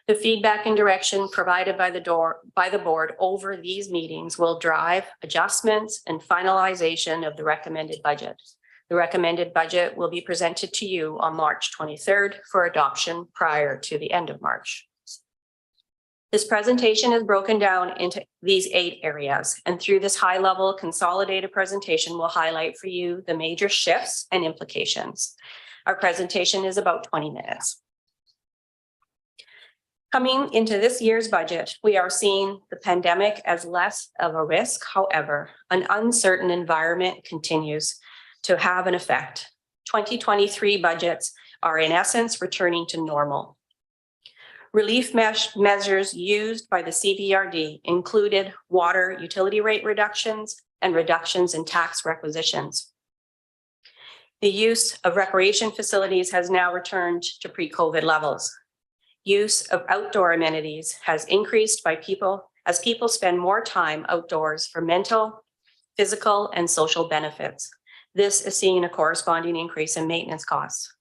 The feedback and direction provided by the board over these meetings will drive adjustments and finalization of the recommended budget. The recommended budget will be presented to you on March 23rd for adoption prior to the end of March. This presentation is broken down into these 8 areas, and through this high-level consolidated presentation, we'll highlight for you the major shifts and implications. Our presentation is about 20 minutes. Coming into this year's budget, we are seeing the pandemic as less of a risk. However, an uncertain environment continues to have an effect. 2023 budgets are in essence returning to normal. Relief measures used by the CVRD included water utility rate reductions and reductions in tax requisitions. The use of recreation facilities has now returned to pre-COVID levels. Use of outdoor amenities has increased by people as people spend more time outdoors for mental, physical, and social benefits. This is seeing a corresponding increase in maintenance costs.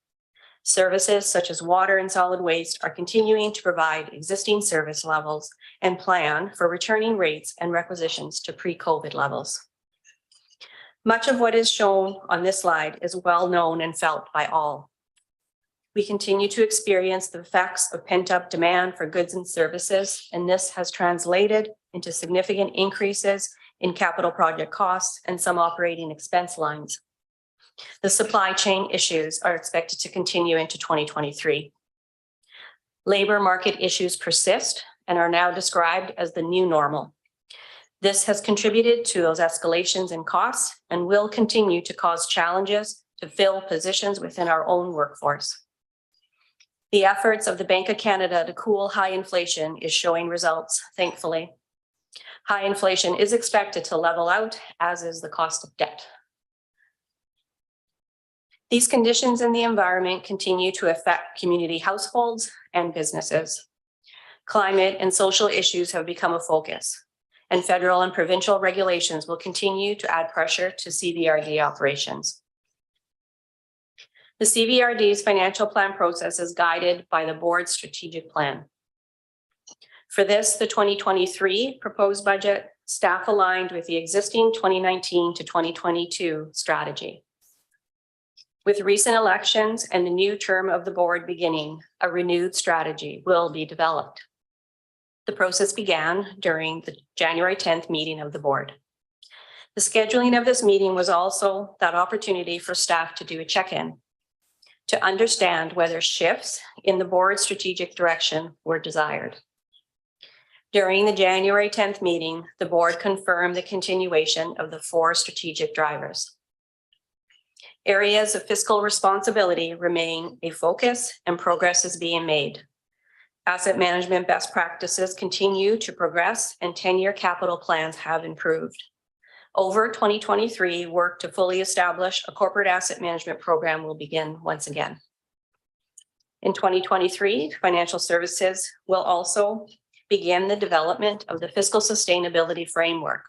Services such as water and solid waste are continuing to provide existing service levels and plan for returning rates and requisitions to pre-COVID levels. Much of what is shown on this slide is well known and felt by all. We continue to experience the effects of pent-up demand for goods and services, and this has translated into significant increases in capital project costs and some operating expense lines. The supply chain issues are expected to continue into 2023. Labor market issues persist and are now described as the new normal. This has contributed to those escalations in costs and will continue to cause challenges to fill positions within our own workforce. The efforts of the Bank of Canada to cool high inflation is showing results, thankfully. High inflation is expected to level out, as is the cost of debt. These conditions in the environment continue to affect community households and businesses. Climate and social issues have become a focus, and federal and provincial regulations will continue to add pressure to CVRD operations. The CVRD's financial plan process is guided by the board's strategic plan. For this, the 2023 proposed budget, staff aligned with the existing 2019 to 2022 strategy. With recent elections and the new term of the board beginning, a renewed strategy will be developed. The process began during the January 10th meeting of the board. The scheduling of this meeting was also that opportunity for staff to do a check-in to understand whether shifts in the board's strategic direction were desired. During the January 10th meeting, the board confirmed the continuation of the 4 strategic drivers. Areas of fiscal responsibility remain a focus and progress is being made. Asset management best practices continue to progress and 10-year capital plans have improved. Over 2023, work to fully establish a corporate asset management program will begin once again. In 2023, financial services will also begin the development of the fiscal sustainability framework.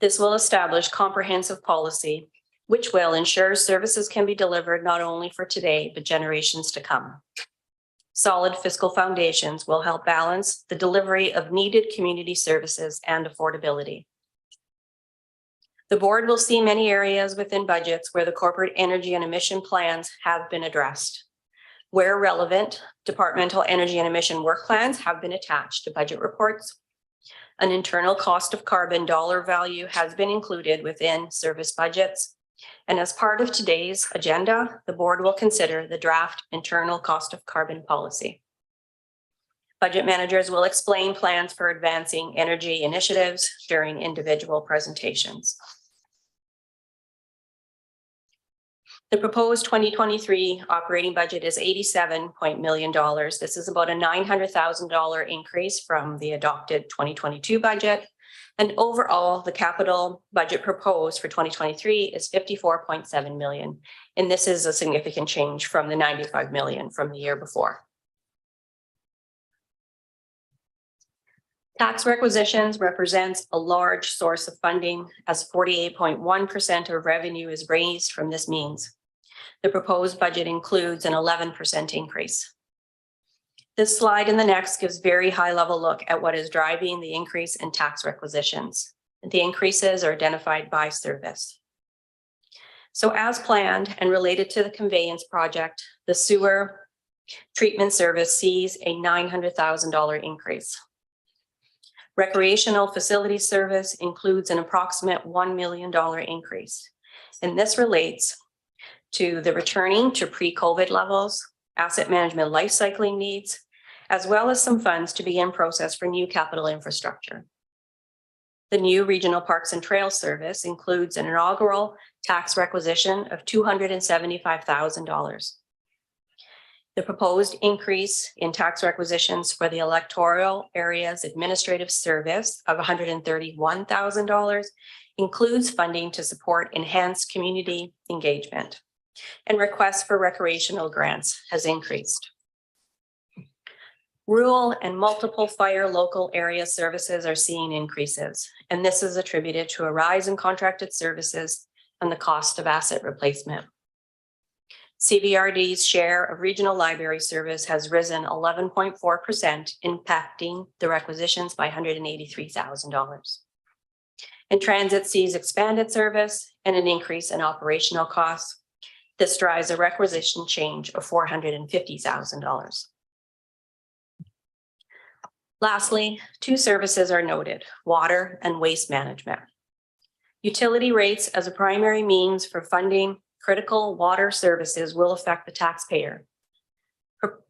This will establish comprehensive policy, which will ensure services can be delivered not only for today, but generations to come. Solid fiscal foundations will help balance the delivery of needed community services and affordability. The board will see many areas within budgets where the corporate energy and emission plans have been addressed. Where relevant, departmental energy and emission work plans have been attached to budget reports. An internal cost of carbon dollar value has been included within service budgets. And as part of today's agenda, the board will consider the draft internal cost of carbon policy. Budget managers will explain plans for advancing energy initiatives during individual presentations. The proposed 2023 operating budget is $87 million. This is about a $900,000 increase from the adopted 2022 budget. And overall, the capital budget proposed for 2023 is $54.7 million. And this is a significant change from the $95 million from the year before. Tax requisitions represents a large source of funding as 48.1% of revenue is raised from this means. The proposed budget includes an 11% increase. This slide and the next gives very high level look at what is driving the increase in tax requisitions. The increases are identified by service. So as planned and related to the conveyance project, the sewer treatment service sees a $900,000 increase. Recreational facility service includes an approximate $1 million increase. And this relates to the returning to pre-COVID levels, asset management life cycling needs, as well as some funds to begin process for new capital infrastructure. The new Regional Parks and Trails Service includes an inaugural tax requisition of $275,000. The proposed increase in tax requisitions for the electoral areas administrative service of $131,000 includes funding to support enhanced community engagement, and requests for recreational grants has increased. Rural and multiple fire local area services are seeing increases, and this is attributed to a rise in contracted services and the cost of asset replacement. CVRD's share of regional library service has risen 11.4%, impacting the requisitions by $183,000. And transit sees expanded service and an increase in operational costs. This drives a requisition change of $450,000. Lastly, 2 services are noted: water and waste management. Utility rates as a primary means for funding critical water services will affect the taxpayer.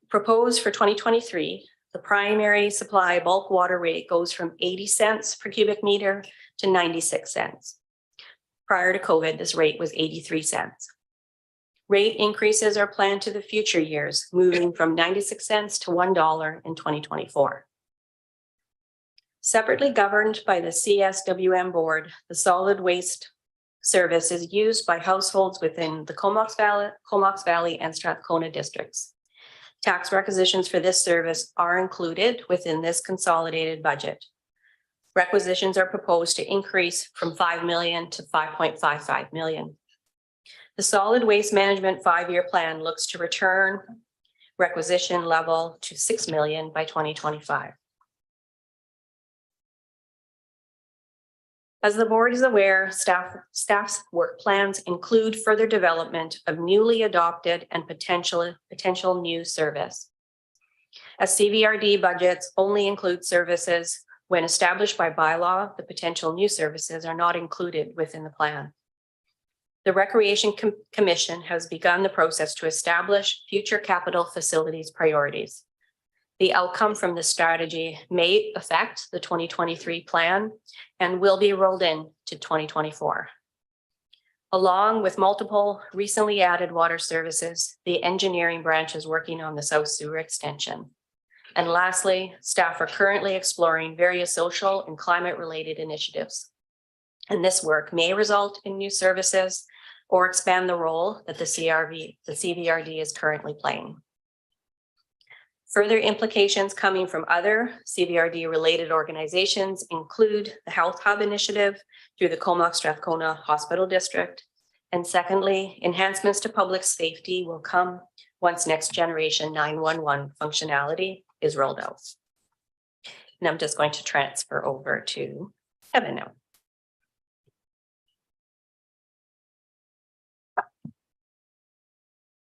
Proposed for 2023, the primary supply bulk water rate goes from 80 cents per cubic meter to 96 cents. Prior to COVID, this rate was 83 cents. Rate increases are planned to the future years, moving from 96 cents to $1 in 2024. Separately governed by the CSWM board, the solid waste service is used by households within the Comox Valley and Strathcona districts. Tax requisitions for this service are included within this consolidated budget. Requisitions are proposed to increase from 5 million to 5.55 million. The solid waste management 5-year plan looks to return requisition level to 6 million by 2025. As the board is aware, staff's work plans include further development of newly adopted and potential new service. As CVRD budgets only include services when established by bylaw, the potential new services are not included within the plan. The Recreation Commission has begun the process to establish future capital facilities priorities. The outcome from this strategy may affect the 2023 plan and will be rolled in to 2024. Along with multiple recently added water services, the engineering branch is working on the South Sewer extension. And lastly, staff are currently exploring various social and climate-related initiatives. And this work may result in new services or expand the role that the CVRD is currently playing. Further implications coming from other CVRD-related organizations include the Health Hub initiative through the Comox Strathcona Hospital District. And secondly, enhancements to public safety will come once next generation 911 functionality is rolled out. And I'm just going to transfer over to Kevin now.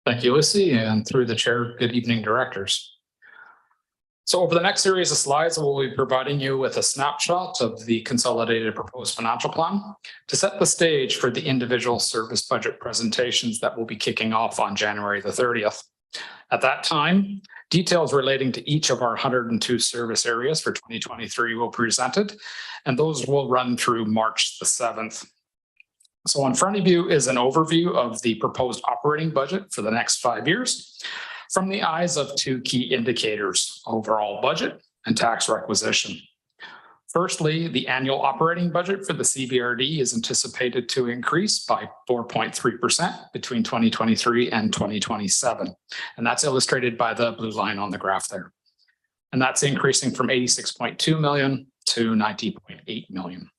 Thank you, Lucy, and through the chair, good evening, directors. So over the next series of slides, we'll be providing you with a snapshot of the consolidated proposed financial plan to set the stage for the individual service budget presentations that will be kicking off on January the 30th. At that time, details relating to each of our 102 service areas for 2023 will be presented, and those will run through March the 7th. So in front of you is an overview of the proposed operating budget for the next 5 years from the eyes of two key indicators: overall budget and tax requisition. Firstly, the annual operating budget for the CVRD is anticipated to increase by 4.3% between 2023 and 2027. And that's illustrated by the blue line on the graph there. And that's increasing from 86.2 million to 90.8 million.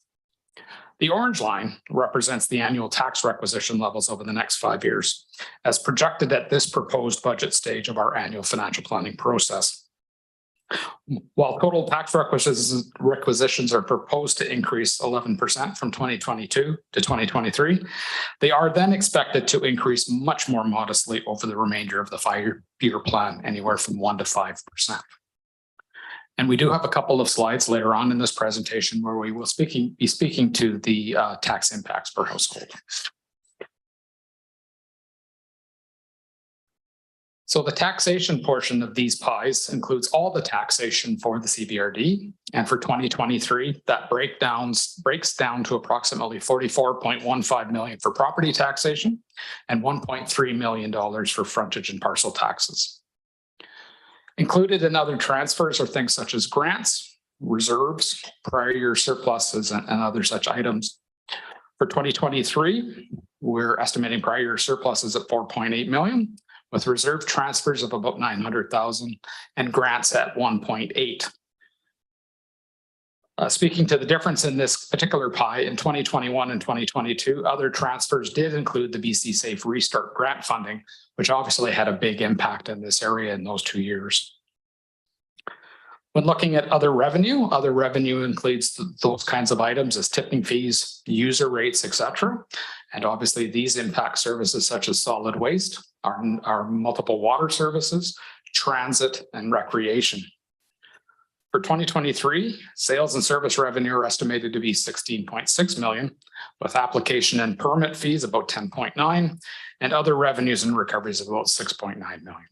The orange line represents the annual tax requisition levels over the next 5 years, as projected at this proposed budget stage of our annual financial planning process. While total tax requisitions are proposed to increase 11% from 2022 to 2023, they are then expected to increase much more modestly over the remainder of the 5-year plan, anywhere from 1% to 5%. And we do have a couple of slides later on in this presentation where we will be speaking to the tax impacts per household. So the taxation portion of these pies includes all the taxation for the CVRD. And for 2023, that breaks down to approximately 44.15 million for property taxation and $1.3 million for frontage and parcel taxes. Included in other transfers are things such as grants, reserves, prior year surpluses, and other such items. For 2023, we're estimating prior year surpluses at 4.8 million, with reserve transfers of about 900,000 and grants at 1.8. Speaking to the difference in this particular pie, in 2021 and 2022, other transfers did include the BC Safe Restart grant funding, which obviously had a big impact in this area in those 2 years. When looking at other revenue includes those kinds of items as tipping fees, user rates, etc. And obviously these impact services such as solid waste, our multiple water services, transit, and recreation. For 2023, sales and service revenue are estimated to be 16.6 million, with application and permit fees about 10.9, and other revenues and recoveries of about 6.9 million.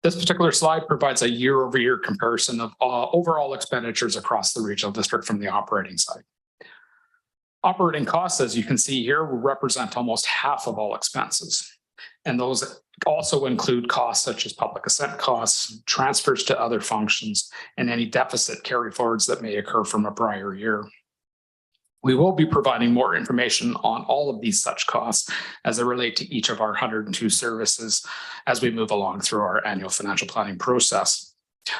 This particular slide provides a year-over-year comparison of overall expenditures across the regional district from the operating side. Operating costs, as you can see here, will represent almost half of all expenses. And those also include costs such as public assent costs, transfers to other functions, and any deficit carry forwards that may occur from a prior year. We will be providing more information on all of these such costs as they relate to each of our 102 services as we move along through our annual financial planning process.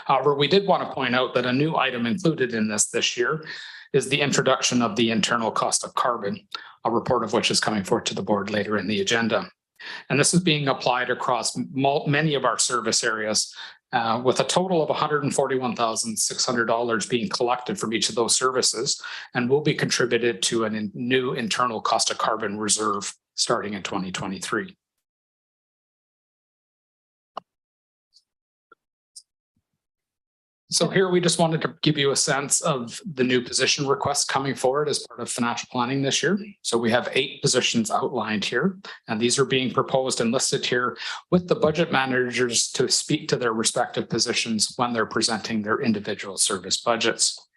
However, we did want to point out that a new item included in this year is the introduction of the internal cost of carbon, a report of which is coming forward to the board later in the agenda. And this is being applied across many of our service areas, with a total of $141,600 being collected from each of those services, and will be contributed to a new internal cost of carbon reserve starting in 2023. So here we just wanted to give you a sense of the new position requests coming forward as part of financial planning this year. So we have 8 positions outlined here, and these are being proposed and listed here with the budget managers to speak to their respective positions when they're presenting their individual service budgets.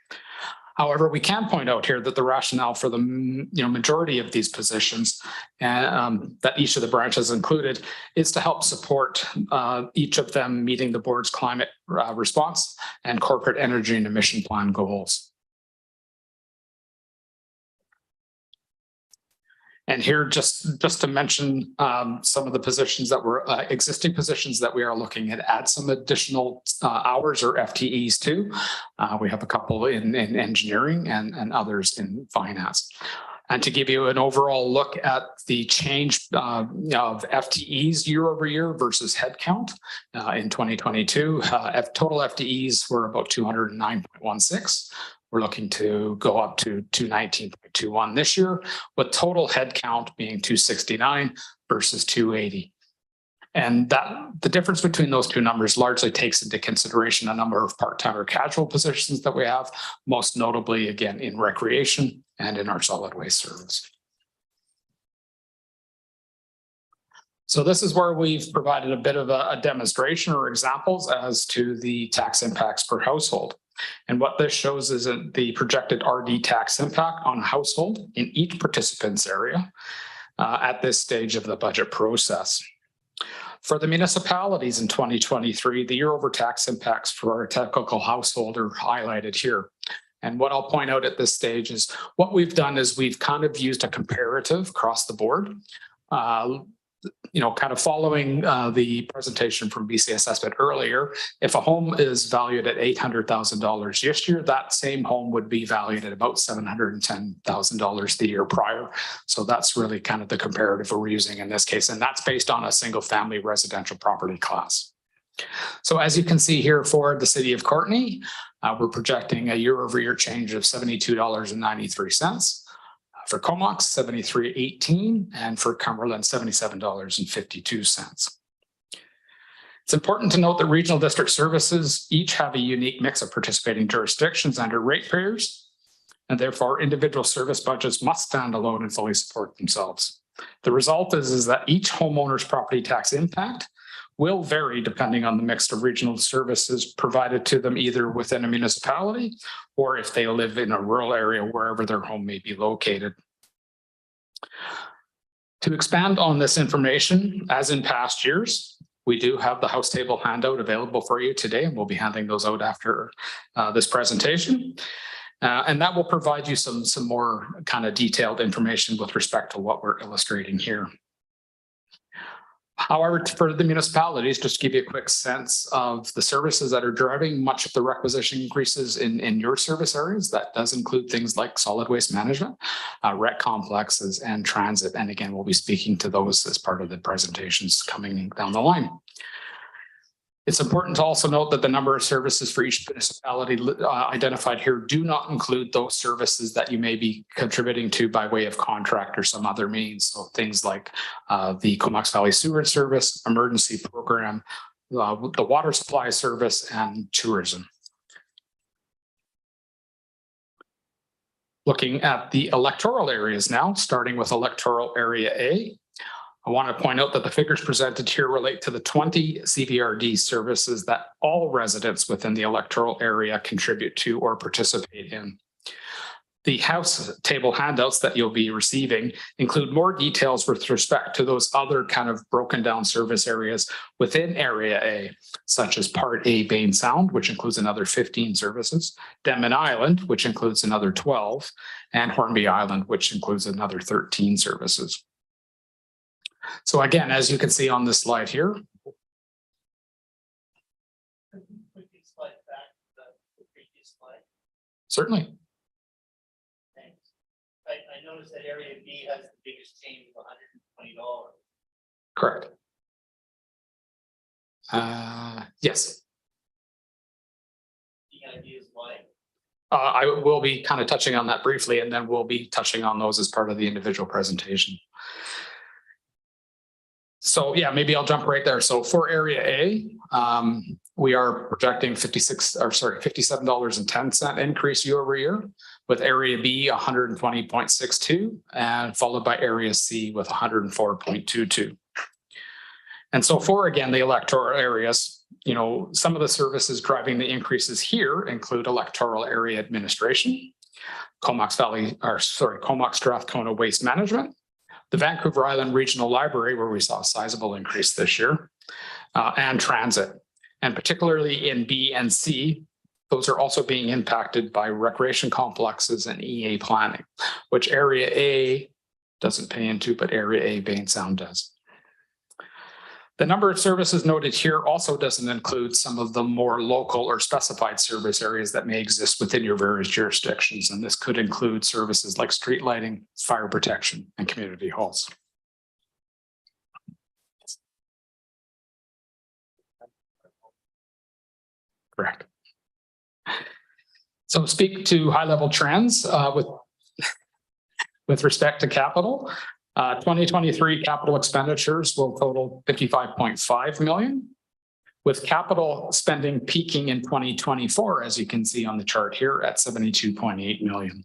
However, we can point out here that the rationale for the majority of these positions that each of the branches included is to help support each of them meeting the board's climate response and corporate energy and emission plan goals. And here, just to mention some of the positions that were existing positions that we are looking at add some additional hours or FTEs to. We have a couple in engineering and others in finance. And to give you an overall look at the change of FTEs year over year versus headcount in 2022, total FTEs were about 209.16. We're looking to go up to 219.21 this year, with total headcount being 269 versus 280. And the difference between those two numbers largely takes into consideration a number of part-time or casual positions that we have, most notably, again, in recreation and in our solid waste service. So this is where we've provided a bit of a demonstration or examples as to the tax impacts per household. And what this shows is the projected RD tax impact on a household in each participant's area at this stage of the budget process. For the municipalities in 2023, the year over tax impacts for a typical household are highlighted here. And what I'll point out at this stage is what we've done is we've kind of used a comparative across the board. Kind of following the presentation from BC Assessment earlier, if a home is valued at $800,000 this year, that same home would be valued at about $710,000 the year prior. So that's really kind of the comparative we're using in this case, and that's based on a single family residential property class. So as you can see here for the city of Courtenay, we're projecting a year over year change of $72.93. For Comox, $73.18, and for Cumberland, $77.52. It's important to note that regional district services each have a unique mix of participating jurisdictions and ratepayers, and therefore individual service budgets must stand alone and fully support themselves. The result is that each homeowner's property tax impact will vary depending on the mix of regional services provided to them either within a municipality or if they live in a rural area wherever their home may be located. To expand on this information, as in past years, we do have the House table handout available for you today, and we'll be handing those out after this presentation. And that will provide you some more kind of detailed information with respect to what we're illustrating here. However, for the municipalities, just to give you a quick sense of the services that are driving much of the requisition increases in your service areas, that does include things like solid waste management, rec complexes, and transit. And again, we'll be speaking to those as part of the presentations coming down the line. It's important to also note that the number of services for each municipality identified here do not include those services that you may be contributing to by way of contract or some other means. So things like the Comox Valley Sewerage Service, emergency program, the water supply service, and tourism. Looking at the electoral areas now, starting with electoral area A. I want to point out that the figures presented here relate to the 20 CVRD services that all residents within the electoral area contribute to or participate in. The House table handouts that you'll be receiving include more details with respect to those other kind of broken down service areas within Area A, such as Part A Bain Sound, which includes another 15 services, Denman Island, which includes another 12, and Hornby Island, which includes another 13 services. So again, as you can see on this slide here, certainly.
I noticed that Area B has the biggest change of $120.
Correct. Yes.
The idea is why.
I will be kind of touching on that briefly, and then we'll be touching on those as part of the individual presentation. So yeah, maybe I'll jump right there. So for Area A, we are projecting $57.10 increase year over year, with Area B 120.62, and followed by Area C with 104.22. And so for, again, the electoral areas, you know, some of the services driving the increases here include electoral area administration, Comox Strathcona Waste Management, the Vancouver Island Regional Library, where we saw a sizable increase this year, and transit. And particularly in B and C, those are also being impacted by recreation complexes and EA planning, which Area A doesn't pay into, but Area A Bain Sound does. The number of services noted here also doesn't include some of the more local or specified service areas that may exist within your various jurisdictions. And this could include services like street lighting, fire protection, and community halls. Correct. So speak to high-level trends with respect to capital. 2023 capital expenditures will total $55.5 million, with capital spending peaking in 2024, as you can see on the chart here, at $72.8 million.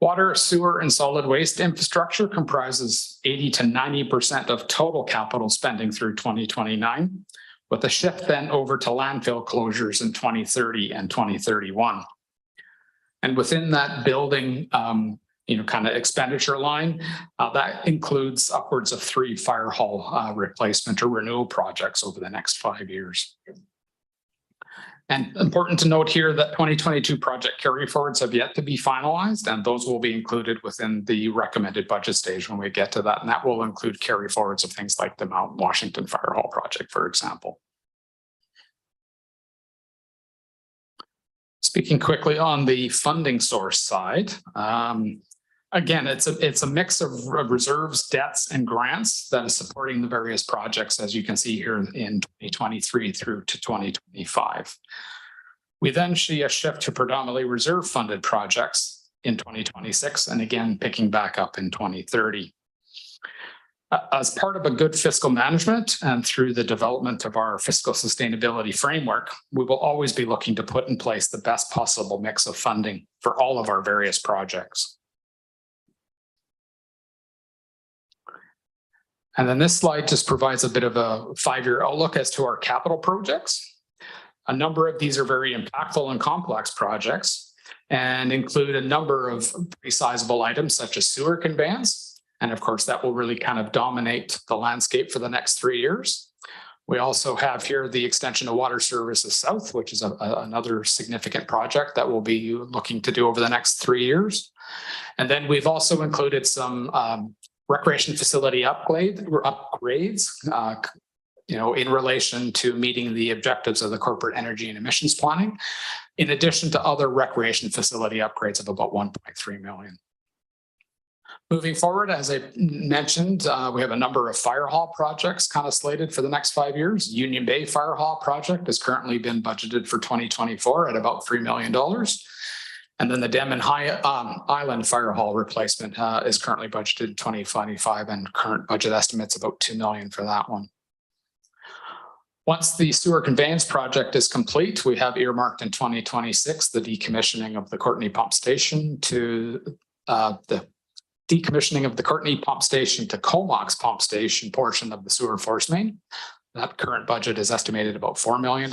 Water, sewer, and solid waste infrastructure comprises 80 to 90% of total capital spending through 2029, with a shift then over to landfill closures in 2030 and 2031. And within that building, kind of expenditure line, that includes upwards of 3 fire hall replacement or renewal projects over the next 5 years. And important to note here that 2022 project carry forwards have yet to be finalized, and those will be included within the recommended budget stage when we get to that. And that will include carry forwards of things like the Mount Washington Fire Hall project, for example. Speaking quickly on the funding source side, again, it's a mix of reserves, debts, and grants that is supporting the various projects, as you can see here in 2023 through to 2025. We then see a shift to predominantly reserve-funded projects in 2026, and again, picking back up in 2030. As part of a good fiscal management and through the development of our fiscal sustainability framework, we will always be looking to put in place the best possible mix of funding for all of our various projects. And then this slide just provides a bit of a 5-year outlook as to our capital projects. A number of these are very impactful and complex projects and include a number of pretty sizable items such as sewer conveyance. And of course, that will really kind of dominate the landscape for the next 3 years. We also have here the extension of Water Services South, which is another significant project that we'll be looking to do over the next 3 years. And then we've also included some recreation facility upgrades, in relation to meeting the objectives of the corporate energy and emissions planning, in addition to other recreation facility upgrades of about $1.3 million. Moving forward, as I mentioned, we have a number of fire hall projects kind of slated for the next 5 years. Union Bay Fire Hall project has currently been budgeted for 2024 at about $3 million. And then the Denman Island Fire Hall replacement is currently budgeted 2025, and current budget estimates about $2 million for that one. Once the sewer conveyance project is complete, we have earmarked in 2026 the decommissioning of the Courtenay Pump Station to Comox Pump Station portion of the sewer force main. That current budget is estimated about $4 million.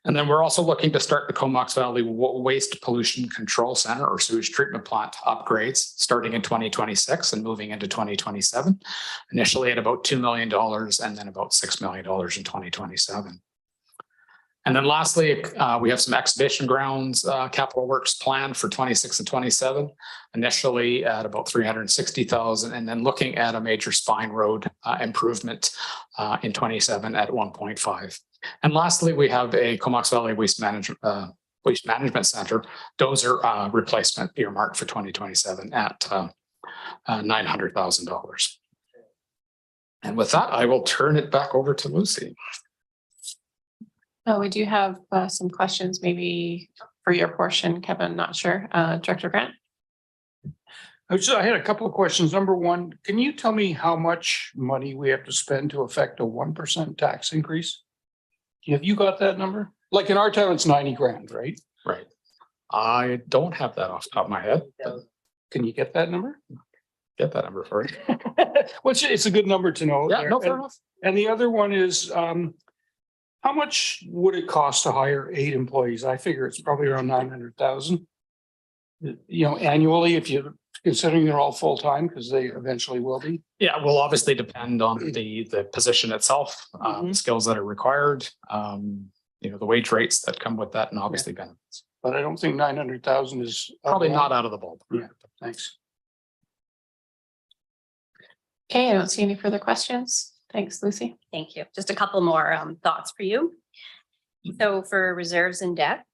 And then we're also looking to start the Comox Valley Waste Pollution Control Center or sewage treatment plant upgrades starting in 2026 and moving into 2027, initially at about $2 million and then about $6 million in 2027. And then lastly, we have some exhibition grounds capital works planned for 26 and 27, initially at about 360,000, and then looking at a major spine road improvement in 27 at 1.5. And lastly, we have a Comox Valley Waste Management Center dozer replacement earmarked for 2027 at $900,000. And with that, I will turn it back over to Lucy.
We do have some questions maybe for your portion, Kevin, not sure. Director Grant?
I had a couple of questions. Number one, can you tell me how much money we have to spend to affect a 1% tax increase? Have you got that number? Like in our town, it's 90 grand, right?
Right. I don't have that off the top of my head.
Can you get that number?
Get that number for you.
Well, it's a good number to know.
Yeah, no, fair enough.
And the other one is, how much would it cost to hire 8 employees? I figure it's probably around 900,000. Annually, if you're considering they're all full-time, because they eventually will be.
Yeah, will obviously depend on the position itself, the skills that are required, the wage rates that come with that, and obviously benefits.
But I don't think 900,000 is
probably not out of the ballpark.
Yeah, thanks.
Okay, I don't see any further questions. Thanks, Lucy.
Thank you. Just a couple more thoughts for you. So for reserves and debt,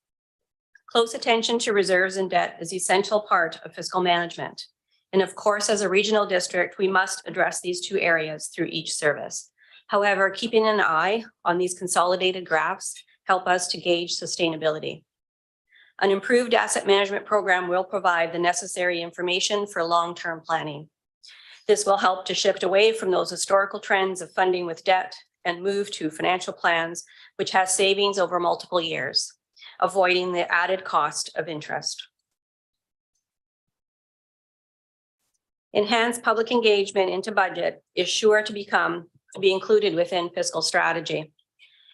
close attention to reserves and debt is an essential part of fiscal management. And of course, as a regional district, we must address these 2 areas through each service. However, keeping an eye on these consolidated graphs help us to gauge sustainability. An improved asset management program will provide the necessary information for long-term planning. This will help to shift away from those historical trends of funding with debt and move to financial plans, which has savings over multiple years, avoiding the added cost of interest. Enhanced public engagement into budget is sure to be included within fiscal strategy.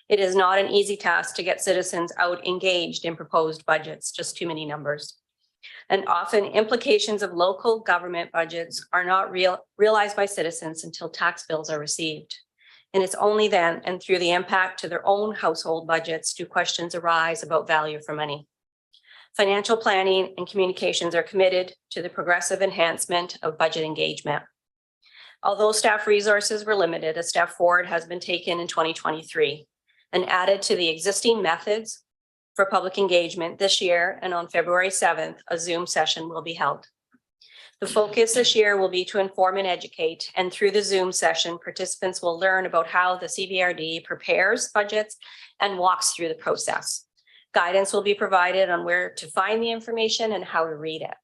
It is not an easy task to get citizens out engaged in proposed budgets, just too many numbers. And often implications of local government budgets are not realized by citizens until tax bills are received. And it's only then and through the impact to their own household budgets do questions arise about value for money. Financial planning and communications are committed to the progressive enhancement of budget engagement. Although staff resources were limited, a step forward has been taken in 2023 and added to the existing methods for public engagement this year, and on February 7th, a Zoom session will be held. The focus this year will be to inform and educate, and through the Zoom session, participants will learn about how the CVRD prepares budgets and walks through the process. Guidance will be provided on where to find the information and how to read it.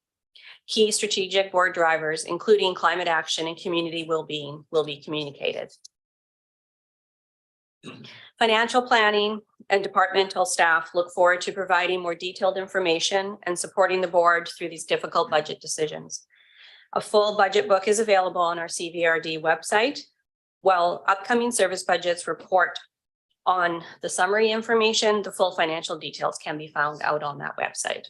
Key strategic board drivers, including climate action and community well-being, will be communicated. Financial planning and departmental staff look forward to providing more detailed information and supporting the board through these difficult budget decisions. A full budget book is available on our CVRD website, while upcoming service budgets report on the summary information. The full financial details can be found out on that website.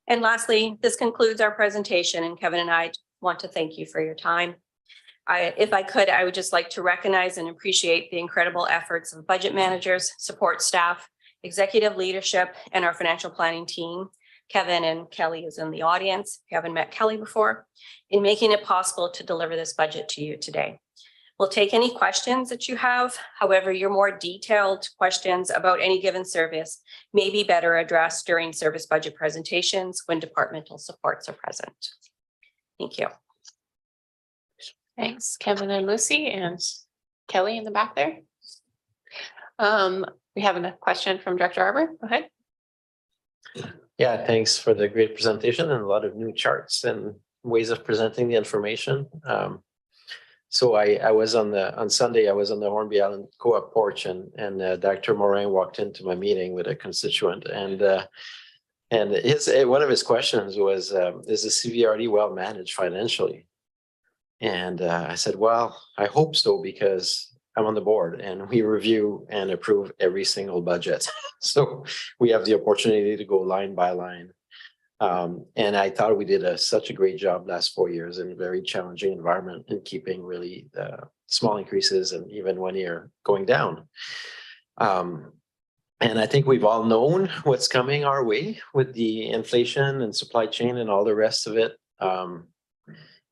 And lastly, this concludes our presentation, and Kevin and I want to thank you for your time. If I could, I would just like to recognize and appreciate the incredible efforts of budget managers, support staff, executive leadership, and our financial planning team. Kevin and Kelly is in the audience. If you haven't met Kelly before, in making it possible to deliver this budget to you today. We'll take any questions that you have. However, your more detailed questions about any given service may be better addressed during service budget presentations when departmental supports are present. Thank you.
Thanks, Kevin and Lucy, and Kelly in the back there. We have a question from Director Arbor. Go ahead.
Yeah, thanks for the great presentation and a lot of new charts and ways of presenting the information. So I was on Sunday, I was on the Hornby Island Co-op porch, and Dr. Morin walked into my meeting with a constituent, and one of his questions was, is the CVRD well managed financially? And I said, well, I hope so, because I'm on the board and we review and approve every single budget. So we have the opportunity to go line by line. And I thought we did such a great job last 4 years in a very challenging environment in keeping really small increases and even 1 year going down. And I think we've all known what's coming our way with the inflation and supply chain and all the rest of it.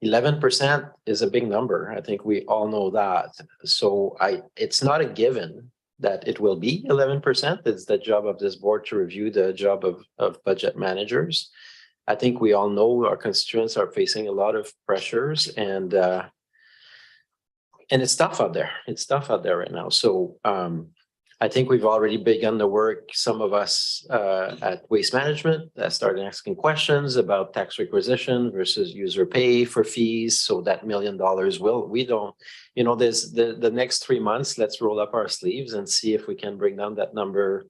11% is a big number. I think we all know that. So it's not a given that it will be 11%. It's the job of this board to review the job of budget managers. I think we all know our constituents are facing a lot of pressures, and it's tough out there. It's tough out there right now. So I think we've already begun the work, some of us at Waste Management that started asking questions about tax requisition versus user pay for fees. So that $1 million there's the next 3 months, let's roll up our sleeves and see if we can bring down that number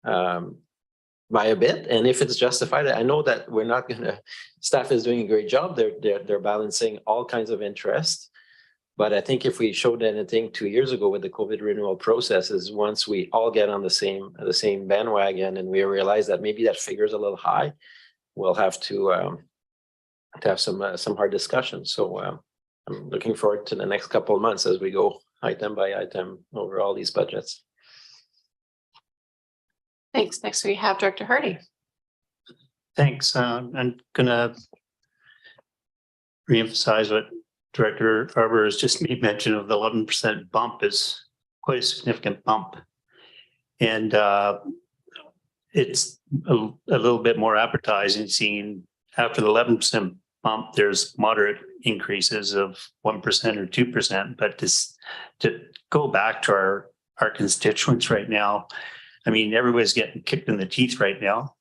by a bit. And if it's justified, I know that we're not gonna, staff is doing a great job. They're balancing all kinds of interests. But I think if we showed anything 2 years ago with the COVID renewal processes, once we all get on the same bandwagon and we realize that maybe that figure is a little high, we'll have to have some hard discussions. So I'm looking forward to the next couple of months as we go item by item over all these budgets.
Thanks. Next we have Director Hardy.
Thanks. I'm gonna reemphasize what Director Farber has just made mention of. The 11% bump is quite a significant bump. And it's a little bit more appetizing seeing after the 11% bump, there's moderate increases of 1% or 2%. But to go back to our constituents right now, I mean, everybody's getting kicked in the teeth right now.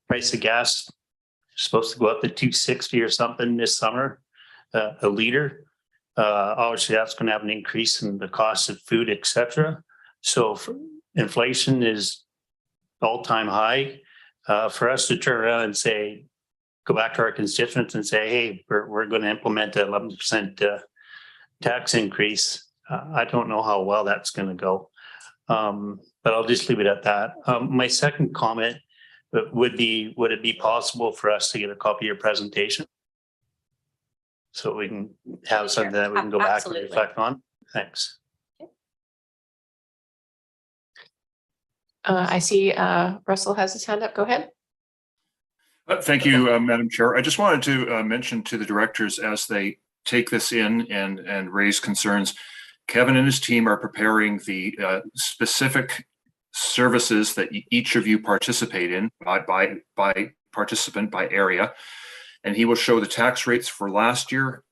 Price of gas is supposed to go up to $2.60 or something this summer. A liter. Obviously, that's going to have an increase in the cost of food, etc. So inflation is all-time high. For us to turn around and say, go back to our constituents and say, hey, we're going to implement an 11% tax increase. I don't know how well that's going to go. But I'll just leave it at that. My second comment would it be possible for us to get a copy of your presentation? So we can have something that we can go back and reflect on. Thanks.
I see Russell has his hand up. Go ahead.
Thank you, Madam Chair. I just wanted to mention to the directors as they take this in and raise concerns, Kevin and his team are preparing the specific services that each of you participate in by participant by area. And he will show the tax rates for last year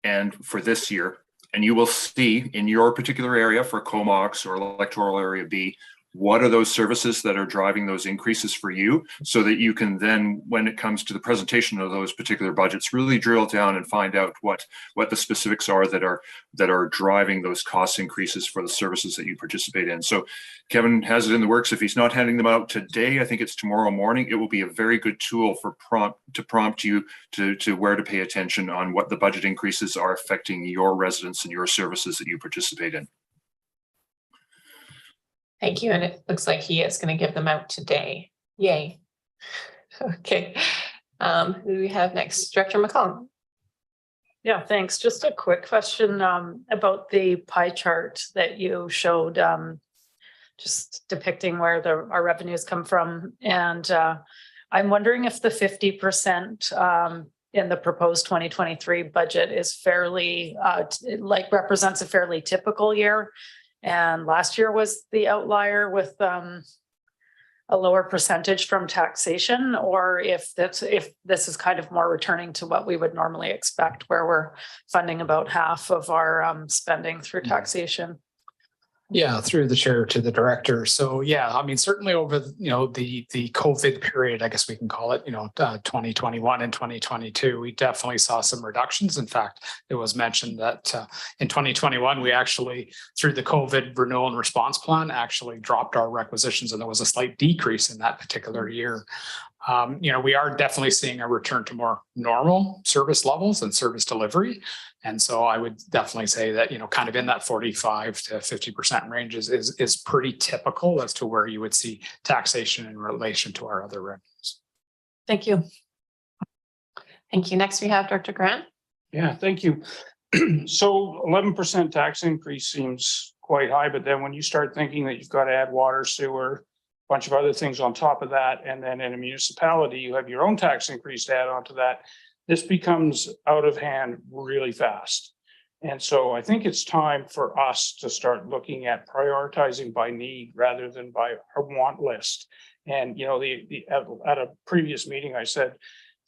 and for this year. And you will see in your particular area for Comox or electoral area B, what are those services that are driving those increases for you, so that you can then, when it comes to the presentation of those particular budgets, really drill down and find out what the specifics are that are driving those cost increases for the services that you participate in. So Kevin has it in the works. If he's not handing them out today, I think it's tomorrow morning. It will be a very good tool for prompt you to where to pay attention on what the budget increases are affecting your residents and your services that you participate in.
Thank you. And it looks like he is going to give them out today. Yay. Okay. Who do we have next? Director McCollum.
Yeah, thanks. Just a quick question about the pie chart that you showed, just depicting where our revenues come from. And I'm wondering if the 50% in the proposed 2023 budget is fairly, represents a fairly typical year. And last year was the outlier with a lower percentage from taxation, or if this is kind of more returning to what we would normally expect, where we're funding about half of our spending through taxation.
Yeah, through the chair to the director. So yeah, I mean, certainly over the COVID period, I guess we can call it, 2021 and 2022, we definitely saw some reductions. In fact, it was mentioned that in 2021, we actually, through the COVID renewal and response plan, actually dropped our requisitions, and there was a slight decrease in that particular year. We are definitely seeing a return to more normal service levels and service delivery. And so I would definitely say that, kind of in that 45 to 50% range is pretty typical as to where you would see taxation in relation to our other revenues.
Thank you. Thank you. Next, we have Director Grant.
Yeah, thank you. So 11% tax increase seems quite high, but then when you start thinking that you've got to add water, sewer, a bunch of other things on top of that, and then in a municipality, you have your own tax increase to add on to that, this becomes out of hand really fast. And so I think it's time for us to start looking at prioritizing by need rather than by our want list. And, at a previous meeting, I said,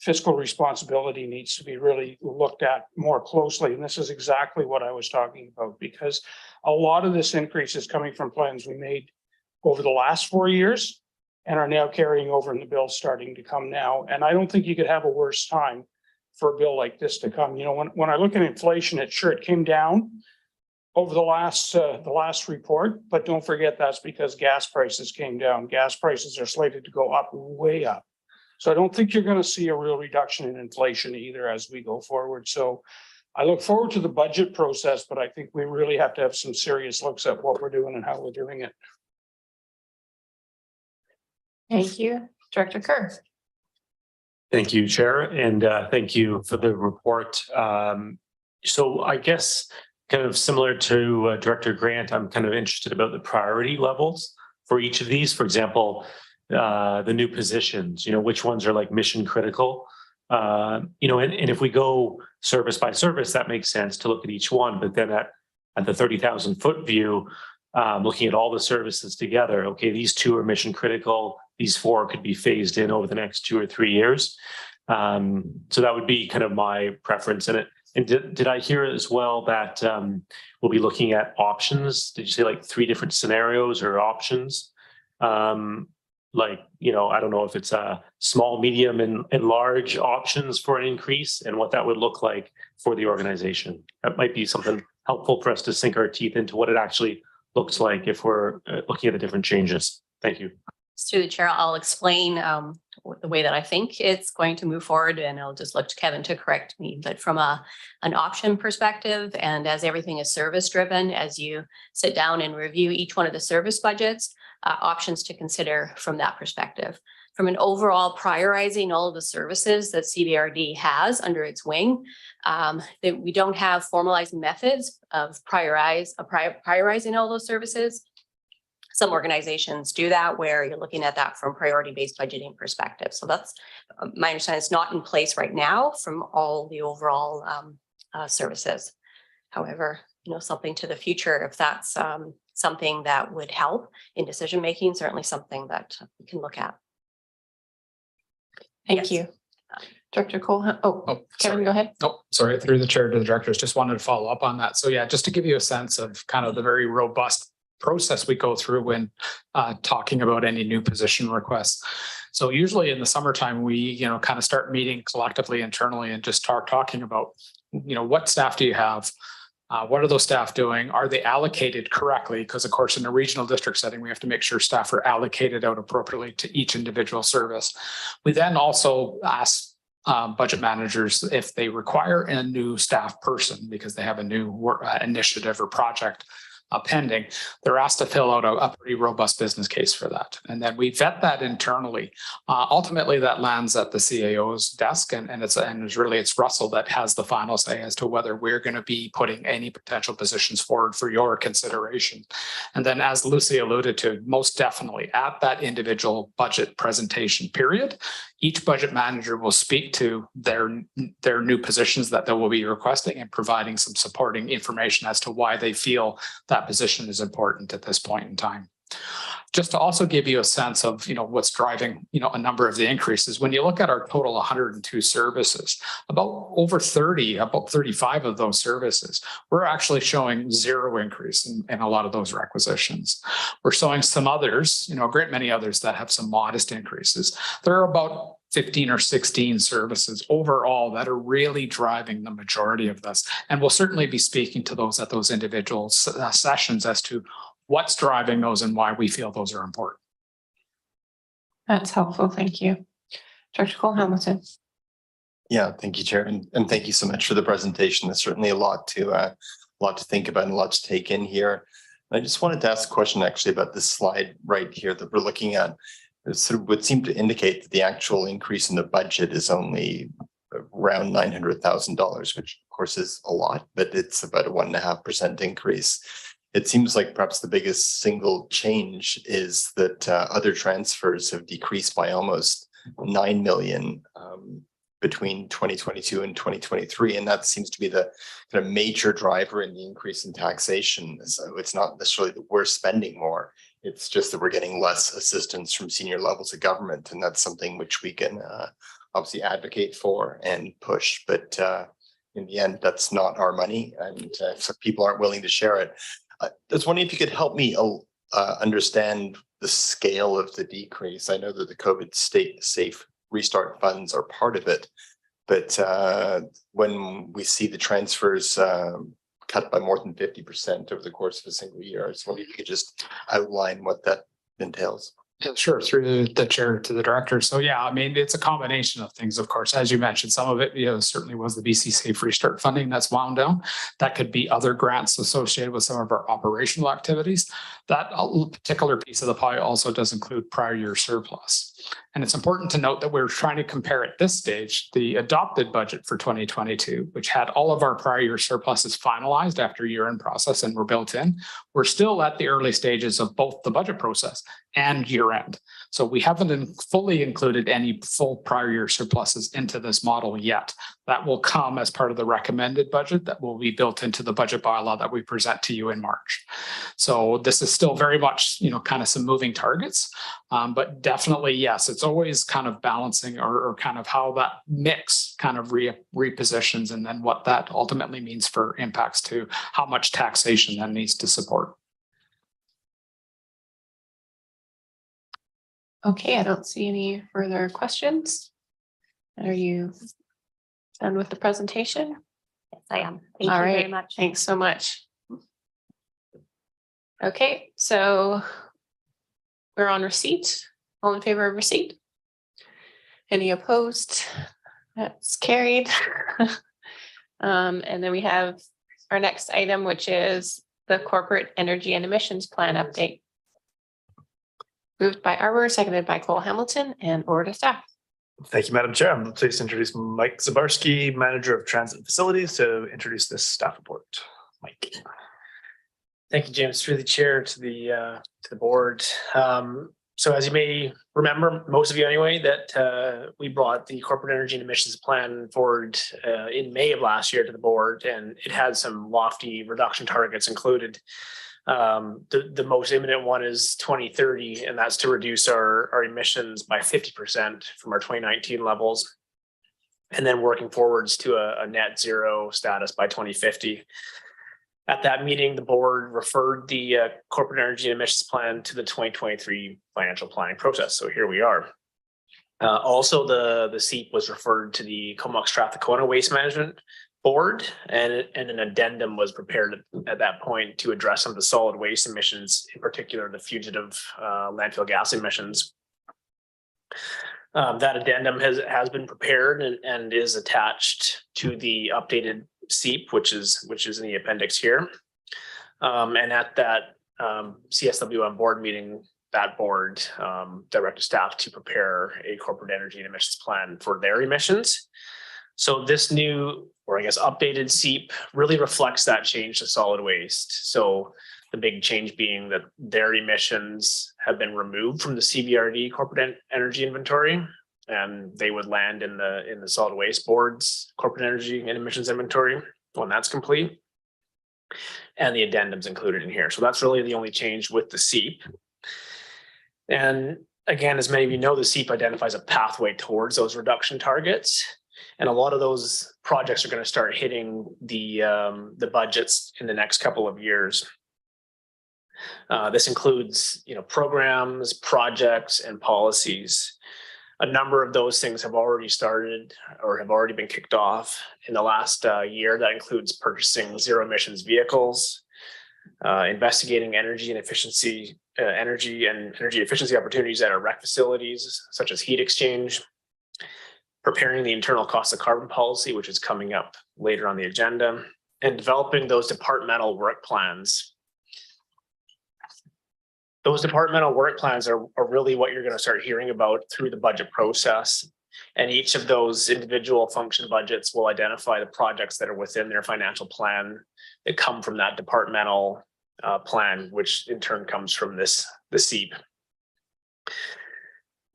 fiscal responsibility needs to be really looked at more closely. And this is exactly what I was talking about, because a lot of this increase is coming from plans we made over the last 4 years and are now carrying over in the bill starting to come now. And I don't think you could have a worse time for a bill like this to come. When I look at inflation, it came down over the last report, but don't forget that's because gas prices came down. Gas prices are slated to go up, way up. So I don't think you're going to see a real reduction in inflation either as we go forward. So I look forward to the budget process, but I think we really have to have some serious looks at what we're doing and how we're doing it.
Thank you. Director Kerr.
Thank you, Chair, and thank you for the report. So I guess kind of similar to Director Grant, I'm kind of interested about the priority levels for each of these. For example, the new positions, which ones are like mission critical, and if we go service by service, that makes sense to look at each one. But then at the 30,000 foot view, looking at all the services together, okay, these 2 are mission critical. These 4 could be phased in over the next 2 or 3 years. So that would be kind of my preference. And did I hear as well that we'll be looking at options? Did you say like 3 different scenarios or options? I don't know if it's a small, medium, and large options for an increase and what that would look like for the organization. That might be something helpful for us to sink our teeth into what it actually looks like if we're looking at the different changes. Thank you.
Through the chair, I'll explain the way that I think it's going to move forward, and I'll just look to Kevin to correct me. But from an option perspective, and as everything is service driven, as you sit down and review each one of the service budgets, options to consider from that perspective. From an overall prioritizing all of the services that CBRD has under its wing, that we don't have formalized methods of prioritizing all those services. Some organizations do that where you're looking at that from priority-based budgeting perspective. So that's my understanding. It's not in place right now from all the overall services. However, something to the future, if that's something that would help in decision-making, certainly something that we can look at.
Thank you. Director Cole. Kevin, go ahead.
Sorry, through the chair to the directors, just wanted to follow up on that. So yeah, just to give you a sense of kind of the very robust process we go through when talking about any new position requests. So usually in the summertime, we, kind of start meeting collectively internally and just start talking about, what staff do you have? What are those staff doing? Are they allocated correctly? Because of course, in a regional district setting, we have to make sure staff are allocated out appropriately to each individual service. We then also ask budget managers if they require a new staff person because they have a new initiative or project pending. They're asked to fill out a pretty robust business case for that. And then we vet that internally. Ultimately, that lands at the CAO's desk, and it's really Russell that has the final say as to whether we're going to be putting any potential positions forward for your consideration. And then, as Lucy alluded to, most definitely at that individual budget presentation period, each budget manager will speak to their new positions that they will be requesting and providing some supporting information as to why they feel that position is important at this point in time. Just to also give you a sense of, what's driving, a number of the increases. When you look at our total 102 services, about 35 of those services, we're actually showing zero increase in a lot of those requisitions. We're showing some others, a great many others that have some modest increases. There are about 15 or 16 services overall that are really driving the majority of this. And we'll certainly be speaking to those at those individual sessions as to what's driving those and why we feel those are important.
That's helpful. Thank you. Dr. Cole Hamilton.
Yeah, thank you, Chair, and thank you so much for the presentation. There's certainly a lot to think about and a lot to take in here. I just wanted to ask a question actually about this slide right here that we're looking at. It sort of would seem to indicate that the actual increase in the budget is only around $900,000, which of course is a lot, but it's about a 1.5% increase. It seems like perhaps the biggest single change is that other transfers have decreased by almost 9 million between 2022 and 2023. And that seems to be the kind of major driver in the increase in taxation. So it's not necessarily that we're spending more. It's just that we're getting less assistance from senior levels of government. And that's something which we can obviously advocate for and push. But in the end, that's not our money. And so people aren't willing to share it. I was wondering if you could help me understand the scale of the decrease. I know that the COVID state safe restart funds are part of it, but when we see the transfers cut by more than 50% over the course of a single year, I was wondering if you could just outline what that entails.
Yeah, sure, through the chair to the director. So yeah, I mean, it's a combination of things, of course. As you mentioned, some of it, certainly was the BC Safe Restart funding that's wound down. That could be other grants associated with some of our operational activities. That particular piece of the pie also does include prior year surplus. And it's important to note that we're trying to compare at this stage the adopted budget for 2022, which had all of our prior year surpluses finalized after year-end process and were built in. We're still at the early stages of both the budget process and year-end. So we haven't fully included any full prior year surpluses into this model yet. That will come as part of the recommended budget that will be built into the budget bylaw that we present to you in March. So this is still very much, kind of some moving targets, but definitely, yes, it's always kind of balancing or kind of how that mix kind of repositions and then what that ultimately means for impacts to how much taxation that needs to support.
Okay, I don't see any further questions. Are you done with the presentation?
Yes, I am. Thank
All
you
right,
very much.
thanks so much. Okay, so we're on receipt. All in favor of receipt? Any opposed? That's carried. And then we have our next item, which is the corporate energy and emissions plan update. Moved by Arbor, seconded by Cole Hamilton, and over to staff.
Thank you, Madam Chair. I'm pleased to introduce Mike Zabarski, Manager of Transit Facilities, to introduce this staff report. Mike.
Thank you, James. Through the chair to the board. So as you may remember, most of you anyway, that we brought the corporate energy and emissions plan forward in May of last year to the board, and it had some lofty reduction targets included. The most imminent one is 2030, and that's to reduce our emissions by 50% from our 2019 levels, and then working forwards to a net zero status by 2050. At that meeting, the board referred the corporate energy and emissions plan to the 2023 financial planning process. So here we are. Also, the CEAP was referred to the Comox Strathcona Waste Management Board, and an addendum was prepared at that point to address some of the solid waste emissions, in particular the fugitive landfill gas emissions. That addendum has been prepared and is attached to the updated CEAP, which is in the appendix here. And at that CSWM board meeting, that board directed staff to prepare a corporate energy and emissions plan for their emissions. So this new, or I guess updated CEAP, really reflects that change to solid waste. So the big change being that their emissions have been removed from the CBRD corporate energy inventory, and they would land in the solid waste board's corporate energy and emissions inventory when that's complete. And the addendums included in here. So that's really the only change with the CEAP. And again, as many of you know, the CEAP identifies a pathway towards those reduction targets. And a lot of those projects are going to start hitting the budgets in the next couple of years. This includes, programs, projects, and policies. A number of those things have already started or have already been kicked off in the last year. That includes purchasing zero emissions vehicles, investigating energy efficiency opportunities at our rec facilities, such as heat exchange, preparing the internal cost of carbon policy, which is coming up later on the agenda, and developing those departmental work plans. Those departmental work plans are really what you're going to start hearing about through the budget process. And each of those individual function budgets will identify the projects that are within their financial plan that come from that departmental plan, which in turn comes from the SEEP.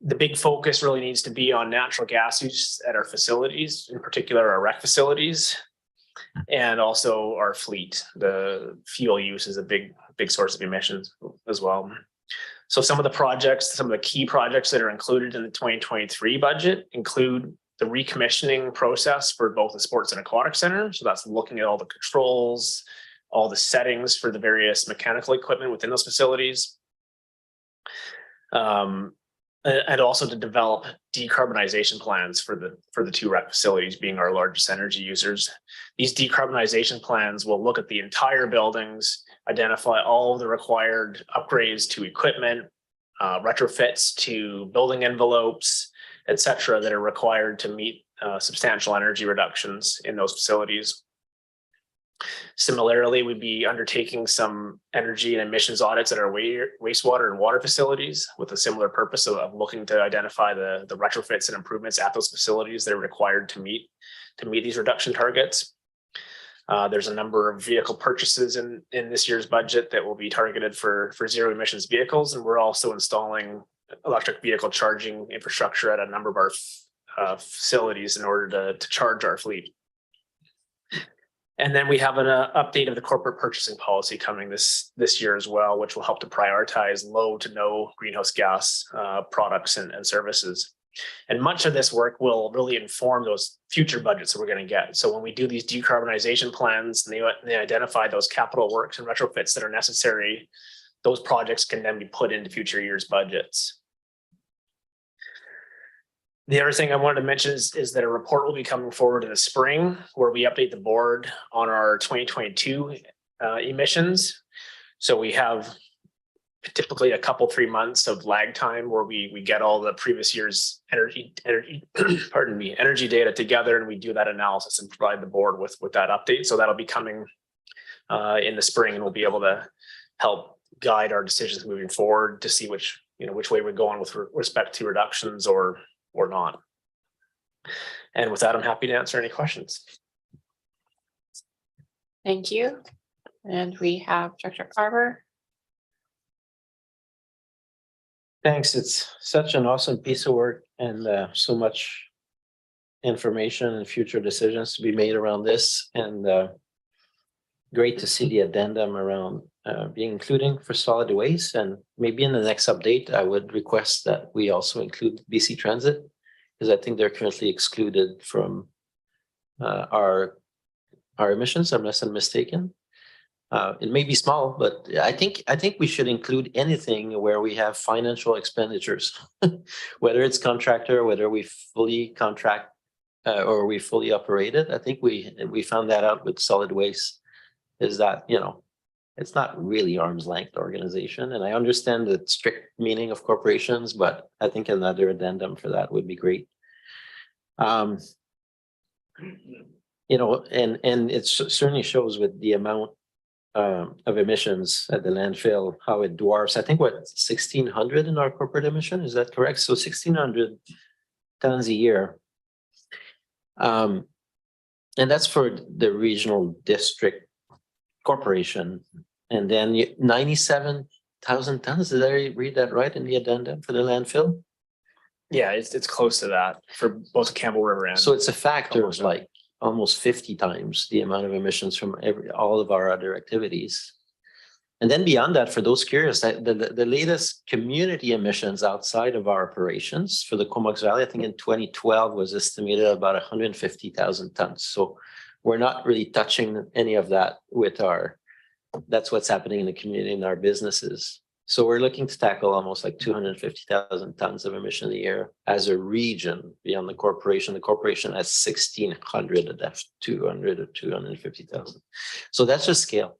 The big focus really needs to be on natural gas use at our facilities, in particular our rec facilities, and also our fleet. The fuel use is a big source of emissions as well. So some of the key projects that are included in the 2023 budget include the recommissioning process for both the sports and aquatic center. So that's looking at all the controls, all the settings for the various mechanical equipment within those facilities. And also to develop decarbonization plans for the two rec facilities being our largest energy users. These decarbonization plans will look at the entire buildings, identify all of the required upgrades to equipment, retrofits to building envelopes, et cetera, that are required to meet substantial energy reductions in those facilities. Similarly, we'd be undertaking some energy and emissions audits at our wastewater and water facilities with a similar purpose of looking to identify the retrofits and improvements at those facilities that are required to meet these reduction targets. There's a number of vehicle purchases in this year's budget that will be targeted for zero emissions vehicles, and we're also installing electric vehicle charging infrastructure at a number of our facilities in order to charge our fleet. And then we have an update of the corporate purchasing policy coming this year as well, which will help to prioritize low to no greenhouse gas products and services. And much of this work will really inform those future budgets that we're going to get. So when we do these decarbonization plans and they identify those capital works and retrofits that are necessary, those projects can then be put into future years' budgets. The other thing I wanted to mention is that a report will be coming forward in the spring where we update the board on our 2022 emissions. So we have typically a couple, 3 months of lag time where we get all the previous year's energy data together, and we do that analysis and provide the board with that update. So that'll be coming in the spring, and we'll be able to help guide our decisions moving forward to see which way we're going with respect to reductions or not. And with that, I'm happy to answer any questions.
Thank you. And we have Director Carver.
Thanks. It's such an awesome piece of work and so much information and future decisions to be made around this. And great to see the addendum around being including for solid waste. And maybe in the next update, I would request that we also include BC Transit, because I think they're currently excluded from our emissions, unless I'm mistaken. It may be small, but I think we should include anything where we have financial expenditures, whether it's contractor, whether we fully contract or we fully operate it. I think we found that out with solid waste, is that, it's not really arm's length organization. And I understand the strict meaning of corporations, but I think another addendum for that would be great. And it certainly shows with the amount of emissions at the landfill, how it dwarfs, I think 1,600 in our corporate emission, is that correct? So 1,600 tons a year. And that's for the regional district corporation. And then 97,000 tons, did I read that right in the addendum for the landfill?
Yeah, it's close to that for both Campbell River and.
So it's a factor of like almost 50 times the amount of emissions from all of our other activities. And then beyond that, for those curious, the latest community emissions outside of our operations for the Comox Valley, I think in 2012 was estimated about 150,000 tons. So we're not really touching any of that with that's what's happening in the community in our businesses. So we're looking to tackle almost like 250,000 tons of emission a year as a region beyond the corporation. The corporation has 1,600 of that, 200 or 250,000. So that's just scale.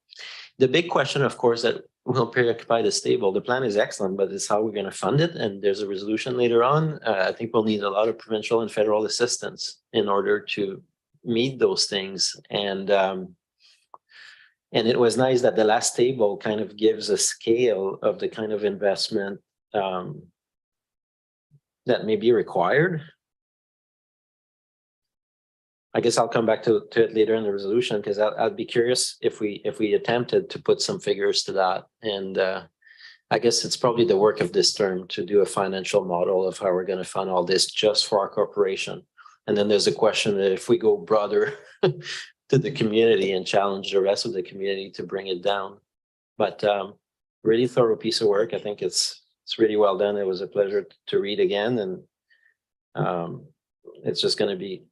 The big question, of course, that will preoccupy the stable. The plan is excellent, but it's how we're going to fund it. And there's a resolution later on. I think we'll need a lot of provincial and federal assistance in order to meet those things. And it was nice that the last table kind of gives a scale of the kind of investment that may be required. I guess I'll come back to it later in the resolution, because I'd be curious if we attempted to put some figures to that. And I guess it's probably the work of this term to do a financial model of how we're going to fund all this just for our corporation. And then there's a question that if we go broader to the community and challenge the rest of the community to bring it down. But really thorough piece of work. I think it's really well done. It was a pleasure to read again, and it's just going to be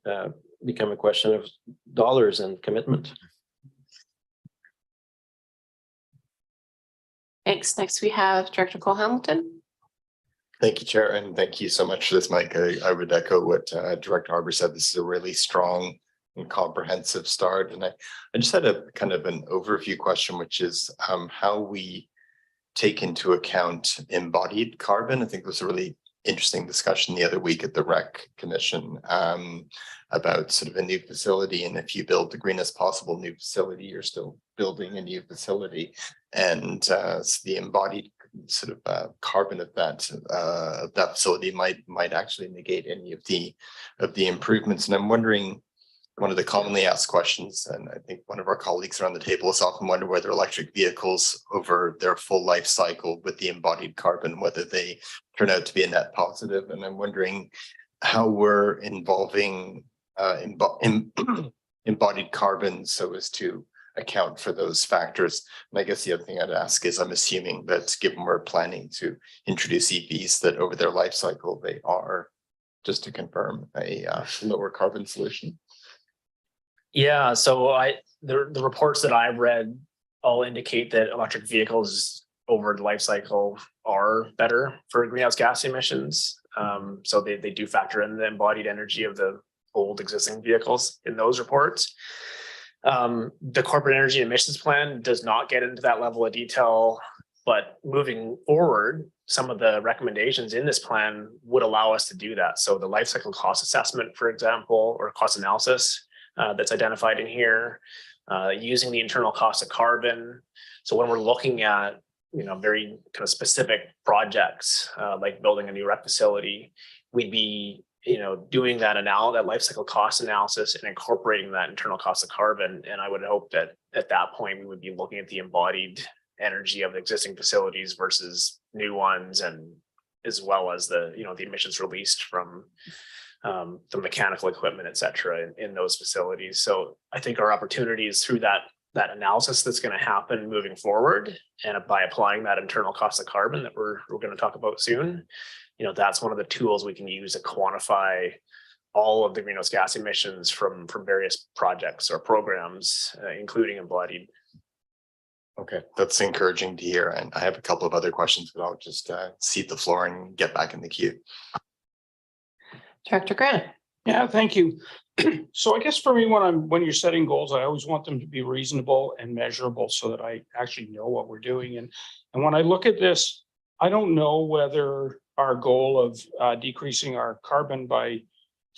become a question of dollars and commitment.
Thanks. Next, we have Director Cole Hamilton.
Thank you, Chair, and thank you so much for this, Mike. I would echo what Director Harbour said. This is a really strong and comprehensive start. And I just had a kind of an overview question, which is how we take into account embodied carbon. I think it was a really interesting discussion the other week at the Rec Commission about sort of a new facility. And if you build the greenest possible new facility, you're still building a new facility. And so the embodied sort of carbon of that facility might actually negate any of the improvements. And I'm wondering, one of the commonly asked questions, and I think one of our colleagues around the table has often wondered whether electric vehicles over their full life cycle with the embodied carbon, whether they turn out to be a net positive. And I'm wondering how we're involving embodied carbon so as to account for those factors. And I guess the other thing I'd ask is, I'm assuming that given we're planning to introduce EVs, that over their life cycle, they are, just to confirm, a lower carbon solution.
Yeah, so the reports that I've read all indicate that electric vehicles over the life cycle are better for greenhouse gas emissions. So they do factor in the embodied energy of the old existing vehicles in those reports. The corporate energy emissions plan does not get into that level of detail, but moving forward, some of the recommendations in this plan would allow us to do that. So the life cycle cost assessment, for example, or cost analysis that's identified in here, using the internal cost of carbon. So when we're looking at, very kind of specific projects, like building a new rec facility, we'd be, doing that life cycle cost analysis and incorporating that internal cost of carbon. And I would hope that at that point, we would be looking at the embodied energy of the existing facilities versus new ones, and as well as the, the emissions released from the mechanical equipment, et cetera, in those facilities. So I think our opportunities through that analysis that's going to happen moving forward, and by applying that internal cost of carbon that we're going to talk about soon, that's one of the tools we can use to quantify all of the greenhouse gas emissions from various projects or programs, including embodied.
Okay, that's encouraging to hear. And I have a couple of other questions, but I'll just cede the floor and get back in the queue.
Director Grant.
Yeah, thank you. So I guess for me, when you're setting goals, I always want them to be reasonable and measurable so that I actually know what we're doing. And when I look at this, I don't know whether our goal of decreasing our carbon by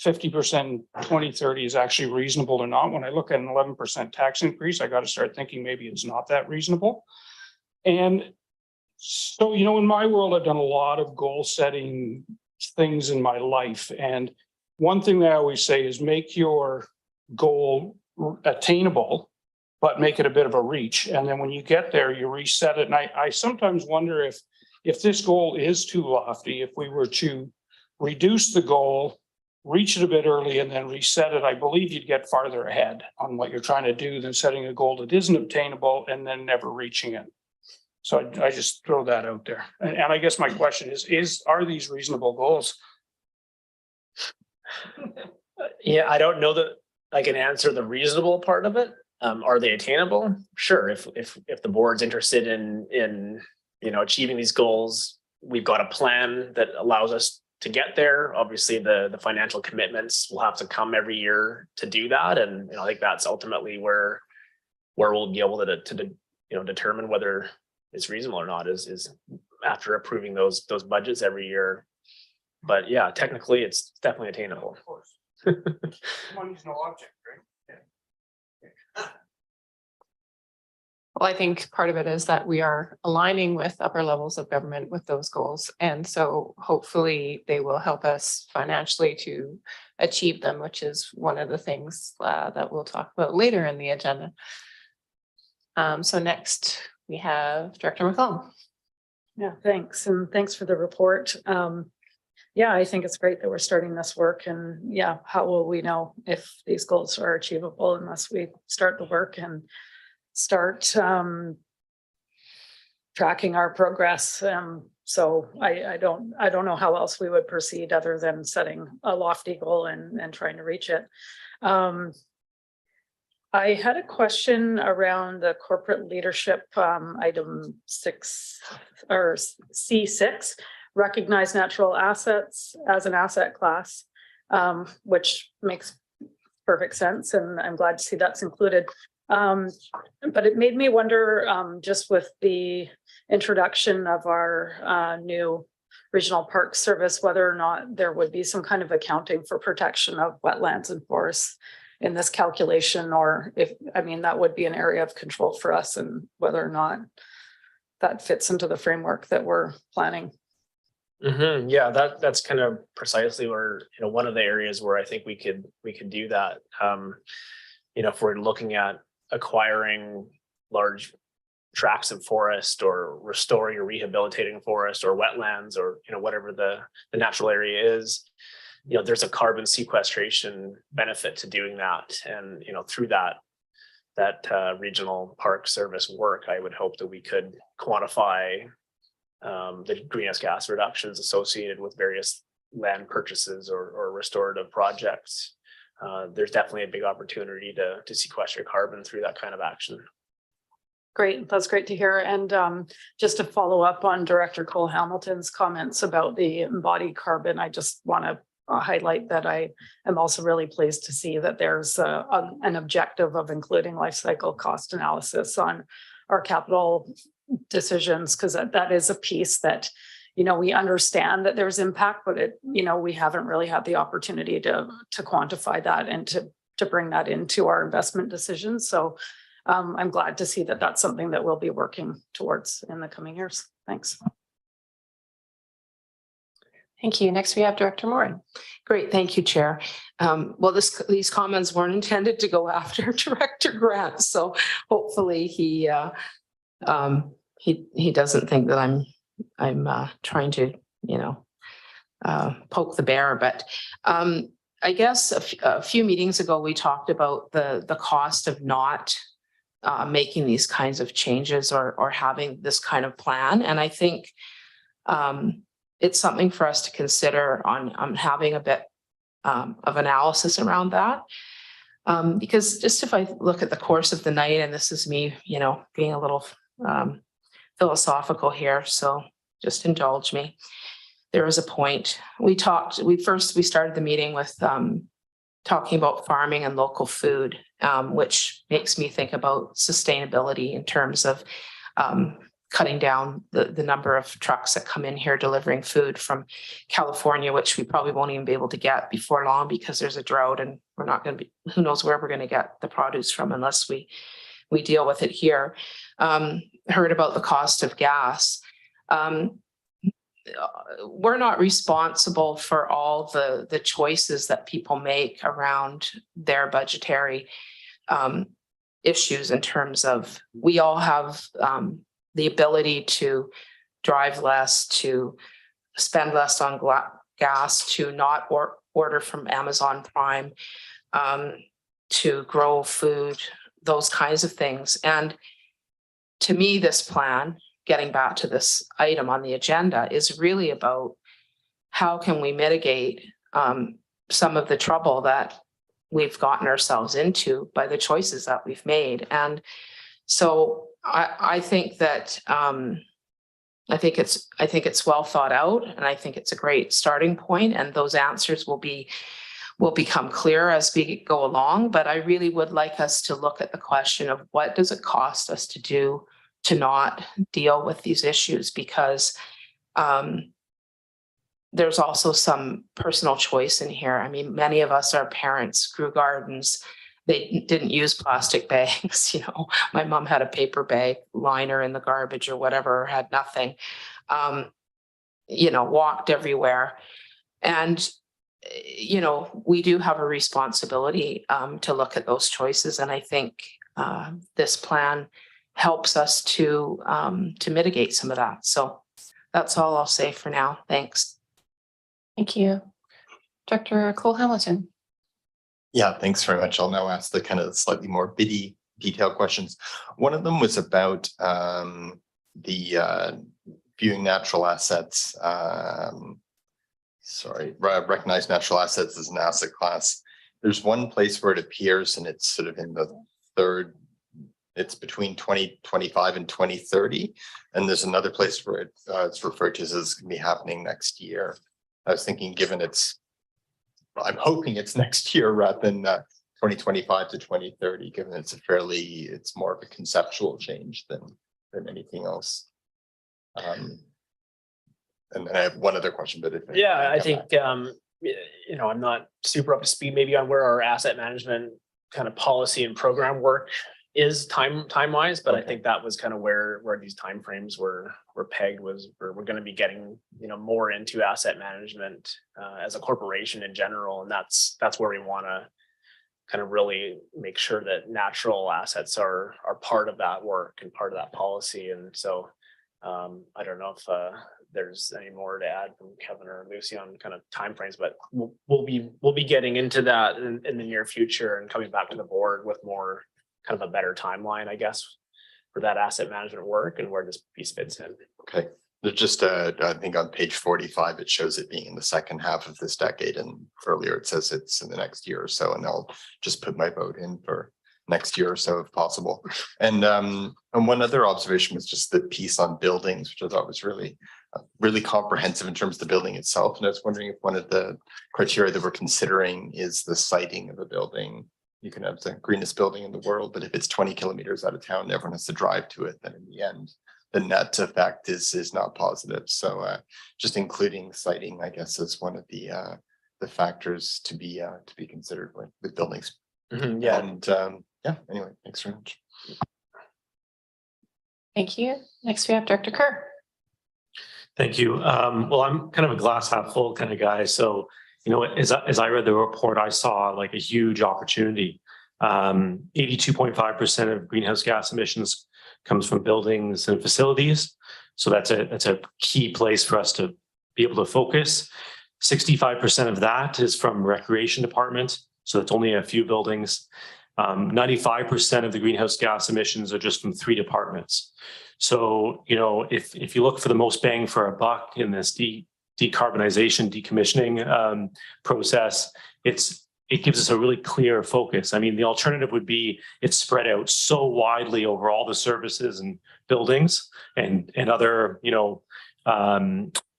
50% in 2030 is actually reasonable or not. When I look at an 11% tax increase, I got to start thinking maybe it's not that reasonable. And so, in my world, I've done a lot of goal setting things in my life. And one thing that I always say is make your goal attainable, but make it a bit of a reach. And then when you get there, you reset it. And I sometimes wonder if this goal is too lofty, if we were to reduce the goal, reach it a bit early, and then reset it, I believe you'd get farther ahead on what you're trying to do than setting a goal that isn't obtainable and then never reaching it. So I just throw that out there. And I guess my question are these reasonable goals?
Yeah, I don't know that I can answer the reasonable part of it. Are they attainable? Sure. If the board's interested in achieving these goals, we've got a plan that allows us to get there. Obviously, the financial commitments will have to come every year to do that, and I think that's ultimately where we'll be able to determine whether is reasonable or not is after approving those budgets every year. But yeah, technically, it's definitely attainable.
Money's no object, right?
Well, I think part of it is that we are aligning with upper levels of government with those goals. And so hopefully they will help us financially to achieve them, which is one of the things that we'll talk about later in the agenda. So next we have Director McCollum.
Yeah, thanks. And thanks for the report. Yeah, I think it's great that we're starting this work, and yeah, how will we know if these goals are achievable unless we start the work and start tracking our progress. So I don't know how else we would proceed other than setting a lofty goal and trying to reach it. I had a question around the corporate leadership item 6 or C6, recognize natural assets as an asset class, which makes perfect sense. And I'm glad to see that's included. But it made me wonder, just with the introduction of our new regional park service, whether or not there would be some kind of accounting for protection of wetlands and forests in this calculation, or if, I mean, that would be an area of control for us, and whether or not that fits into the framework that we're planning.
Yeah, that's kind of precisely where, one of the areas where I think we could do that. If we're looking at acquiring large tracts of forest, or restoring or rehabilitating forest or wetlands, or whatever the natural area is, there's a carbon sequestration benefit to doing that. And through that regional park service work, I would hope that we could quantify the greenhouse gas reductions associated with various land purchases or restorative projects. There's definitely a big opportunity to sequester carbon through that kind of action.
Great, that's great to hear. And just to follow up on Director Cole Hamilton's comments about the embodied carbon, I just want to highlight that I am also really pleased to see that there's an objective of including life cycle cost analysis on our capital decisions, because that is a piece that, we understand that there's impact, but we haven't really had the opportunity to quantify that and to bring that into our investment decisions. So I'm glad to see that that's something that we'll be working towards in the coming years. Thanks.
Thank you. Next, we have Director Morin.
Great, thank you, Chair. Well, these comments weren't intended to go after Director Grant, so hopefully he doesn't think that I'm trying to poke the bear. But I guess a few meetings ago we talked about the cost of not making these kinds of changes or having this kind of plan, and I think it's something for us to consider on having a bit of analysis around that. Because just if I look at the course of the night, and this is me, being a little philosophical here, so just indulge me. There was a point we started the meeting with talking about farming and local food, which makes me think about sustainability in terms of cutting down the number of trucks that come in here delivering food from California, which we probably won't even be able to get before long because there's a drought, and we're not going to be, who knows where we're going to get the produce from unless we deal with it here. Heard about the cost of gas. We're not responsible for all the choices that people make around their budgetary issues, in terms of, we all have the ability to drive less, to spend less on gas, to not order from Amazon Prime, to grow food, those kinds of things. And to me, this plan, getting back to this item on the agenda, is really about how can we mitigate some of the trouble that we've gotten ourselves into by the choices that we've made. And so I think that I think it's well thought out, and I think it's a great starting point, and those answers will become clear as we go along. But I really would like us to look at the question of, what does it cost us to do to not deal with these issues because there's also some personal choice in here. I mean, many of us, our parents grew gardens. They didn't use plastic bags. You know, my mom had a paper bag liner in the garbage or whatever, or had nothing, you know, walked everywhere. And, you know, we do have a responsibility to look at those choices. And I think this plan helps us to mitigate some of that. So that's all I'll say for now. Thanks.
Thank you. Director Cole-Hamilton.
Yeah, thanks very much. I'll now ask the kind of slightly more bitty detailed questions. One of them was about the viewing natural assets. Recognize natural assets as an asset class. There's one place where it appears, and it's sort of in the third, it's between 2025 and 2030. And there's another place where it's referred to as going to be happening next year. I was thinking, given I'm hoping it's next year rather than 2025 to 2030, given it's more of a conceptual change than anything else. And then I have one other question, but
yeah, I think you know, I'm not super up to speed maybe on where our asset management kind of policy and program work is time wise, but okay. I think that was kind of where these timeframes were pegged, was we're going to be getting, you know, more into asset management as a corporation in general, and that's where we want to kind of really make sure that natural assets are part of that work and part of that policy. And so I don't know if there's any more to add from Kevin or Lucy on kind of timeframes, but we'll be getting into that in the near future and coming back to the board with more kind of a better timeline, I guess, for that asset management work and where this piece fits in.
Okay. There's just I think on page 45, it shows it being in the second half of this decade, and earlier it says it's in the next year or so, and I'll just put my vote in for next year or so if possible. And one other observation was just the piece on buildings, which I thought was really comprehensive in terms of the building itself. And I was wondering if one of the criteria that we're considering is the siting of a building. You can have the greenest building in the world, but if it's 20 kilometers out of town, everyone has to drive to it. Then in the end, the net effect is not positive. So just including siting, I guess, is one of the factors to be considered with buildings.
Mm-hmm, yeah.
And yeah. Anyway, thanks very much.
Thank you. Next, we have Director Kerr.
Thank you. Well, I'm kind of a glass half full kind of guy, so. You know, as I read the report, I saw like a huge opportunity. 82.5% of greenhouse gas emissions comes from buildings and facilities. So that's a key place for us to be able to focus. 65% of that is from recreation department. So it's only a few buildings. 95% of the greenhouse gas emissions are just from 3 departments. So, you know, if you look for the most bang for a buck in this decarbonization, decommissioning process, it gives us a really clear focus. I mean, the alternative would be it's spread out so widely over all the services and buildings and other, you know,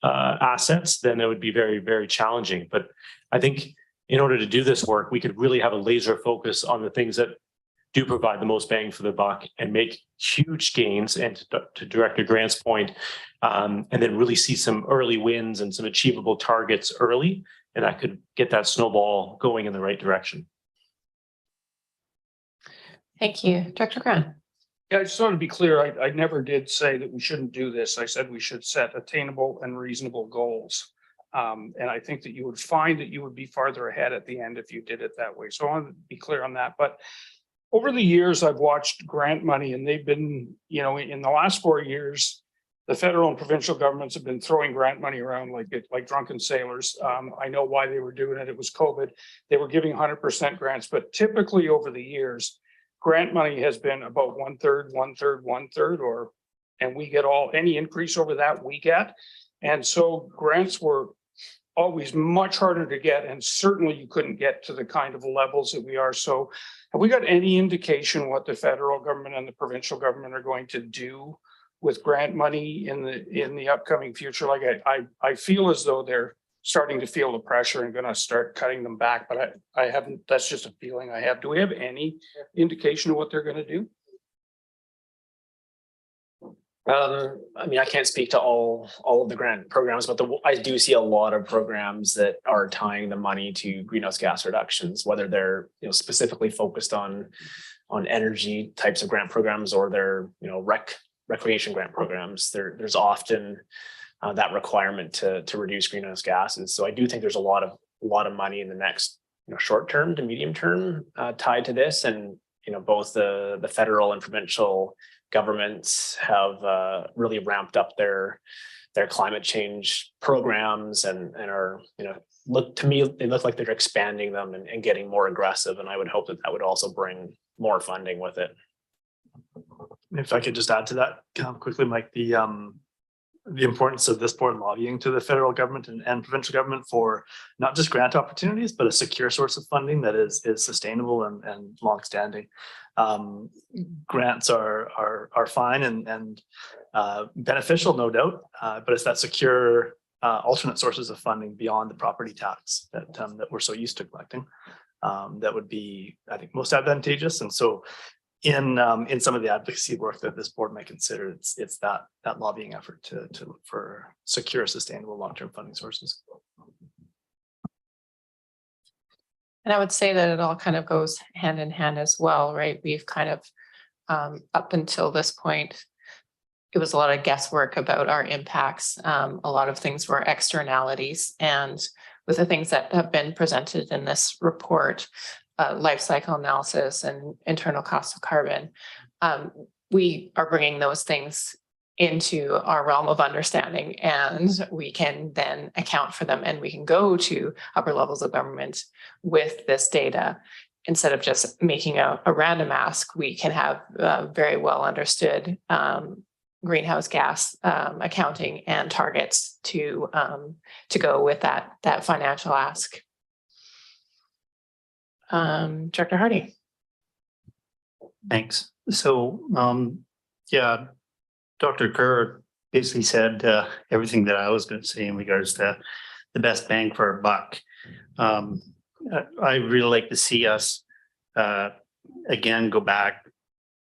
assets, then it would be very, very challenging. But I think in order to do this work, we could really have a laser focus on the things that do provide the most bang for the buck and make huge gains. And to Director Grant's point, and then really see some early wins and some achievable targets early, and that could get that snowball going in the right direction.
Thank you. Director Grant.
Yeah, I just want to be clear. I never did say that we shouldn't do this. I said we should set attainable and reasonable goals. And I think that you would find that you would be farther ahead at the end if you did it that way. So I want to be clear on that. But over the years, I've watched grant money, and they've been, you know, in the last 4 years, the federal and provincial governments have been throwing grant money around like drunken sailors. I know why they were doing it. It was COVID. They were giving 100% grants, but typically over the years, grant money has been about 1/3, 1/3, 1/3, and we get any increase over that we get. And so grants were always much harder to get, and certainly you couldn't get to the kind of levels that we are. So have we got any indication what the federal government and the provincial government are going to do with grant money in the upcoming future? Like I feel as though they're starting to feel the pressure and going to start cutting them back, but I haven't. That's just a feeling I have. Do we have any indication of what they're going to do?
I mean, I can't speak to all of the grant programs, but I do see a lot of programs that are tying the money to greenhouse gas reductions, whether they're, specifically focused on energy types of grant programs or they're, recreation grant programs. There's often that requirement to reduce greenhouse gases. So I do think there's a lot of money in the next, short term to medium term tied to this, and both the federal and provincial governments have really ramped up their climate change programs and are, to me, they look like they're expanding them and getting more aggressive. And I would hope that would also bring more funding with it.
If I could just add to that quickly, Mike, the importance of this board lobbying to the federal government and provincial government for not just grant opportunities, but a secure source of funding that is sustainable and longstanding. Grants are fine and beneficial, no doubt, but it's that secure alternate sources of funding beyond the property tax that we're so used to collecting that would be, I think, most advantageous. And so in some of the advocacy work that this board might consider, it's that lobbying effort to look for secure, sustainable, long-term funding sources.
And I would say that it all kind of goes hand in hand as well, right? We've kind of, up until this point, it was a lot of guesswork about our impacts. A lot of things were externalities, and with the things that have been presented in this report, life cycle analysis and internal cost of carbon, we are bringing those things into our realm of understanding, and we can then account for them, and we can go to upper levels of government with this data. Instead of just making a random ask, we can have very well understood greenhouse gas accounting and targets to go with that financial ask. Director Hardy.
Thanks. So, yeah, Dr. Kerr basically said everything that I was going to say in regards to the best bang for our buck. I really like to see us again go back.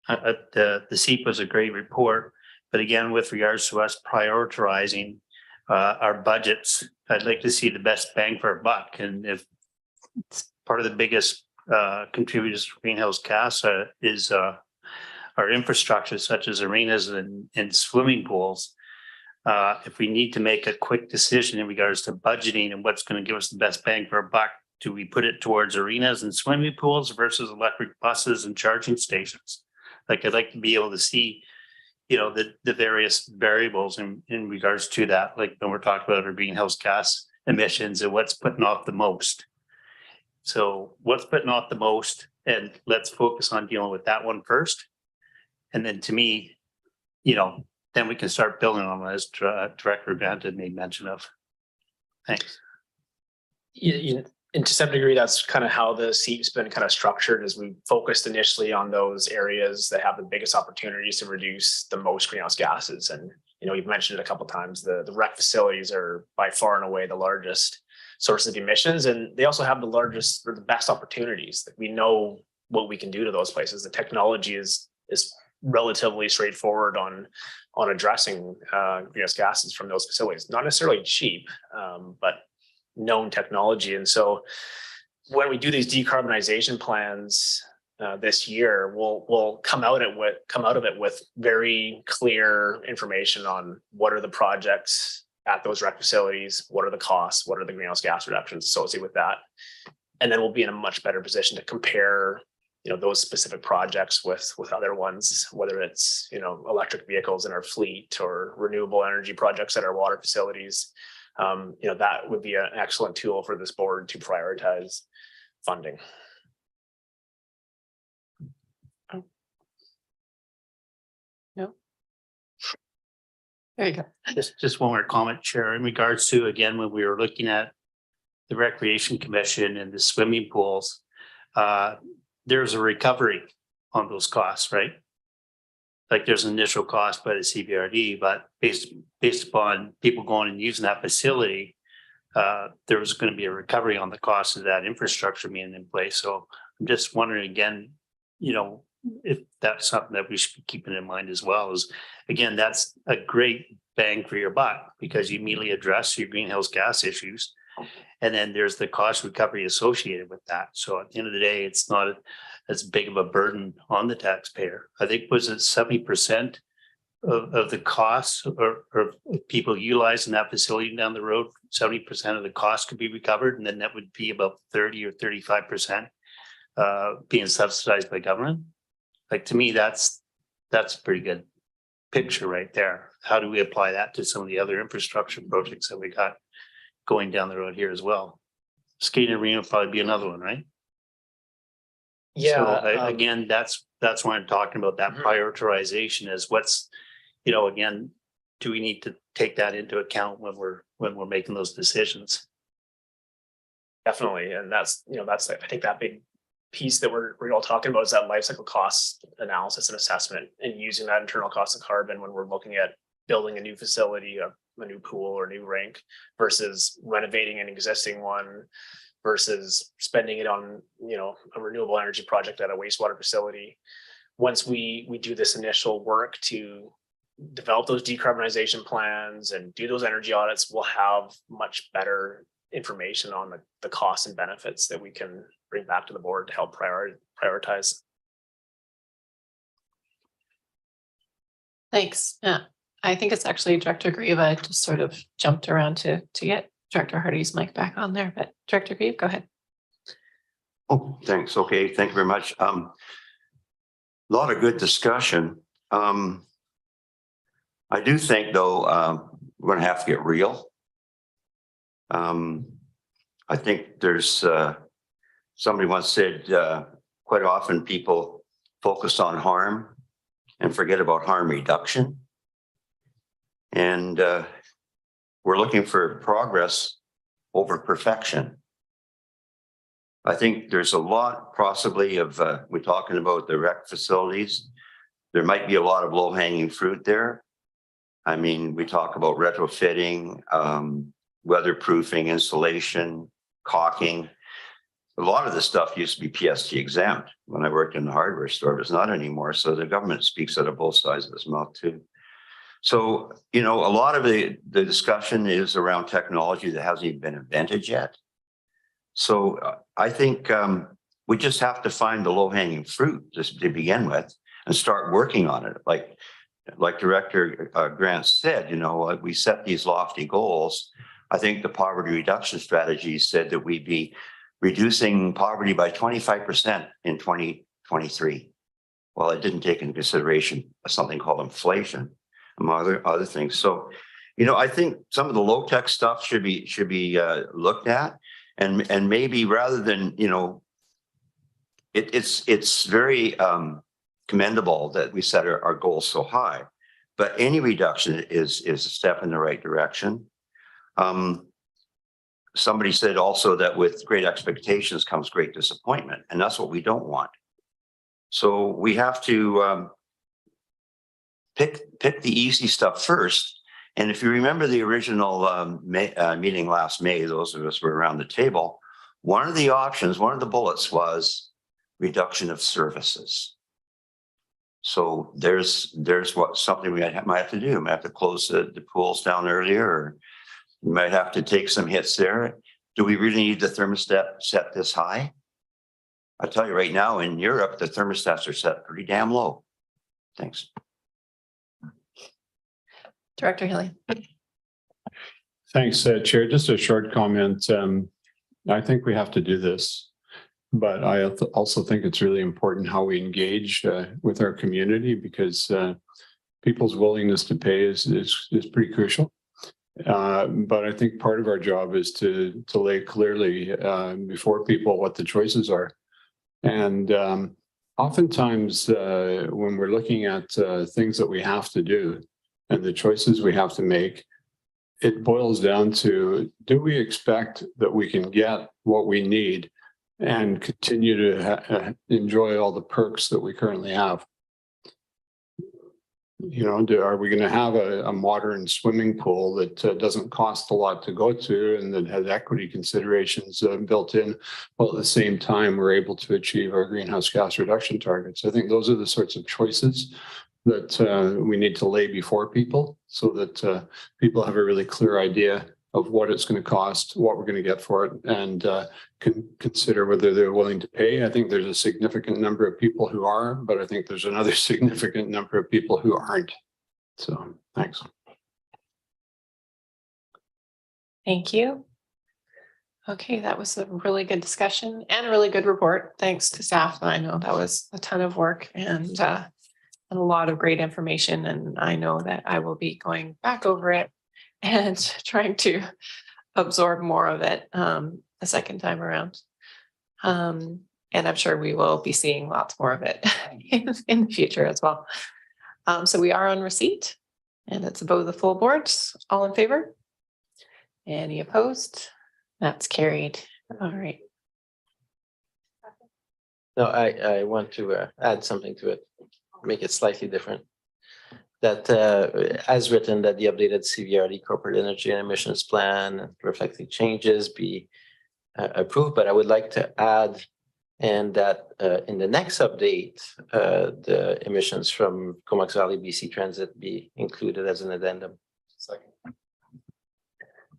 The CEP was a great report, but again, with regards to us prioritizing our budgets, I'd like to see the best bang for our buck. And if part of the biggest contributors to greenhouse gas is our infrastructure, such as arenas and swimming pools. If we need to make a quick decision in regards to budgeting and what's going to give us the best bang for our buck, do we put it towards arenas and swimming pools versus electric buses and charging stations? Like, I'd like to be able to see, the various variables in regards to that, like when we're talking about our greenhouse gas emissions and what's putting off the most. So what's putting off the most, and let's focus on dealing with that one first. And then to me, then we can start building on as Director Grant had made mention of. Thanks.
And to some degree, that's kind of how the CEP's been kind of structured, as we focused initially on those areas that have the biggest opportunities to reduce the most greenhouse gases. And, you've mentioned it a couple of times, the rec facilities are by far and away the largest source of emissions. And they also have the largest or the best opportunities. That we know what we can do to those places. The technology is relatively straightforward on addressing greenhouse gases from those facilities. Not necessarily cheap, but known technology. And so when we do these decarbonization plans this year, we'll come out of it with very clear information on what are the projects at those rec facilities, what are the costs, what are the greenhouse gas reductions associated with that. And then we'll be in a much better position to compare those specific projects with other ones, whether it's, electric vehicles in our fleet or renewable energy projects at our water facilities. That would be an excellent tool for this board to prioritize funding.
No. There you go.
Just one more comment, Chair, in regards to, again, when we were looking at the Recreation Commission and the swimming pools, there's a recovery on those costs, right? Like, there's an initial cost by the CBRD, but based upon people going and using that facility, there was going to be a recovery on the cost of that infrastructure being in place. So I'm just wondering again, if that's something that we should be keeping in mind as well, is again, that's a great bang for your buck because you immediately address your greenhouse gas issues. And then there's the cost recovery associated with that. So at the end of the day, it's not as big of a burden on the taxpayer. I think was it 70% of the costs or people utilizing that facility down the road, 70% of the cost could be recovered, and then that would be about 30 or 35% being subsidized by government. Like to me, that's a pretty good picture right there. How do we apply that to some of the other infrastructure projects that we got going down the road here as well? Skating arena would probably be another one, right?
Yeah.
So again, that's why I'm talking about that prioritization is what's, again, do we need to take that into account when we're making those decisions?
Definitely. And that's I think that big piece that we're all talking about is that life cycle cost analysis and assessment, and using that internal cost of carbon when we're looking at building a new facility, a new pool or a new rink versus renovating an existing one versus spending it on, a renewable energy project at a wastewater facility. Once we do this initial work to develop those decarbonization plans and do those energy audits, we'll have much better information on the costs and benefits that we can bring back to the board to help prioritize.
Thanks. Yeah, I think it's actually Director Grieve. I just sort of jumped around to get Director Hardy's mic back on there, but Director Grieve, go ahead.
Oh, thanks. Okay, thank you very much. A lot of good discussion. I do think, though, we're going to have to get real. I think there's somebody once said quite often people focus on harm and forget about harm reduction. And we're looking for progress over perfection. I think there's a lot possibly of, we're talking about the rec facilities. There might be a lot of low-hanging fruit there. I mean, we talk about retrofitting, weatherproofing, insulation, caulking. A lot of this stuff used to be PST exempt when I worked in the hardware store, but it's not anymore. So the government speaks out of both sides of its mouth too. So, a lot of the discussion is around technology that hasn't even been invented yet. So I think we just have to find the low-hanging fruit just to begin with and start working on it. Like Director Grant said, we set these lofty goals. I think the poverty reduction strategy said that we'd be reducing poverty by 25% in 2023. Well, it didn't take into consideration something called inflation, among other things. So, I think some of the low-tech stuff should be looked at, and maybe rather than, it's very commendable that we set our goals so high, but any reduction is a step in the right direction. Somebody said also that with great expectations comes great disappointment, and that's what we don't want. So we have to pick the easy stuff first. And if you remember the original meeting last May, those of us who were around the table, one of the options, one of the bullets was reduction of services. So there's something we might have to do. We might have to close the pools down earlier, or we might have to take some hits there. Do we really need the thermostat set this high? I tell you right now, in Europe, the thermostats are set pretty damn low. Thanks.
Director Healy.
Thanks, Chair. Just a short comment. I think we have to do this, but I also think it's really important how we engage with our community, because people's willingness to pay is pretty crucial. But I think part of our job is to lay clearly before people what the choices are. And oftentimes when we're looking at things that we have to do and the choices we have to make, it boils down to, do we expect that we can get what we need and continue to enjoy all the perks that we currently have? You know, are we going to have a modern swimming pool that doesn't cost a lot to go to and that has equity considerations built in, while at the same time we're able to achieve our greenhouse gas reduction targets? I think those are the sorts of choices that we need to lay before people so that people have a really clear idea of what it's going to cost, what we're going to get for it, and can consider whether they're willing to pay. I think there's a significant number of people who are, but I think there's another significant number of people who aren't. So, thanks.
Thank you. Okay, that was a really good discussion and a really good report. Thanks to staff. I know that was a ton of work and a lot of great information. And I know that I will be going back over it and trying to absorb more of it a second time around. And I'm sure we will be seeing lots more of it in the future as well. So we are on receipt and it's above the full board. All in favor? Any opposed? That's carried. All right.
No, I want to add something to it, make it slightly different. That as written, that the updated CVRD corporate energy and emissions plan reflecting changes be approved, but I would like to add, and that in the next update, the emissions from Comox Valley BC Transit be included as an addendum. Second.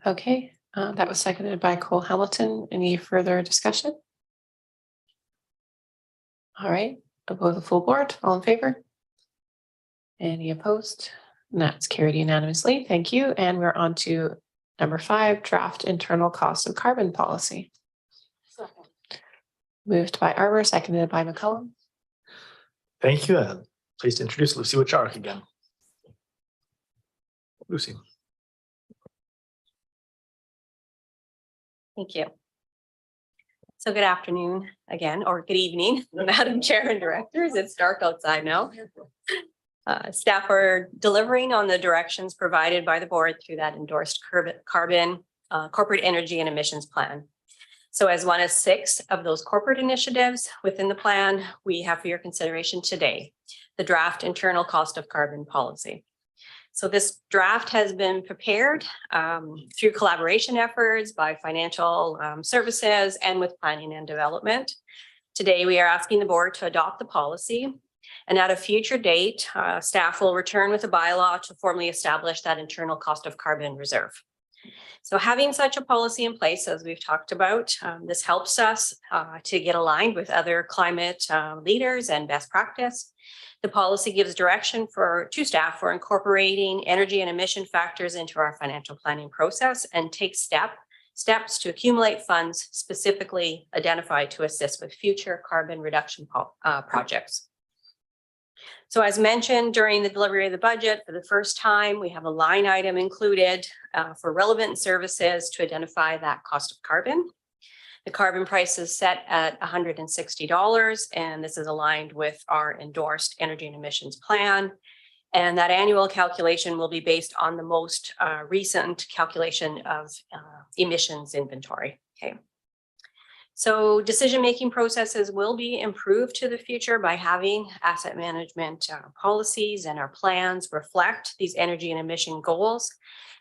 Okay, that was seconded by Cole Hamilton. Any further discussion? All right, above the full board, all in favor? Any opposed? And that's carried unanimously. Thank you. And we're on to number 5, draft internal cost of carbon policy. Second. Moved by Arbor, seconded by McCullum.
Thank you. And pleased to introduce Lucy Wacharek again. Lucy.
Thank you. So good afternoon again, or good evening, Madam Chair and Directors. It's dark outside now. Staff are delivering on the directions provided by the board through that endorsed carbon corporate energy and emissions plan. So as one of 6 of those corporate initiatives within the plan, we have for your consideration today, the draft internal cost of carbon policy. So this draft has been prepared through collaboration efforts by financial services and with planning and development. Today, we are asking the board to adopt the policy. And at a future date, staff will return with a bylaw to formally establish that internal cost of carbon reserve. So having such a policy in place, as we've talked about, this helps us to get aligned with other climate leaders and best practice. The policy gives direction to staff for incorporating energy and emission factors into our financial planning process and takes steps to accumulate funds specifically identified to assist with future carbon reduction projects. So as mentioned during the delivery of the budget, for the first time, we have a line item included for relevant services to identify that cost of carbon. The carbon price is set at $160, and this is aligned with our endorsed energy and emissions plan. And that annual calculation will be based on the most recent calculation of emissions inventory. Okay. So decision-making processes will be improved to the future by having asset management policies and our plans reflect these energy and emission goals,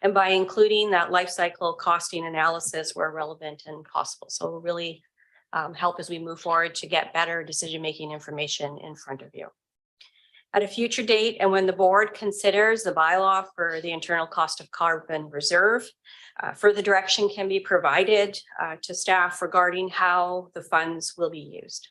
and by including that life cycle costing analysis where relevant and possible. So it will really help as we move forward to get better decision-making information in front of you. At a future date, and when the board considers the bylaw for the internal cost of carbon reserve, further direction can be provided to staff regarding how the funds will be used.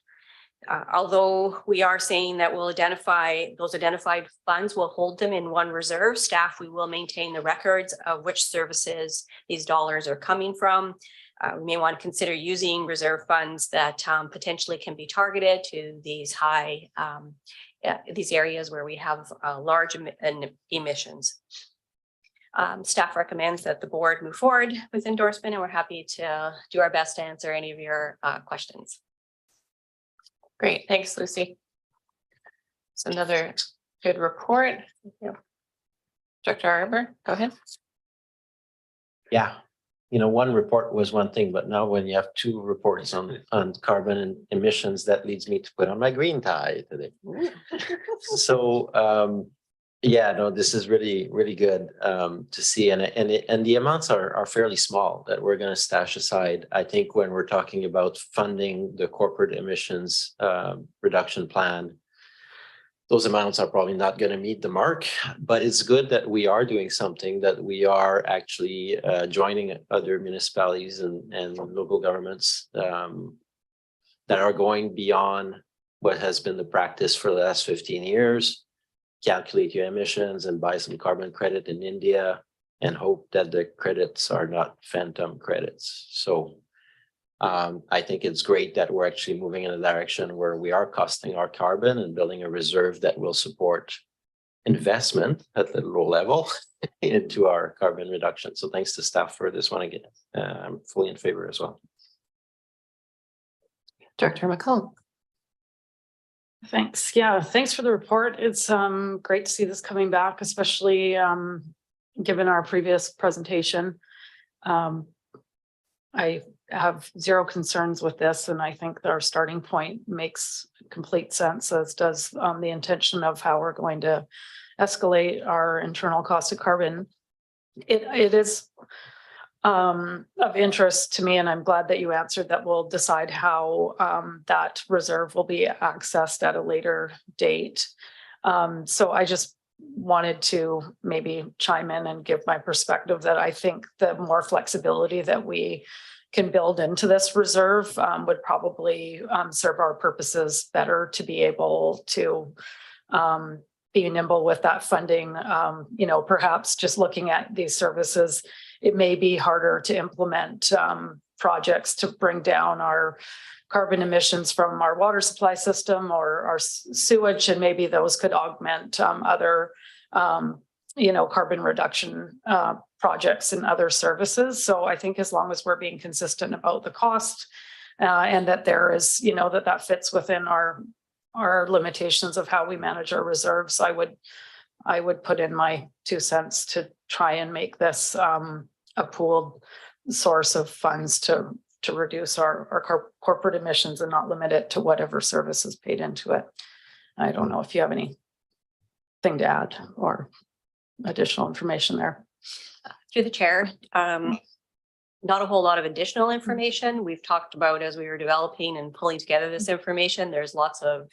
Although we are saying that we'll identify those identified funds, we'll hold them in one reserve. Staff, we will maintain the records of which services these dollars are coming from. We may want to consider using reserve funds that potentially can be targeted to these these areas where we have large emissions. Staff recommends that the board move forward with endorsement, and we're happy to do our best to answer any of your questions.
Great, thanks, Lucy. It's another good report. Dr. Arbor, go ahead.
Yeah, you know, one report was one thing, but now when you have 2 reports on carbon and emissions, that leads me to put on my green tie today. So Yeah, no, this is really, really good to see. And the amounts are fairly small that we're going to stash aside. I think when we're talking about funding the corporate emissions reduction plan, those amounts are probably not going to meet the mark, but it's good that we are doing something, that we are actually joining other municipalities and local governments that are going beyond what has been the practice for the last 15 years. Calculate your emissions and buy some carbon credit in India and hope that the credits are not phantom credits. So I think it's great that we're actually moving in a direction where we are costing our carbon and building a reserve that will support investment at the low level into our carbon reduction. So thanks to staff for this one again. I'm fully in favor as well.
Director McCollum.
Thanks. Yeah, thanks for the report. It's great to see this coming back, especially given our previous presentation. I have zero concerns with this, and I think our starting point makes complete sense, as does the intention of how we're going to escalate our internal cost of carbon. It is of interest to me, and I'm glad that you answered that. We'll decide how that reserve will be accessed at a later date. So I just wanted to maybe chime in and give my perspective that I think the more flexibility that we can build into this reserve would probably serve our purposes better, to be able to be nimble with that funding. You know, perhaps just looking at these services, it may be harder to implement projects to bring down our carbon emissions from our water supply system or our sewage, and maybe those could augment other, you know, carbon reduction projects and other services. So I think as long as we're being consistent about the cost and that there is, you know, that fits within our limitations of how we manage our reserves, I would put in my 2 cents to try and make this a pooled source of funds to reduce our corporate emissions and not limit it to whatever service is paid into it. I don't know if you have anything to add or additional information there.
Through the chair, not a whole lot of additional information. We've talked about, as we were developing and pulling together this information, there's lots of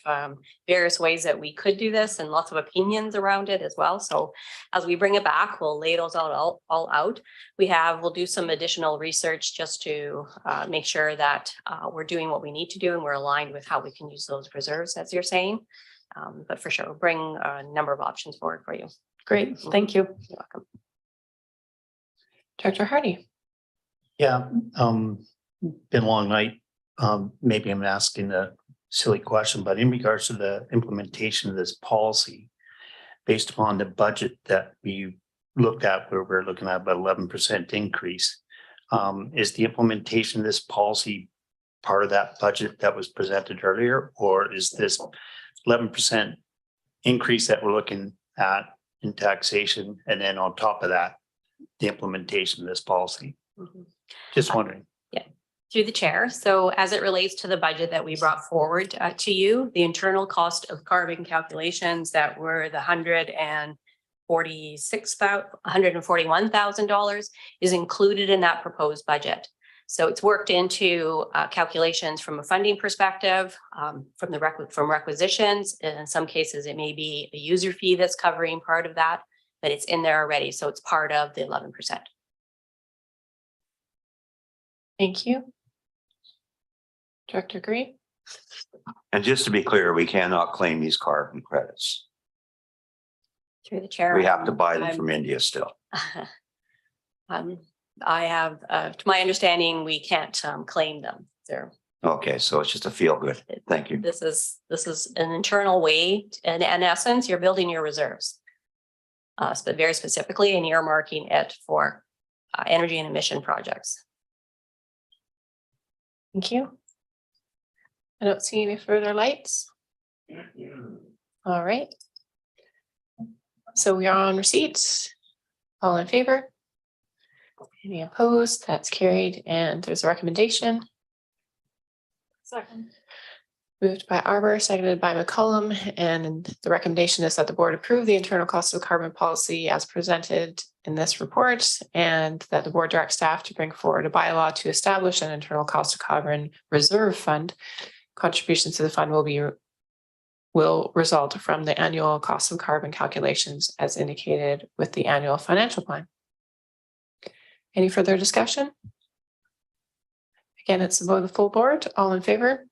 various ways that we could do this and lots of opinions around it as well. So as we bring it back, we'll lay those all out. We'll do some additional research just to make sure that we're doing what we need to do and we're aligned with how we can use those reserves, as you're saying. But for sure, we'll bring a number of options forward for you.
Great, thank you.
You're welcome.
Director Hardy.
Yeah, been a long night. Maybe I'm asking a silly question, but in regards to the implementation of this policy, based upon the budget that we looked at, where we're looking at about 11% increase, is the implementation of this policy part of that budget that was presented earlier, or is this 11% increase that we're looking at in taxation, and then on top of that, the implementation of this policy?
Mm-hmm.
Just wondering.
Yeah, through the chair. So as it relates to the budget that we brought forward to you, the internal cost of carbon calculations that were the $141,000 is included in that proposed budget. So it's worked into calculations from a funding perspective, from requisitions. And in some cases, it may be a user fee that's covering part of that, but it's in there already. So it's part of the 11%.
Thank you. Director Green.
And just to be clear, we cannot claim these carbon credits.
Through the chair.
We have to buy them from India still.
I have, to my understanding, we can't claim them. They're
Okay, so it's just a feel good. Thank you.
This is an internal way, and in essence, you're building your reserves, but very specifically, and earmarking it for energy and emission projects.
Thank you. I don't see any further lights. All right. So we are on receipts. All in favor? Any opposed? That's carried. And there's a recommendation.
Second.
Moved by Arbor, seconded by McCollum, and the recommendation is that the board approve the internal cost of carbon policy as presented in this report, and that the board direct staff to bring forward a bylaw to establish an internal cost of carbon reserve fund. Contributions to the fund will result from the annual cost of carbon calculations as indicated with the annual financial plan. Any further discussion? Again, it's above the full board. All in favor?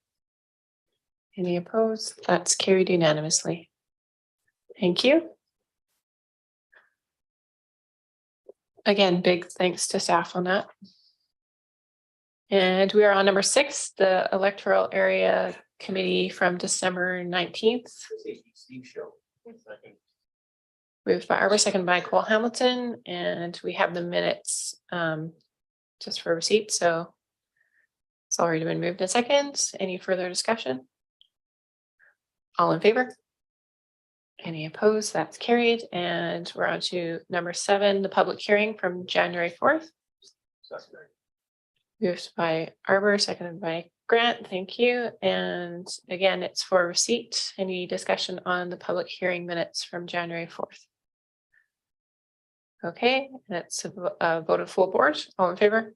Any opposed? That's carried unanimously. Thank you. Again, big thanks to staff on that. And we are on number 6, the electoral area committee from December 19th. Moved by Arbor, second by Cole Hamilton, and we have the minutes just for receipt. So it's already been moved in seconds. Any further discussion? All in favor? Any opposed? That's carried. And we're on to number 7, the public hearing from January 4th. Moved by Arbor, seconded by Grant. Thank you. And again, it's for receipt. Any discussion on the public hearing minutes from January 4th? Okay, that's a vote of full board. All in favor?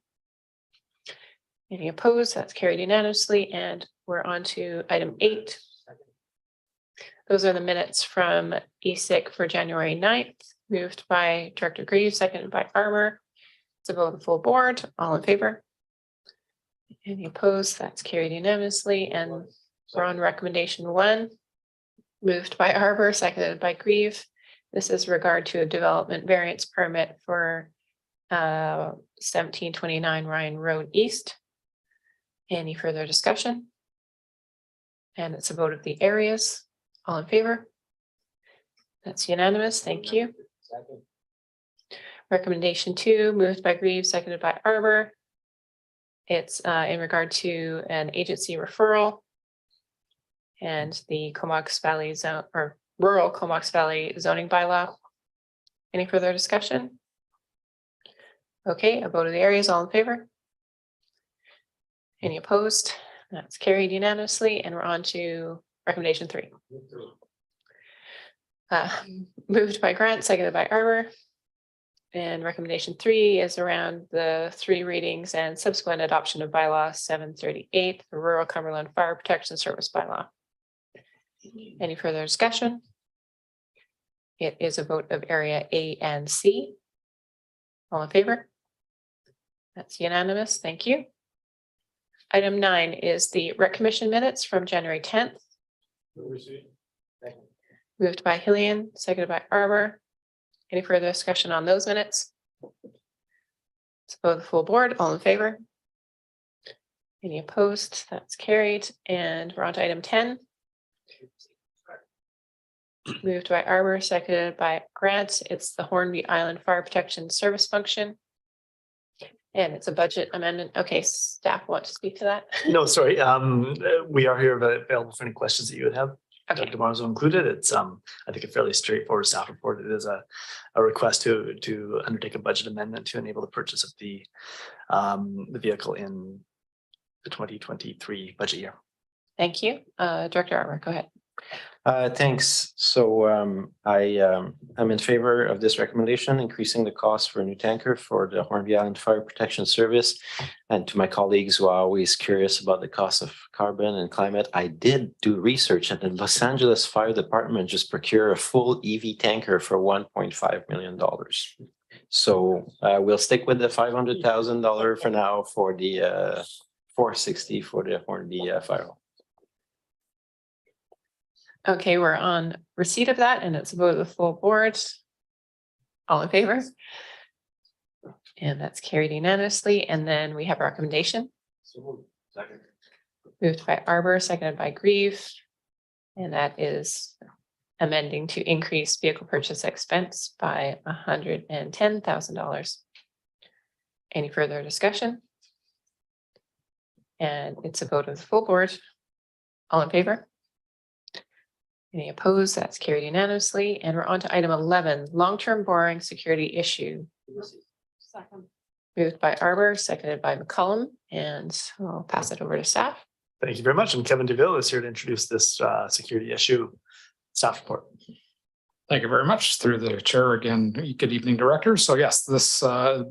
Any opposed? That's carried unanimously. And we're on to item 8. Those are the minutes from ESIC for January 9th, moved by Director Greaves, seconded by Arbor. It's a vote of full board. All in favor? Any opposed? That's carried unanimously. And we're on recommendation 1, moved by Arbor, seconded by Grieve. This is regard to a development variance permit for 1729 Ryan Road East. Any further discussion? And it's a vote of the areas. All in favor? That's unanimous. Thank you. Recommendation 2, moved by Grieve, seconded by Arbor. It's in regard to an agency referral and the Comox Valley zone or rural Comox Valley zoning bylaw. Any further discussion? Okay, a vote of the areas. All in favor? Any opposed? That's carried unanimously. And we're on to recommendation 3. Moved by Grant, seconded by Arbor. And recommendation 3 is around the 3 readings and subsequent adoption of bylaw 738, the Rural Cumberland Fire Protection Service bylaw. Any further discussion? It is a vote of area A and C. All in favor? That's unanimous. Thank you. Item 9 is the rec commission minutes from January 10th. Moved by Hillian, seconded by Arbor. Any further discussion on those minutes? It's both the full board. All in favor? Any opposed? That's carried. And we're on to item 10. Moved by Arbor, seconded by Grant. It's the Hornby Island Fire Protection Service function. And it's a budget amendment. Okay, staff want to speak to that?
No, sorry. We are here available for any questions that you would have.
Okay.
Dr. Marzo included. It's I think a fairly straightforward staff report. It is a request to undertake a budget amendment to enable the purchase of the vehicle in the 2023 budget year.
Thank you. Director Arbor, go ahead.
Thanks. So I'm in favor of this recommendation, increasing the cost for a new tanker for the Hornby Island Fire Protection Service. And to my colleagues who are always curious about the cost of carbon and climate, I did do research, and the Los Angeles Fire Department just procured a full EV tanker for $1.5 million. So we'll stick with the $500,000 for now for the $460,000 for the Hornby Fire.
Okay, we're on receipt of that, and it's a vote of the full board. All in favor? And that's carried unanimously. And then we have a recommendation. Moved by Arbor, seconded by Grieve. And that is amending to increase vehicle purchase expense by $110,000. Any further discussion? And it's a vote of the full board. All in favor? Any opposed? That's carried unanimously. And we're on to item 11, long-term borrowing security issue. Moved by Arbor, seconded by McCollum, and I'll pass it over to staff.
Thank you very much. And Kevin DeVille is here to introduce this security issue staff report.
Thank you very much. Through the chair again, good evening, director. So yes, this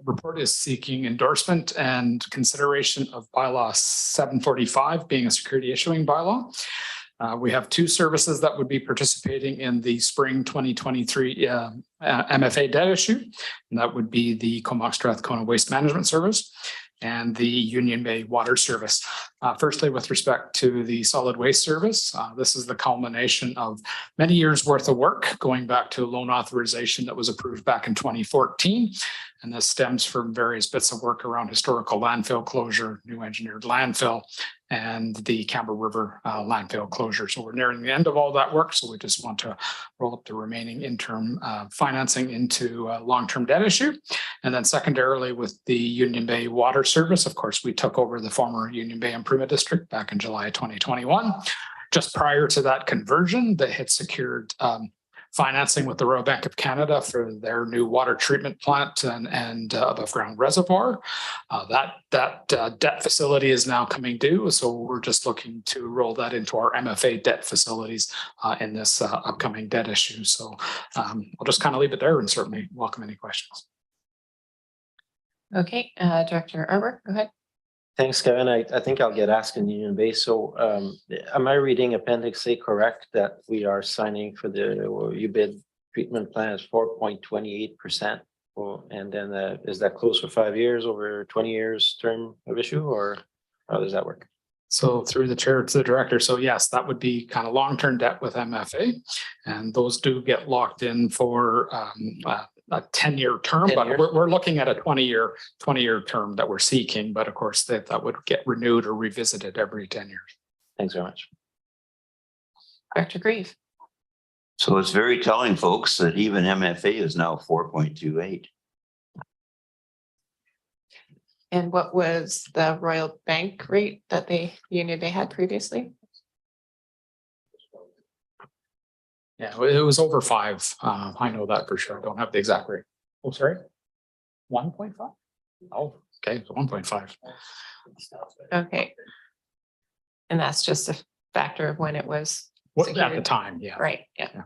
report is seeking endorsement and consideration of bylaw 745 being a security issuing bylaw. We have two services that would be participating in the spring 2023 MFA debt issue. And that would be the Comox Strathcona Waste Management Service and the Union Bay Water Service. Firstly, with respect to the solid waste service, this is the culmination of many years worth of work going back to loan authorization that was approved back in 2014. And this stems from various bits of work around historical landfill closure, new engineered landfill, and the Campbell River landfill closure. So we're nearing the end of all that work. So we just want to roll up the remaining interim financing into a long-term debt issue. And then secondarily, with the Union Bay Water Service, of course, we took over the former Union Bay Improvement District back in July 2021. Just prior to that conversion, they had secured financing with the Royal Bank of Canada for their new water treatment plant and above ground reservoir. That debt facility is now coming due. So we're just looking to roll that into our MFA debt facilities in this upcoming debt issue. So I'll just kind of leave it there and certainly welcome any questions.
Okay, Director Arbour, go ahead.
Thanks, Kevin. I think I'll get asked in Union Bay. So am I reading Appendix A correct that we are signing for the UBID treatment plan is 4.28%? And then is that close for 5 years over 20 years term of issue, or how does that work?
So through the chair to the director. So yes, that would be kind of long-term debt with MFA. And those do get locked in for a 10-year term,
10
but
years?
we're looking at a 20-year term that we're seeking. But of course, that would get renewed or revisited every 10 years.
Thanks very much.
Director Grieve.
So it's very telling, folks, that even MFA is now 4.28.
And what was the Royal Bank rate that Union Bay had previously?
Yeah, it was over 5. I know that for sure. I don't have the exact rate. Oh, sorry. 1.5? Oh, okay. So 1.5.
Okay. And that's just a factor of when it was
At the time, yeah.
Right, yeah.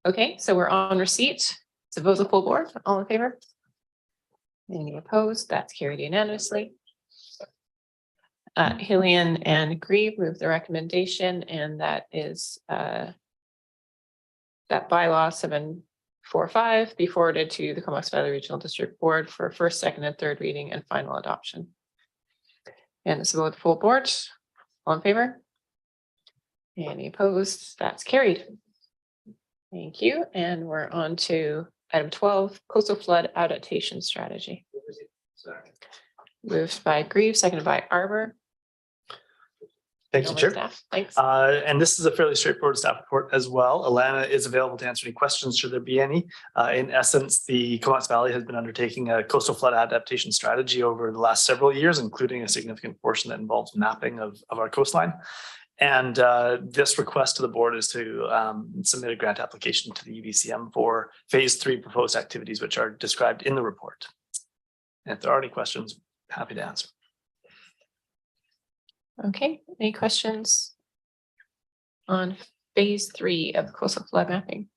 Okay, so we're on receipt. To vote the full board, all in favor? Any opposed? That's carried unanimously. Hillian and Grieve move the recommendation, and that is that bylaw 745 be forwarded to the Comox Valley Regional District Board for first, second, and third reading and final adoption. And it's a vote the full board. All in favor? Any opposed? That's carried. Thank you. And we're on to item 12, coastal flood adaptation strategy. Moved by Grieve, seconded by Arbour.
Thank you, Chair.
Staff. Thanks.
And this is a fairly straightforward staff report as well. Alana is available to answer any questions should there be any. In essence, the Comox Valley has been undertaking a coastal flood adaptation strategy over the last several years, including a significant portion that involves mapping of our coastline. And this request to the board is to submit a grant application to the UBCM for phase 3 proposed activities, which are described in the report. And if there are any questions, happy to answer.
Okay, any questions on phase 3 of coastal flood mapping?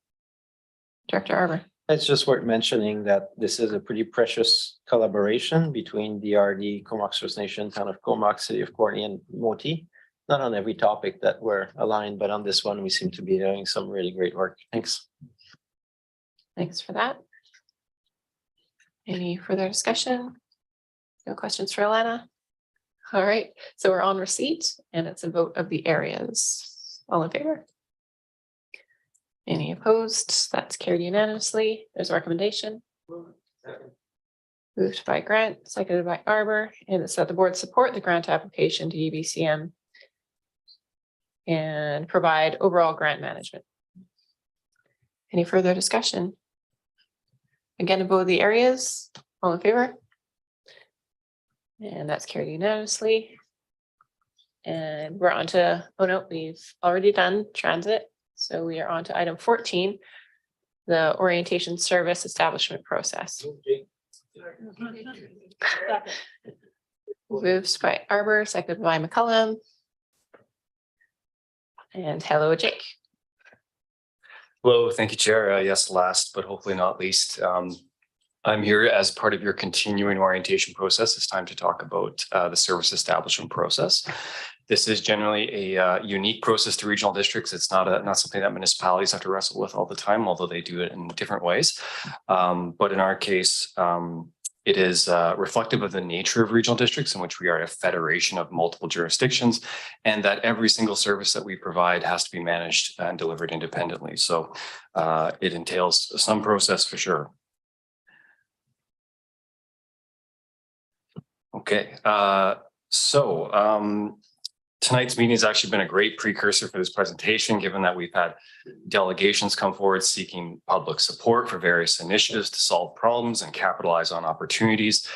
Director Arbour.
It's just worth mentioning that this is a pretty precious collaboration between DRD, Comox First Nation, Town of Comox, City of Courtenay, and Moti. Not on every topic that we're aligned, but on this one, we seem to be doing some really great work. Thanks.
Thanks for that. Any further discussion? No questions for Alana? All right, so we're on receipt and it's a vote of the areas. All in favor? Any opposed? That's carried unanimously. There's a recommendation. Moved by Grant, seconded by Arbour, and it's that the board support the grant application to UBCM and provide overall grant management. Any further discussion? Again, a vote of the areas. All in favor? And that's carried unanimously. And we're on to, oh no, we've already done transit. So we are on to item 14, the orientation service establishment process. Moved by Arbour, seconded by McCullum. And hello, Jake.
Hello, thank you, Chair. Yes, last but hopefully not least, I'm here as part of your continuing orientation process. It's time to talk about the service establishment process. This is generally a unique process to regional districts. It's not something that municipalities have to wrestle with all the time, although they do it in different ways. But in our case, it is reflective of the nature of regional districts in which we are a federation of multiple jurisdictions, and that every single service that we provide has to be managed and delivered independently. So it entails some process for sure. Okay, tonight's meeting has actually been a great precursor for this presentation, given that we've had delegations come forward seeking public support for various initiatives to solve problems and capitalize on opportunities.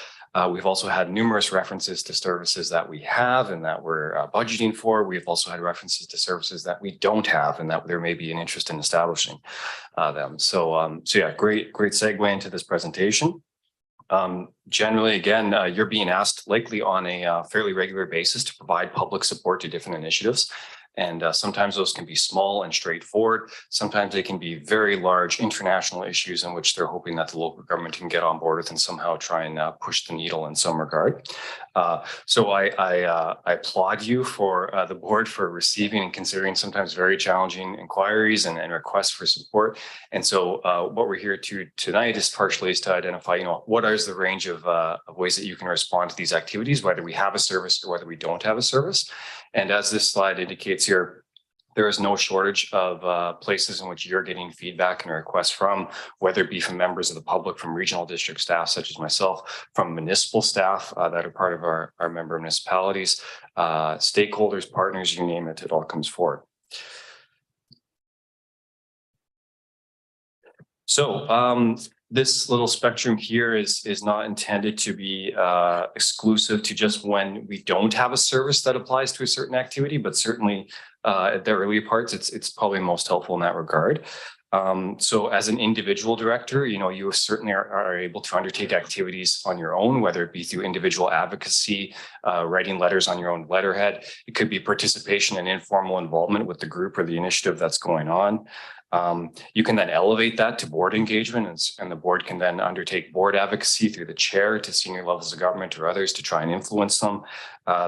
We've also had numerous references to services that we have and that we're budgeting for. We've also had references to services that we don't have and that there may be an interest in establishing them. So yeah, great segue into this presentation. Generally, again, you're being asked likely on a fairly regular basis to provide public support to different initiatives. And sometimes those can be small and straightforward. Sometimes they can be very large international issues in which they're hoping that the local government can get on board with and somehow try and push the needle in some regard. So I applaud you for the board for receiving and considering sometimes very challenging inquiries and requests for support. And so what we're here to tonight is partially to identify, what is the range of ways that you can respond to these activities, whether we have a service or whether we don't have a service. And as this slide indicates here, there is no shortage of places in which you're getting feedback and requests from, whether it be from members of the public, from regional district staff, such as myself, from municipal staff that are part of our member municipalities, stakeholders, partners, you name it, it all comes forward. So this little spectrum here is not intended to be exclusive to just when we don't have a service that applies to a certain activity, but certainly at the early parts, it's probably most helpful in that regard. So as an individual director, you certainly are able to undertake activities on your own, whether it be through individual advocacy, writing letters on your own letterhead. It could be participation and informal involvement with the group or the initiative that's going on. You can then elevate that to board engagement, and the board can then undertake board advocacy through the chair to senior levels of government or others to try and influence them.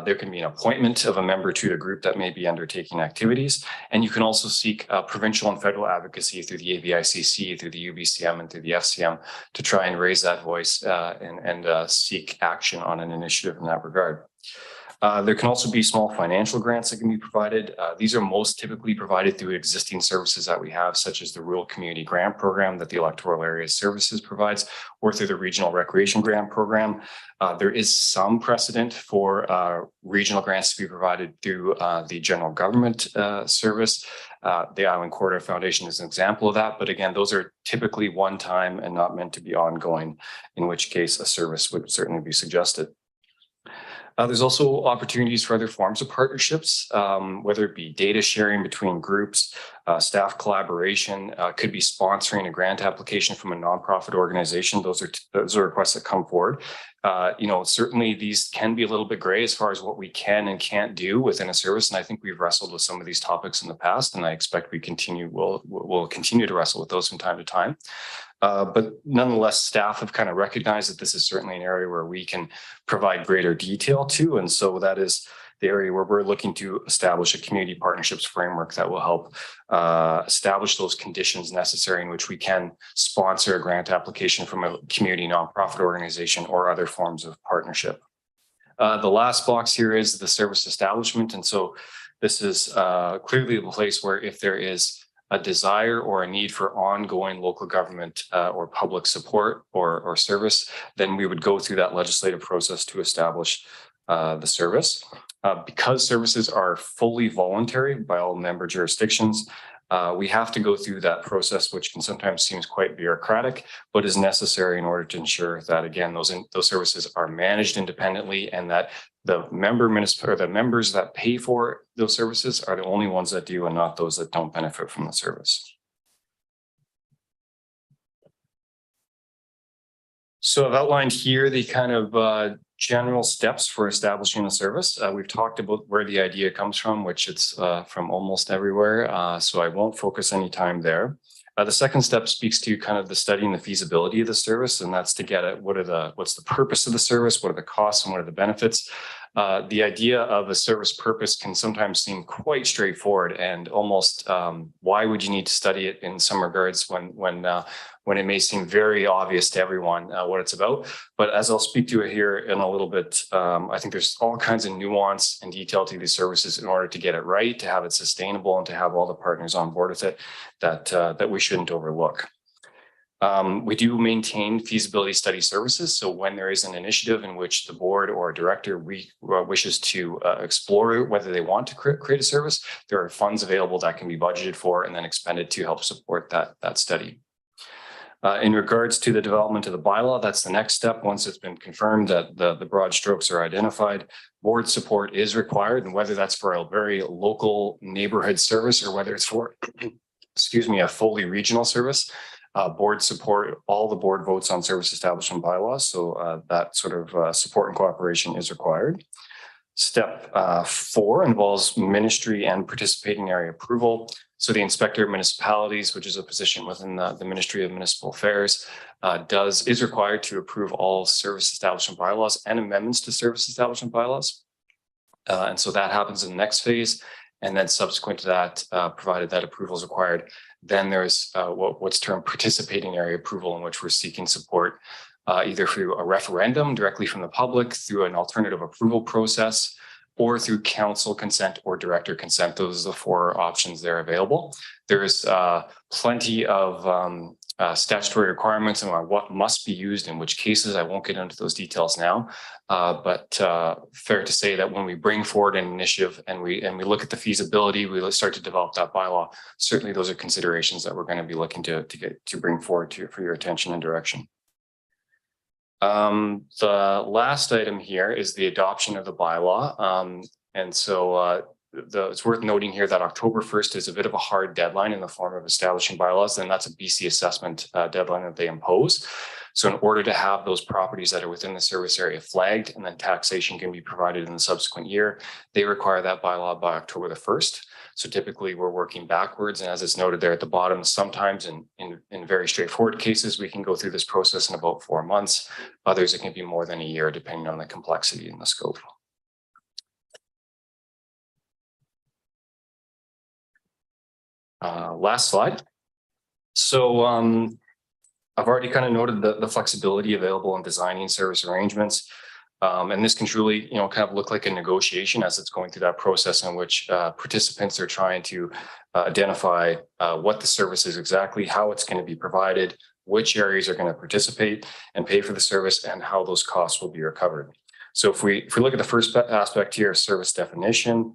There can be an appointment of a member to the group that may be undertaking activities. And you can also seek provincial and federal advocacy through the AVICC, through the UBCM, and through the FCM to try and raise that voice and seek action on an initiative in that regard. There can also be small financial grants that can be provided. These are most typically provided through existing services that we have, such as the Rural Community Grant Program that the Electoral Area Services provides, or through the Regional Recreation Grant Program. There is some precedent for regional grants to be provided through the General Government Service. The Island Corridor Foundation is an example of that. But again, those are typically one time and not meant to be ongoing, in which case a service would certainly be suggested. There's also opportunities for other forms of partnerships, whether it be data sharing between groups, staff collaboration, could be sponsoring a grant application from a nonprofit organization. Those are requests that come forward. Certainly these can be a little bit gray as far as what we can and can't do within a service. And I think we've wrestled with some of these topics in the past, and I expect we'll continue to wrestle with those from time to time. But nonetheless, staff have kind of recognized that this is certainly an area where we can provide greater detail to. And so that is the area where we're looking to establish a community partnerships framework that will help establish those conditions necessary in which we can sponsor a grant application from a community nonprofit organization or other forms of partnership. The last box here is the service establishment. And so this is clearly a place where if there is a desire or a need for ongoing local government or public support or service, then we would go through that legislative process to establish the service. Because services are fully voluntary by all member jurisdictions, we have to go through that process, which can sometimes seem quite bureaucratic, but is necessary in order to ensure that, again, those services are managed independently and that the members that pay for those services are the only ones that do and not those that don't benefit from the service. So I've outlined here the kind of general steps for establishing a service. We've talked about where the idea comes from, which it's from almost everywhere. So I won't focus any time there. The second step speaks to kind of the studying the feasibility of the service, and that's to get at what's the purpose of the service, what are the costs, and what are the benefits. The idea of a service purpose can sometimes seem quite straightforward, and almost why would you need to study it in some regards when it may seem very obvious to everyone what it's about. But as I'll speak to it here in a little bit, I think there's all kinds of nuance and detail to these services in order to get it right, to have it sustainable, and to have all the partners on board with it that we shouldn't overlook. We do maintain feasibility study services. So when there is an initiative in which the board or a director wishes to explore whether they want to create a service, there are funds available that can be budgeted for and then expended to help support that study. In regards to the development of the bylaw, that's the next step. Once it's been confirmed that the broad strokes are identified, board support is required, and whether that's for a very local neighborhood service or whether it's for, excuse me, a fully regional service, board support, all the board votes on service establishment bylaws. So that sort of support and cooperation is required. Step 4 involves ministry and participating area approval. So the Inspector of Municipalities, which is a position within the Ministry of Municipal Affairs, is required to approve all service establishment bylaws and amendments to service establishment bylaws. And so that happens in the next phase. And then subsequent to that, provided that approval is required, then there's what's termed participating area approval, in which we're seeking support either through a referendum directly from the public, through an alternative approval process, or through council consent or director consent. Those are the 4 options that are available. There's plenty of statutory requirements on what must be used in which cases. I won't get into those details now, but fair to say that when we bring forward an initiative and we look at the feasibility, we start to develop that bylaw. Certainly, those are considerations that we're going to be looking to bring forward for your attention and direction. The last item here is the adoption of the bylaw. And so it's worth noting here that October 1st is a bit of a hard deadline in the form of establishing bylaws, and that's a BC assessment deadline that they impose. So in order to have those properties that are within the service area flagged and then taxation can be provided in the subsequent year, they require that bylaw by October the 1st. So typically we're working backwards, and as it's noted there at the bottom, sometimes in very straightforward cases, we can go through this process in about 4 months. Others, it can be more than a year, depending on the complexity and the scope. Last slide. So I've already kind of noted the flexibility available in designing service arrangements. And this can truly, kind of look like a negotiation as it's going through that process in which participants are trying to identify what the service is exactly, how it's going to be provided, which areas are going to participate and pay for the service, and how those costs will be recovered. So if we look at the first aspect here, service definition,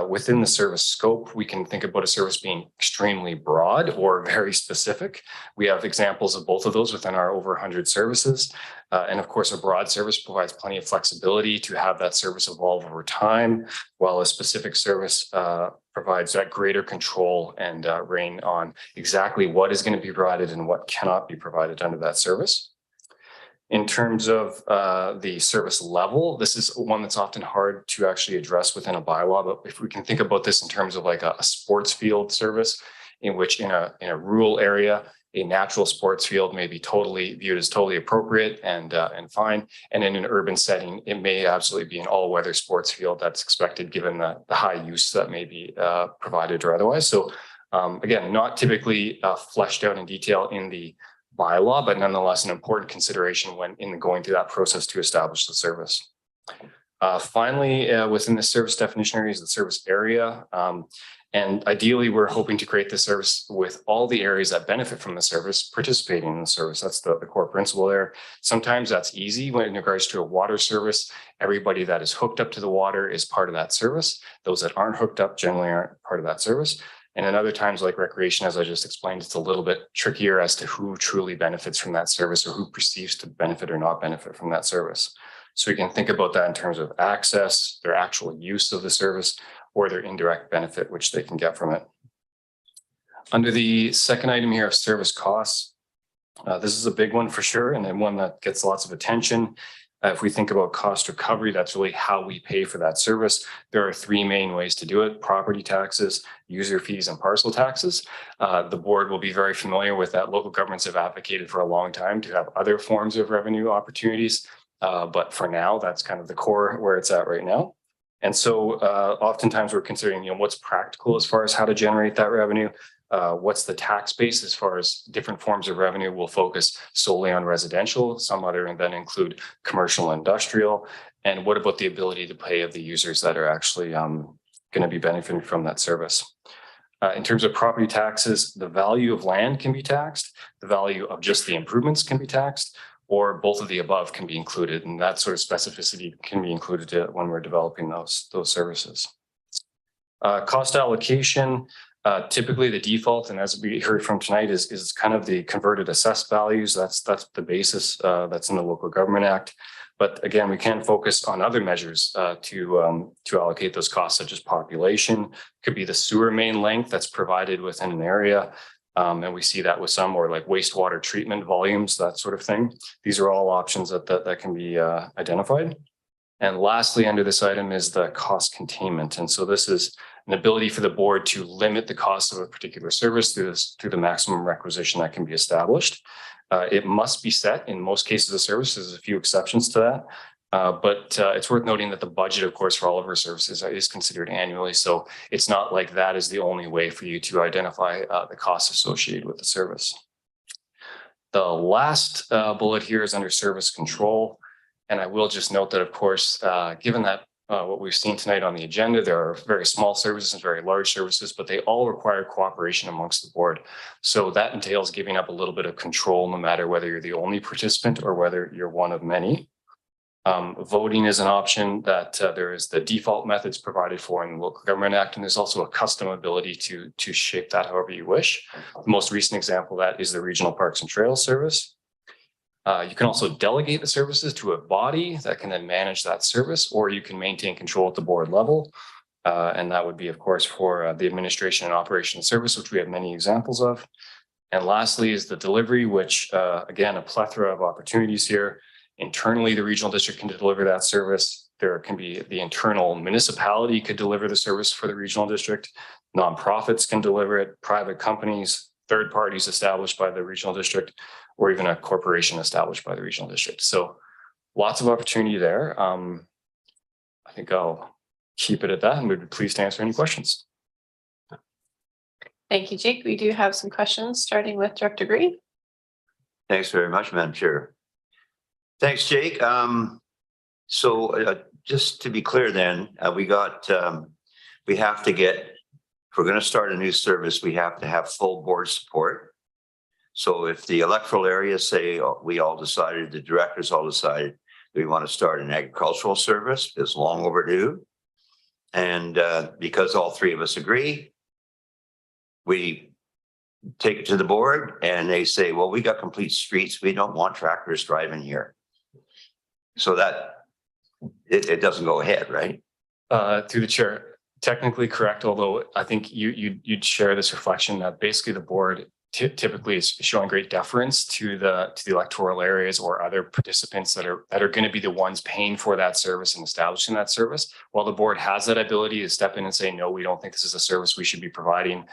within the service scope, we can think about a service being extremely broad or very specific. We have examples of both of those within our over 100 services. And of course, a broad service provides plenty of flexibility to have that service evolve over time, while a specific service provides that greater control and rein on exactly what is going to be provided and what cannot be provided under that service. In terms of the service level, this is one that's often hard to actually address within a bylaw, but if we can think about this in terms of like a sports field service, in which in a rural area, a natural sports field may be totally viewed as totally appropriate and fine. And in an urban setting, it may absolutely be an all-weather sports field that's expected given the high use that may be provided or otherwise. So again, not typically fleshed out in detail in the bylaw, but nonetheless an important consideration when going through that process to establish the service. Finally, within the service definition area is the service area. And ideally, we're hoping to create the service with all the areas that benefit from the service participating in the service. That's the core principle there. Sometimes that's easy when in regards to a water service. Everybody that is hooked up to the water is part of that service. Those that aren't hooked up generally aren't part of that service. And in other times like recreation, as I just explained, it's a little bit trickier as to who truly benefits from that service or who perceives to benefit or not benefit from that service. So you can think about that in terms of access, their actual use of the service, or their indirect benefit, which they can get from it. Under the second item here of service costs, this is a big one for sure, and then one that gets lots of attention. If we think about cost recovery, that's really how we pay for that service. There are three main ways to do it: property taxes, user fees, and parcel taxes. The board will be very familiar with that. Local governments have advocated for a long time to have other forms of revenue opportunities. But for now, that's kind of the core where it's at right now. And so oftentimes we're considering, what's practical as far as how to generate that revenue. What's the tax base as far as different forms of revenue? We'll focus solely on residential, some other, and then include commercial and industrial. And what about the ability to pay of the users that are actually going to be benefiting from that service? In terms of property taxes, the value of land can be taxed, the value of just the improvements can be taxed, or both of the above can be included. And that sort of specificity can be included when we're developing those services. Cost allocation. Typically the default, and as we heard from tonight, is kind of the converted assessed values. That's the basis that's in the Local Government Act. But again, we can focus on other measures to allocate those costs, such as population. Could be the sewer main length that's provided within an area. And we see that with some, or like wastewater treatment volumes, that sort of thing. These are all options that can be identified. And lastly, under this item is the cost containment. And so this is an ability for the board to limit the cost of a particular service through the maximum requisition that can be established. It must be set in most cases of service. There's a few exceptions to that. But it's worth noting that the budget, of course, for all of our services is considered annually. So it's not like that is the only way for you to identify the costs associated with the service. The last bullet here is under service control. And I will just note that, of course, given that what we've seen tonight on the agenda, there are very small services and very large services, but they all require cooperation amongst the board. So that entails giving up a little bit of control, no matter whether you're the only participant or whether you're one of many. Voting is an option that there is the default methods provided for in the Local Government Act, and there's also a custom ability to shape that however you wish. The most recent example of that is the Regional Parks and Trails Service. You can also delegate the services to a body that can then manage that service, or you can maintain control at the board level. And that would be, of course, for the administration and operation service, which we have many examples of. And lastly is the delivery, which again, a plethora of opportunities here. Internally, the regional district can deliver that service. There can be the internal municipality could deliver the service for the regional district. Nonprofits can deliver it, private companies, third parties established by the regional district, or even a corporation established by the regional district. So lots of opportunity there. I think I'll keep it at that and we'd be pleased to answer any questions.
Thank you, Jake. We do have some questions, starting with Director Green.
Thanks very much, Madam Chair. Thanks, Jake. So just to be clear then, we have to get, if we're going to start a new service, we have to have full board support. So if the electoral areas say we all decided, the directors all decided we want to start an agricultural service, it's long overdue. And because all three of us agree, we take it to the board and they say, well, we got complete streets. We don't want tractors driving here. So that it doesn't go ahead, right?
Through the chair, technically correct, although I think you'd share this reflection that basically the board typically is showing great deference to the electoral areas or other participants that are going to be the ones paying for that service and establishing that service. While the board has that ability to step in and say, no, we don't think this is a service we should be providing.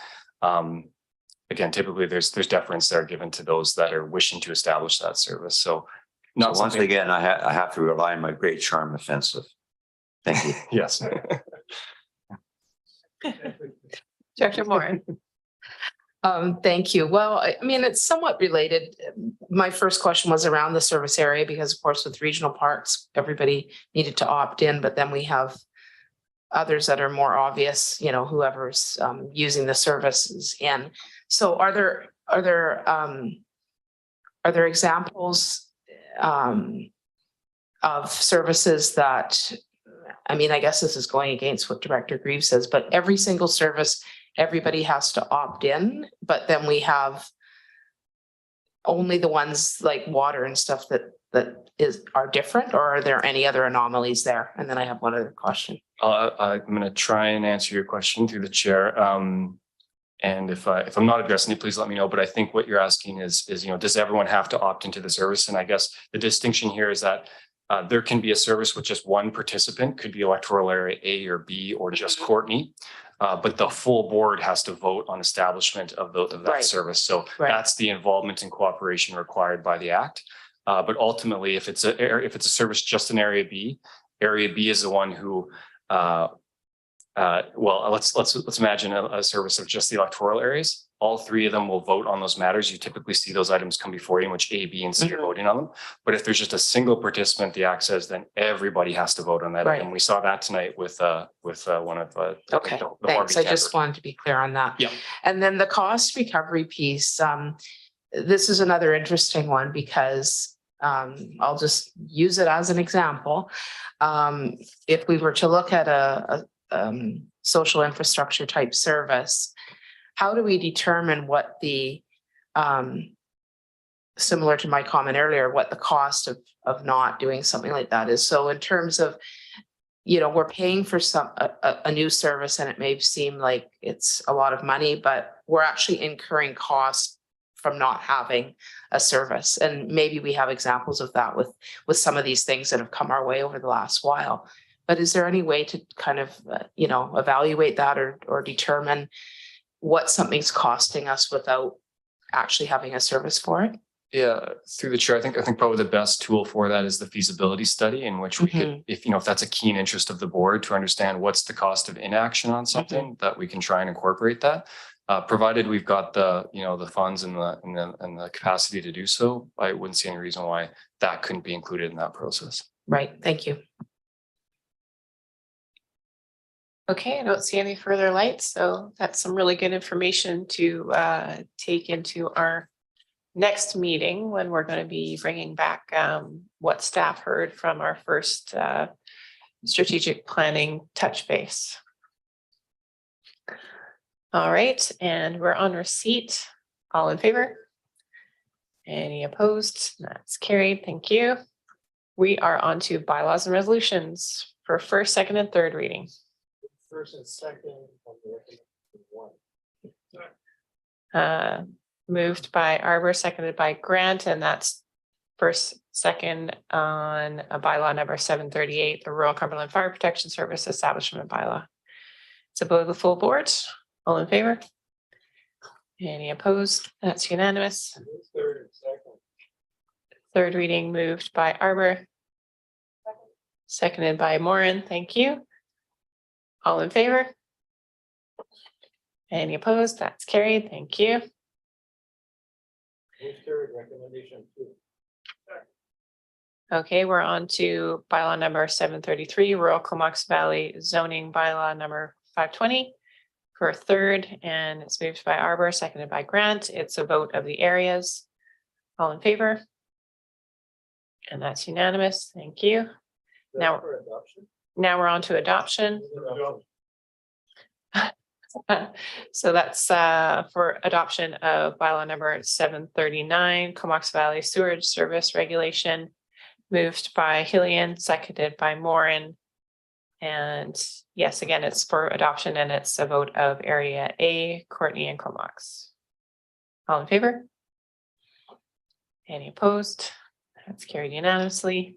Again, typically there's deference there given to those that are wishing to establish that service. So
once again, I have to rely on my great charm offensive. Thank you.
Yes.
Director Moore.
Thank you. Well, I mean, it's somewhat related. My first question was around the service area because, of course, with regional parks, everybody needed to opt in, but then we have others that are more obvious, whoever's using the services in. So are there examples of services that, I mean, I guess this is going against what Director Greaves says, but every single service, everybody has to opt in, but then we have only the ones like water and stuff that are different, or are there any other anomalies there? And then I have one other question.
I'm going to try and answer your question through the chair. And if I'm not addressing it, please let me know. But I think what you're asking is, does everyone have to opt into the service? And I guess the distinction here is that There can be a service with just one participant, could be electoral area A or B or just Courtney. But the full board has to vote on establishment of that
Right.
service. So
Right.
that's the involvement and cooperation required by the Act. But ultimately, if it's a service just in Area B is the one who, well, let's imagine a service of just the electoral areas. All three of them will vote on those matters. You typically see those items come before you in which A, B, and C are voting on them. But if there's just a single participant, the Act says then everybody has to vote on that.
Right.
And we saw that tonight with one of
Okay,
the
thanks. I just wanted to be clear on that.
Yeah.
And then the cost recovery piece, this is another interesting one because I'll just use it as an example. If we were to look at a social infrastructure type service, how do we determine what the similar to my comment earlier, what the cost of not doing something like that is? So in terms of, we're paying for a new service and it may seem like it's a lot of money, but we're actually incurring costs from not having a service. And maybe we have examples of that with some of these things that have come our way over the last while. But is there any way to kind of, evaluate that or determine what something's costing us without actually having a service for it?
Yeah, through the chair, I think probably the best tool for that is the feasibility study, in which we could, if that's a keen interest of the board to understand what's the cost of inaction on something, that we can try and incorporate that. Provided we've got the funds and the capacity to do so, I wouldn't see any reason why that couldn't be included in that process.
Right, thank you.
Okay, I don't see any further lights, so that's some really good information to take into our next meeting when we're going to be bringing back what staff heard from our first strategic planning touch base. All right, and we're on receipt. All in favor? Any opposed? That's carried. Thank you. We are on to bylaws and resolutions for first, second, and third reading.
First and second.
Moved by Arbor, seconded by Grant, and that's first, second on a bylaw number 738, the Rural Cumberland Fire Protection Service Establishment Bylaw. It's a vote of the full board. All in favor? Any opposed? That's unanimous. Third reading moved by Arbor. Seconded by Moran. Thank you. All in favor? Any opposed? That's carried. Thank you. Okay, we're on to bylaw number 733, Rural Comox Valley zoning bylaw number 520 for a third, and it's moved by Arbor, seconded by Grant. It's a vote of the areas. All in favor? And that's unanimous. Thank you. Now we're on to adoption. So that's for adoption of bylaw number 739, Comox Valley Sewerage Service Regulation, moved by Hillian, seconded by Moran. And yes, again, it's for adoption and it's a vote of area A, Courtney and Comox. All in favor? Any opposed? That's carried unanimously.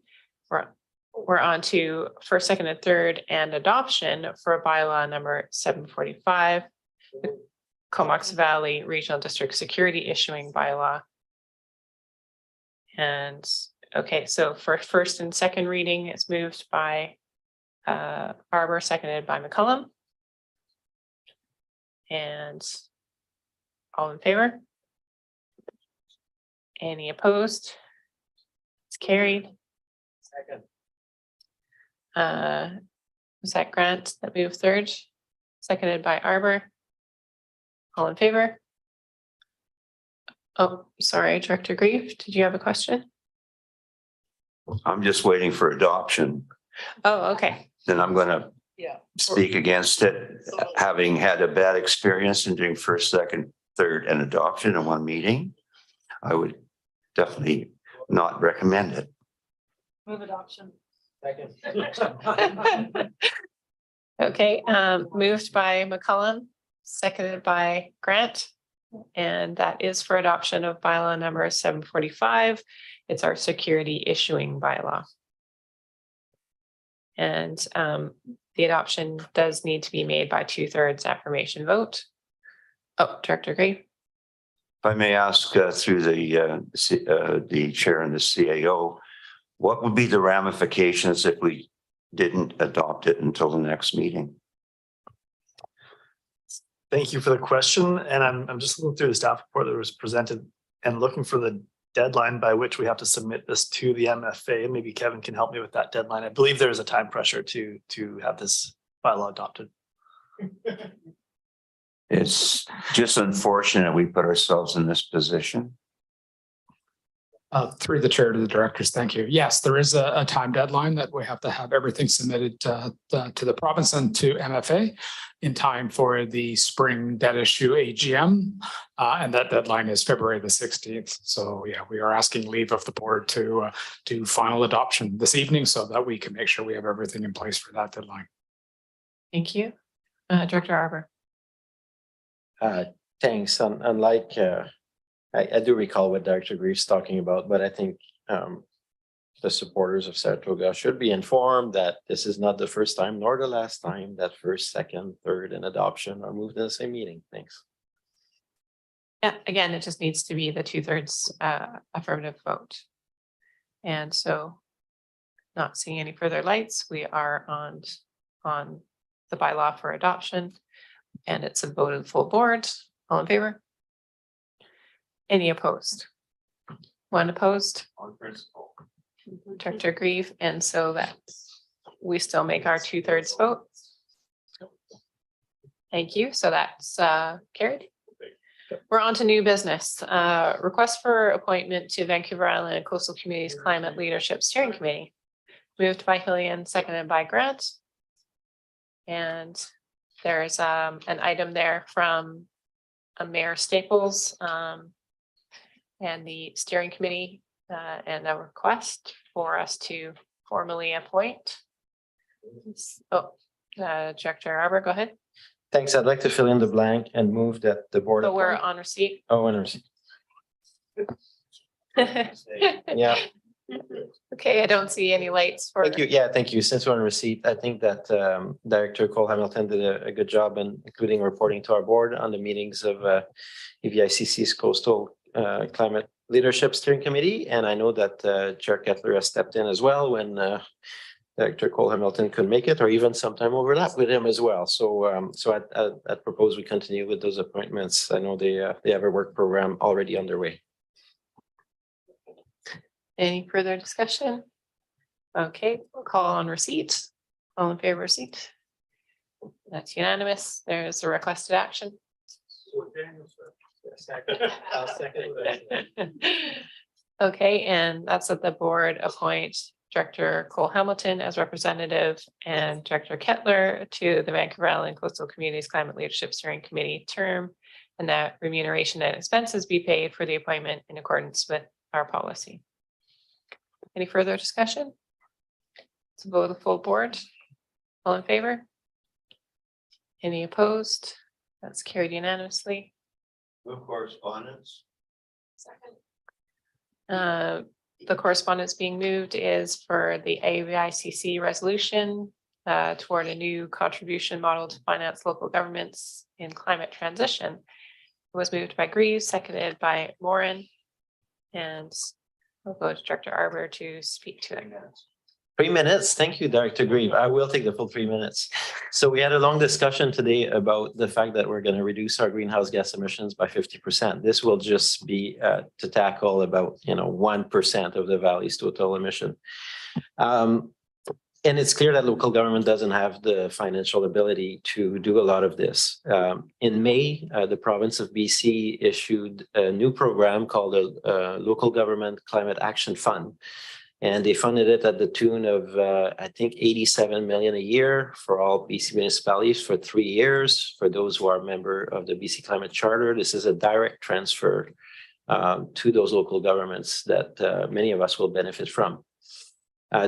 We're on to first, second, and third and adoption for bylaw number 745, the Comox Valley Regional District Security Issuing Bylaw. And okay, so for first and second reading, it's moved by Arbor, seconded by McCullum. And all in favor? Any opposed? It's carried.
Second.
Was that Grant that moved third? Seconded by Arbor. All in favor? Oh, sorry, Director Grieve, did you have a question?
I'm just waiting for adoption.
Oh, okay.
Then I'm going to speak against it, having had a bad experience in doing first, second, third, and adoption in one meeting. I would definitely not recommend it.
Move adoption.
Second.
Okay, moved by McCullum, seconded by Grant. And that is for adoption of bylaw number 745. It's our security issuing bylaw. And the adoption does need to be made by 2/3 affirmation vote. Oh, Director Gray.
If I may ask through the chair and the CAO, what would be the ramifications if we didn't adopt it until the next meeting?
Thank you for the question. And I'm just looking through the staff report that was presented and looking for the deadline by which we have to submit this to the MFA. Maybe Kevin can help me with that deadline. I believe there is a time pressure to have this bylaw adopted.
It's just unfortunate we put ourselves in this position.
Through the chair to the directors, thank you. Yes, there is a time deadline that we have to have everything submitted to the province and to MFA in time for the spring debt issue AGM. And that deadline is February the 16th. So yeah, we are asking leave of the board to do final adoption this evening so that we can make sure we have everything in place for that deadline.
Thank you. Director Arbor.
Thanks. Unlike I do recall what Dr. Grief's talking about, but I think the supporters of Saratoga should be informed that this is not the first time nor the last time that first, second, third, and adoption are moved in the same meeting. Thanks.
Yeah, again, it just needs to be the 2/3 affirmative vote. And so not seeing any further lights, we are on the bylaw for adoption, and it's a vote of the full board. All in favor? Any opposed? One opposed?
On principle.
Director Grieve, and so that we still make our 2/3 vote. Thank you. So that's carried. We're on to new business. Request for appointment to Vancouver Island and Coastal Communities Climate Leadership Steering Committee. Moved by Hillian, seconded by Grant. And there's an item there from Mayor Staples and the steering committee and a request for us to formally appoint. Oh, Director Arbor, go ahead.
Thanks. I'd like to fill in the blank and move that the board.
So we're on receipt.
Oh, on receipt. Yeah.
Okay, I don't see any lights for.
Thank you. Yeah, thank you. Since we're on receipt, I think that Director Cole Hamilton did a good job in including reporting to our board on the meetings of EVICC's Coastal Climate Leadership Steering Committee. And I know that Chair Kettler has stepped in as well when Director Cole Hamilton couldn't make it, or even sometime overlap with him as well. So I propose we continue with those appointments. I know they have a work program already underway.
Any further discussion? Okay, we'll call on receipt. All in favor of receipt? That's unanimous. There's a requested action. Okay, and that's that the board appoint Director Cole Hamilton as representative and Director Kettler to the Vancouver Island Coastal Communities Climate Leadership Steering Committee term, and that remuneration and expenses be paid for the appointment in accordance with our policy. Any further discussion? To vote of the full board. All in favor? Any opposed? That's carried unanimously.
Move correspondence.
The correspondence being moved is for the AVICC resolution toward a new contribution model to finance local governments in climate transition. It was moved by Greaves, seconded by Moran, and I'll go to Director Arbor to speak to it.
3 minutes. Thank you, Director Grieve. I will take the full 3 minutes. So we had a long discussion today about the fact that we're going to reduce our greenhouse gas emissions by 50%. This will just be to tackle about 1% of the valley's total emission. And it's clear that local government doesn't have the financial ability to do a lot of this. In May, the province of BC issued a new program called the Local Government Climate Action Fund. And they funded it at the tune of, I think, 87 million a year for all BC municipalities for 3 years. For those who are a member of the BC Climate Charter, this is a direct transfer to those local governments that many of us will benefit from.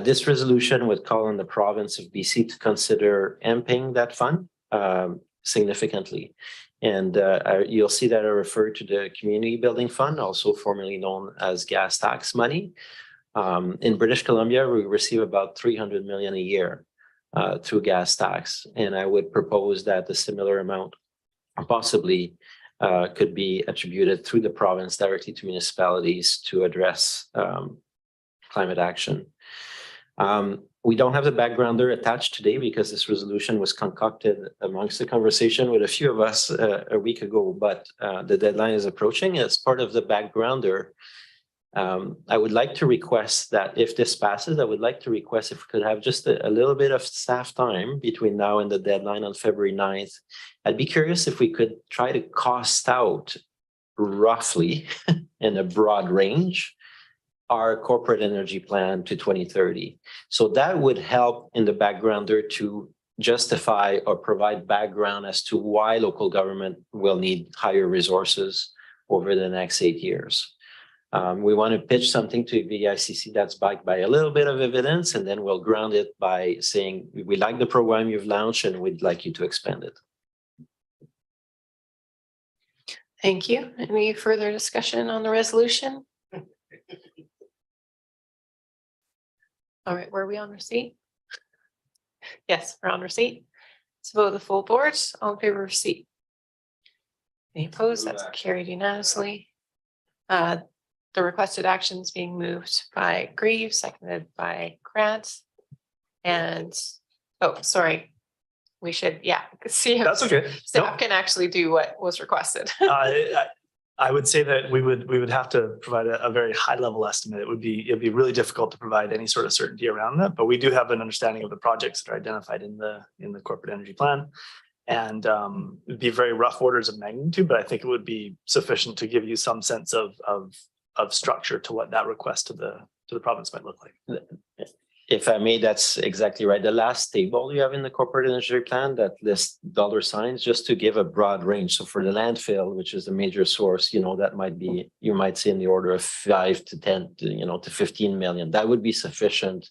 This resolution would call on the province of BC to consider amping that fund significantly. And you'll see that I refer to the Community Building Fund, also formerly known as gas tax money. In British Columbia, we receive about 300 million a year. through gas tax. And I would propose that a similar amount possibly could be attributed through the province directly to municipalities to address climate action. We don't have the backgrounder attached today because this resolution was concocted amongst the conversation with a few of us a week ago, but the deadline is approaching. As part of the backgrounder, I would like to request that if this passes, I would like to request if we could have just a little bit of staff time between now and the deadline on February 9th. I'd be curious if we could try to cost out roughly in a broad range our corporate energy plan to 2030. So that would help in the backgrounder to justify or provide background as to why local government will need higher resources over the next 8 years. We want to pitch something to the ICC that's backed by a little bit of evidence, and then we'll ground it by saying, we like the program you've launched and we'd like you to expand it.
Thank you. Any further discussion on the resolution? All right, were we on receipt? Yes, we're on receipt. So vote the full board, all in favor of receipt. Any opposed? That's carried unanimously. The requested actions being moved by Grieve, seconded by Grant. And, oh, sorry. We should, yeah, see.
That's okay.
Staff can actually do what was requested.
I would say that we would have to provide a very high level estimate. It'd be really difficult to provide any sort of certainty around that, but we do have an understanding of the projects that are identified in the corporate energy plan. And it'd be very rough orders of magnitude, but I think it would be sufficient to give you some sense of structure to what that request to the province might look like.
If I may, that's exactly right. The last table you have in the corporate energy plan that lists dollar signs, just to give a broad range. So for the landfill, which is the major source, that might be, you might see in the order of 5 to 10 to 15 million. That would be sufficient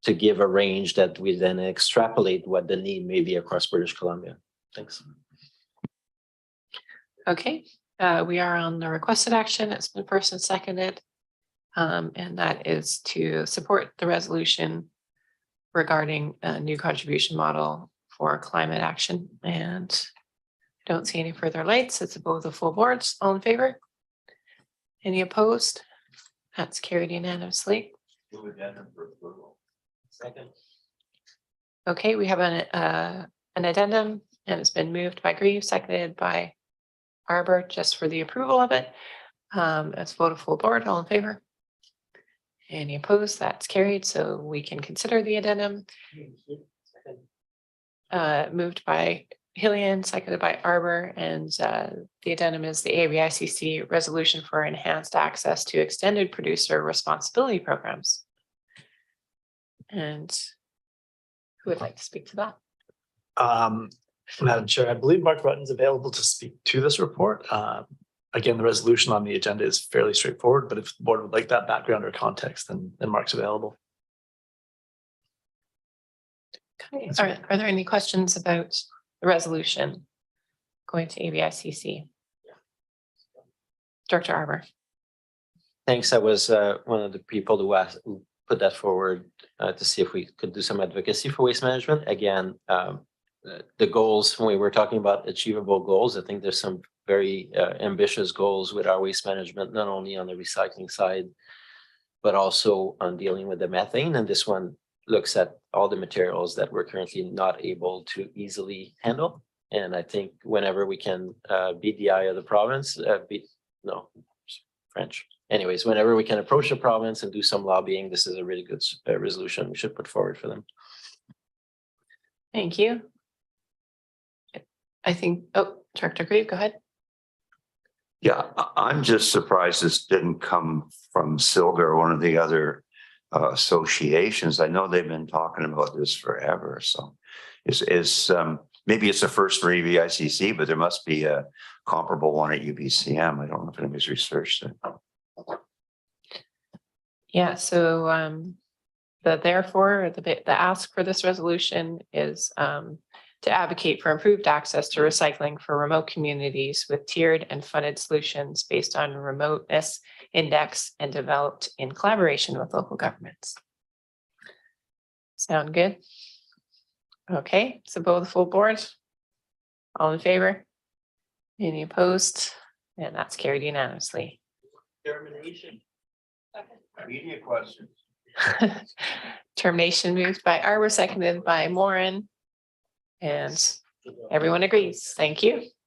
to give a range that we then extrapolate what the need may be across British Columbia. Thanks.
Okay, we are on the requested action. It's been first and seconded. And that is to support the resolution regarding a new contribution model for climate action. And I don't see any further lights. It's above the full boards. All in favor? Any opposed? That's carried unanimously.
Second.
Okay, we have an addendum and it's been moved by Grieve, seconded by Arbor, just for the approval of it. Let's vote a full board. All in favor? Any opposed? That's carried, so we can consider the addendum. Moved by Hillian, seconded by Arbor, and the addendum is the ABICC resolution for enhanced access to extended producer responsibility programs. And who would like to speak to that?
Madam Chair, I believe Mark Rutten's available to speak to this report. Again, the resolution on the agenda is fairly straightforward, but if the board would like that background or context, then Mark's available.
Okay. Are there any questions about the resolution going to ABICC? Director Arbor.
Thanks. I was one of the people who put that forward to see if we could do some advocacy for waste management. Again, the goals, when we were talking about achievable goals, I think there's some very ambitious goals with our waste management, not only on the recycling side, but also on dealing with the methane. And this one looks at all the materials that we're currently not able to easily handle. And I think whenever we can beat the eye of the province, French. Anyways, whenever we can approach the province and do some lobbying, this is a really good resolution we should put forward for them.
Thank you. I think, Director Grieve, go ahead.
Yeah, I'm just surprised this didn't come from SILGA or one of the other associations. I know they've been talking about this forever. So maybe it's a first for ABICC, but there must be a comparable one at UBCM. I don't know if anybody's researched it.
Yeah, so the ask for this resolution is to advocate for improved access to recycling for remote communities with tiered and funded solutions based on remoteness index and developed in collaboration with local governments. Sound good? Okay, so both full board. All in favor? Any opposed? And that's carried unanimously.
Termination. Media questions.
Termination moved by Arbor, seconded by Moran. And everyone agrees. Thank you.